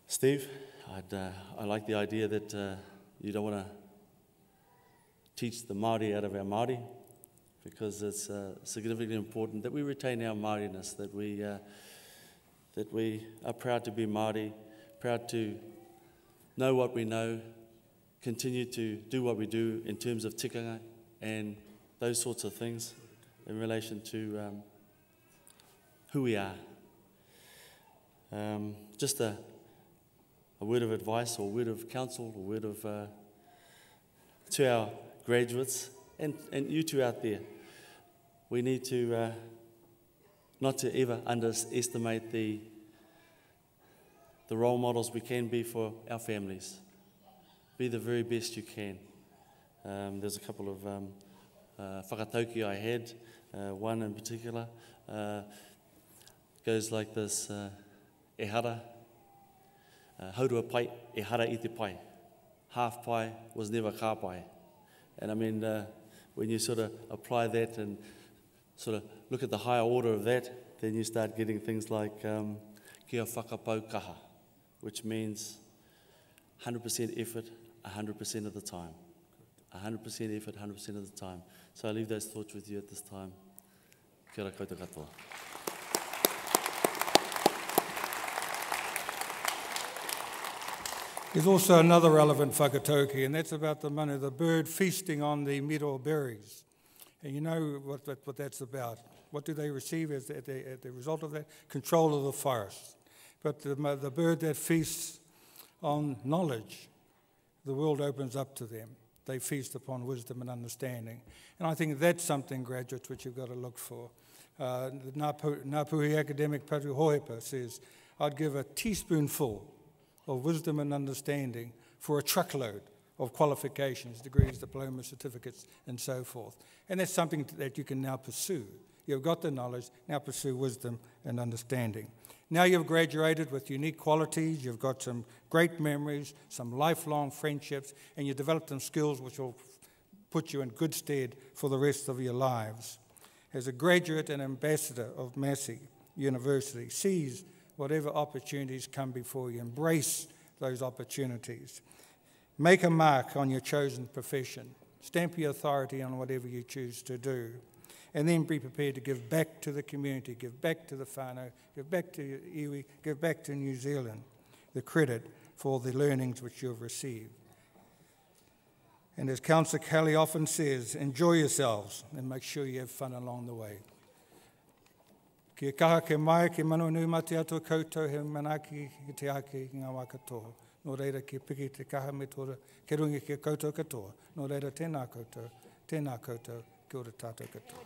Steve, I like the idea that you don't want to teach the Māori out of our Māori, because it's significantly important that we retain our Māoriness, that we are proud to be Māori, proud to know what we know, continue to do what we do in terms of tikanga and those sorts of things in relation to who we are. Just a word of advice or word of counsel or word of to our graduates and you two out there. We need to not to ever underestimate the role models we can be for our families. Be the very best you can. There's a couple of whakatauki I had. One in particular goes like this: e hara, haurua pai, e hara i te pai. Half pai was never ka pai. And I mean, when you sort of apply that and sort of look at the higher order of that, then you start getting things like kia whakapau kaha, which means 100% effort, 100% of the time. 100% effort, 100% of the time. So I leave those thoughts with you at this time. Kia ora koutou katoa. There's also another relevant whakatauki, and that's about the mana, the bird feasting on the miro berries. And you know what that's about. What do they receive as at the result of that? Control of the forest. But the bird that feasts on knowledge, the world opens up to them. They feast upon wisdom and understanding. And I think that's something, graduates, which you've got to look for. The Ngāpuhi academic Patu Hoepa says, I'd give a teaspoonful of wisdom and understanding for a truckload of qualifications, degrees, diplomas, certificates, and so forth. And that's something that you can now pursue. You've got the knowledge, now pursue wisdom and understanding. Now you've graduated with unique qualities, you've got some great memories, some lifelong friendships, and you developed some skills which will put you in good stead for the rest of your lives. As a graduate and ambassador of Massey University, seize whatever opportunities come before you. Embrace those opportunities. Make a mark on your chosen profession. Stamp your authority on whatever you choose to do. And then be prepared to give back to the community, give back to the whānau, give back to iwi, give back to New Zealand the credit for the learnings which you've received. And as Councillor Kelly often says, enjoy yourselves and make sure you have fun along the way. Kia kaha ke mai, ke manu nui mate atua koutou, he manaki ki te ake i ngā wā katoa. Nō reira ki piki te kaha me tora, ke rungi ki koutou katoa. Nō reira tēnā koutou, kia ora tātou katoa.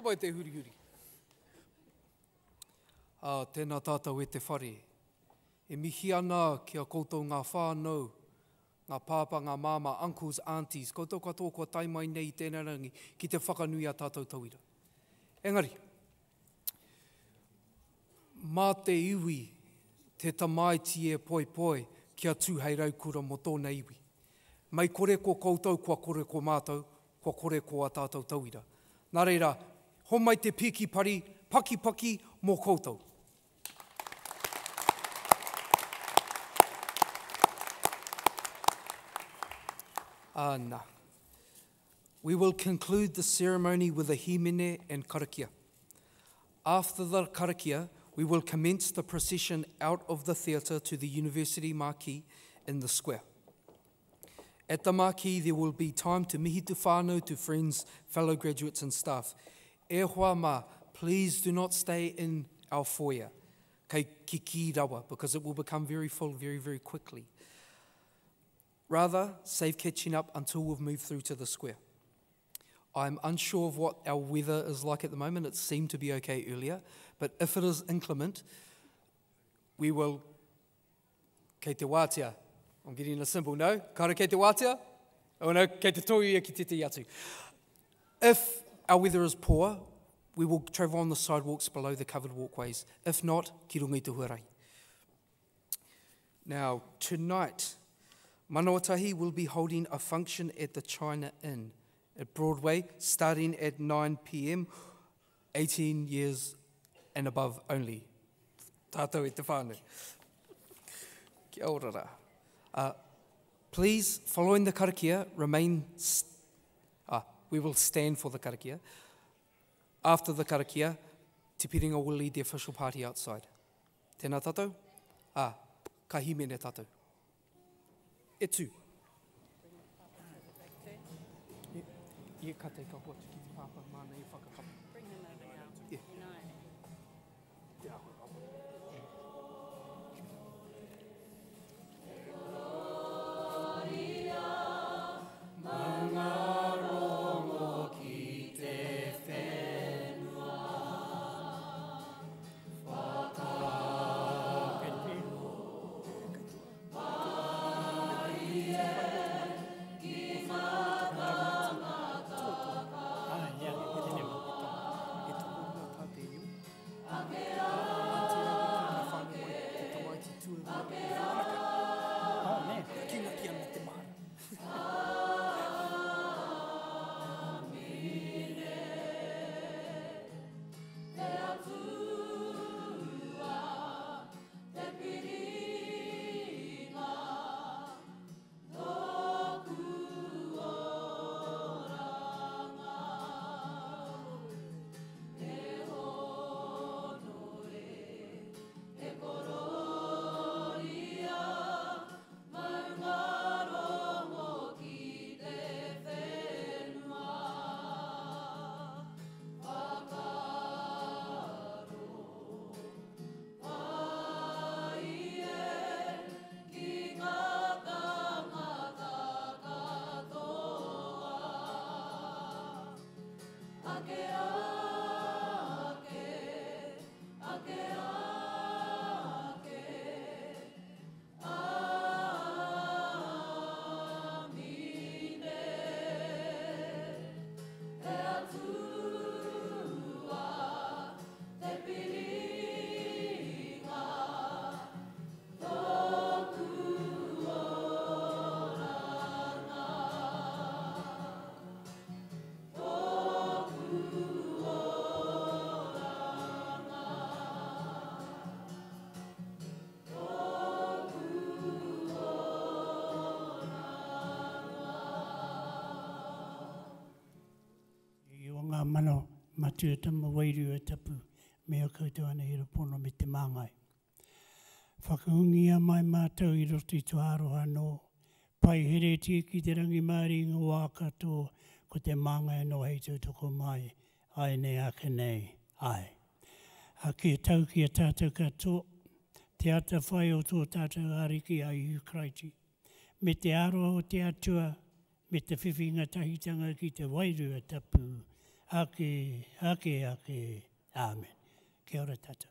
Topa e te huri. Tēnā tātou e te whare. E mihi ana kia koutou ngā whānau, ngā pāpa, ngā māma, uncles, aunties, koutou katoa kua tai mai nei tēnā rangi ki te whakanui a tātou tauira. Engari, mā te iwi, te tamaiti e poi poi, kia tū hei raukura mo tōna iwi. Mai kore ko koutou, kua kore ko mātou, kua kore ko a tātou tauira. Nā reira, homai te piki pari, paki paki mō koutou. Ana. We will conclude the ceremony with a himene and karakia. After the karakia, we will commence the procession out of the theatre to the University marquee in the square. At the marquee, there will be time to mihi tu whānau to friends, fellow graduates and staff. E hoa mā, please do not stay in our foyer, kei ki rawa, because it will become very full very, very quickly. Rather, save catching up until we've moved through to the square. I'm unsure of what our weather is like at the moment. It seemed to be okay earlier, but if it is inclement, we will... Kei te wātea. I'm getting a simple no. Kara kei te wātea? Oh no, kei te toi ia ki te te atu. If our weather is poor, we will travel on the sidewalks below the covered walkways. If not, ki runga i te huarai. Now, tonight, Manawatū will be holding a function at the China Inn at Broadway, starting at 9 p.m, 18 years and above only. Tātou e te whānau. Kia ora rā. Please, following the karakia, we will stand for the karakia. After the karakia, te piringa will lead the official party outside. Tēnā tātou? Ka himene tātou. E tū. Ia ka te kapua ki te pāpa mana i whakakapu. Bring him over now. Yeah. No. Te Mano matua tama wairu e tapu, mea koutou ana hira pono me te māngai. Whakahungia mai mātou i roto i tō aroha no, pai here tia ki te rangi Māori ngā wā katoa, ko te māngai no hei tōtoko mai, ai nei ake nei, ai. A kia tau ki a tātou katoa, te ata whai o tō tātou ariki a Ukraiti, me te aroha o te atua, me te whiwhinga tahitanga ki te wairu e tapu, Hake, hake, hake. Amen. Kia ora tātou.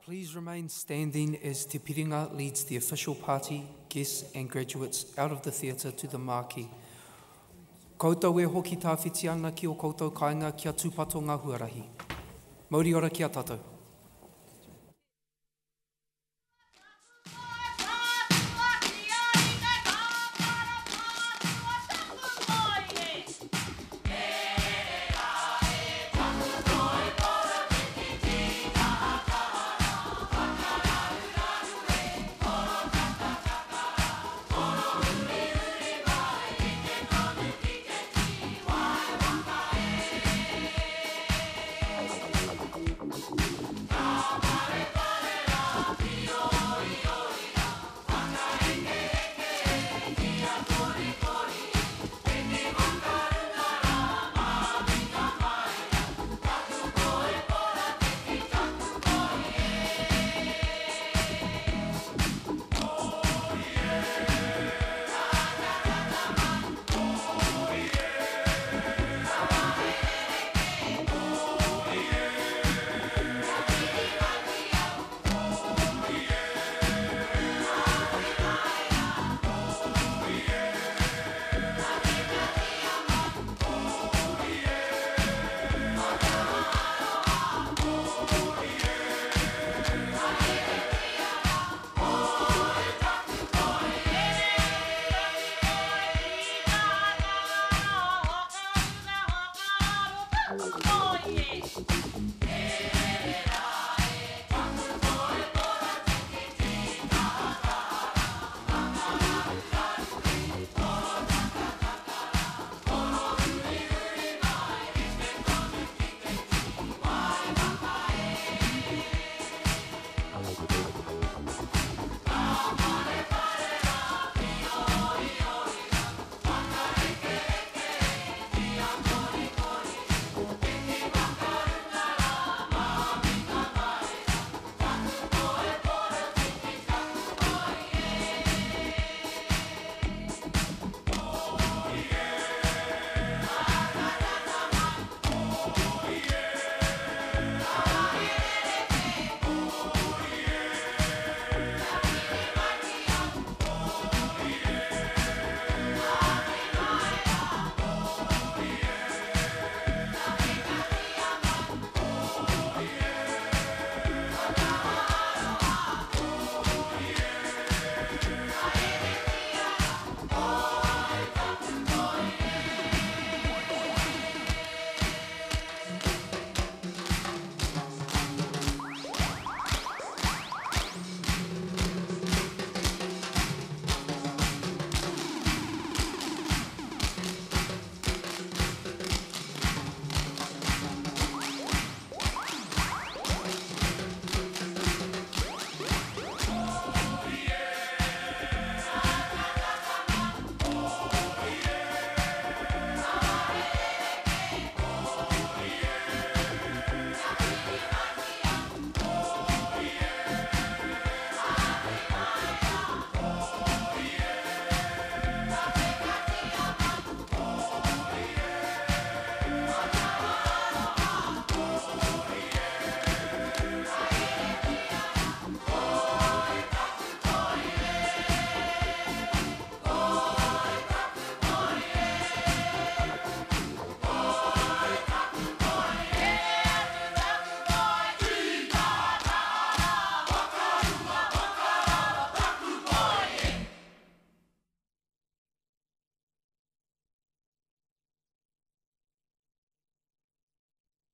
Please remain standing as Te Piringa leads the official party, guests and graduates out of the theatre to the marquee. Koutou e hoki tā whitianga ki o koutou kāinga kia tūpato ngā huarahi. Mauri ora kia tātou.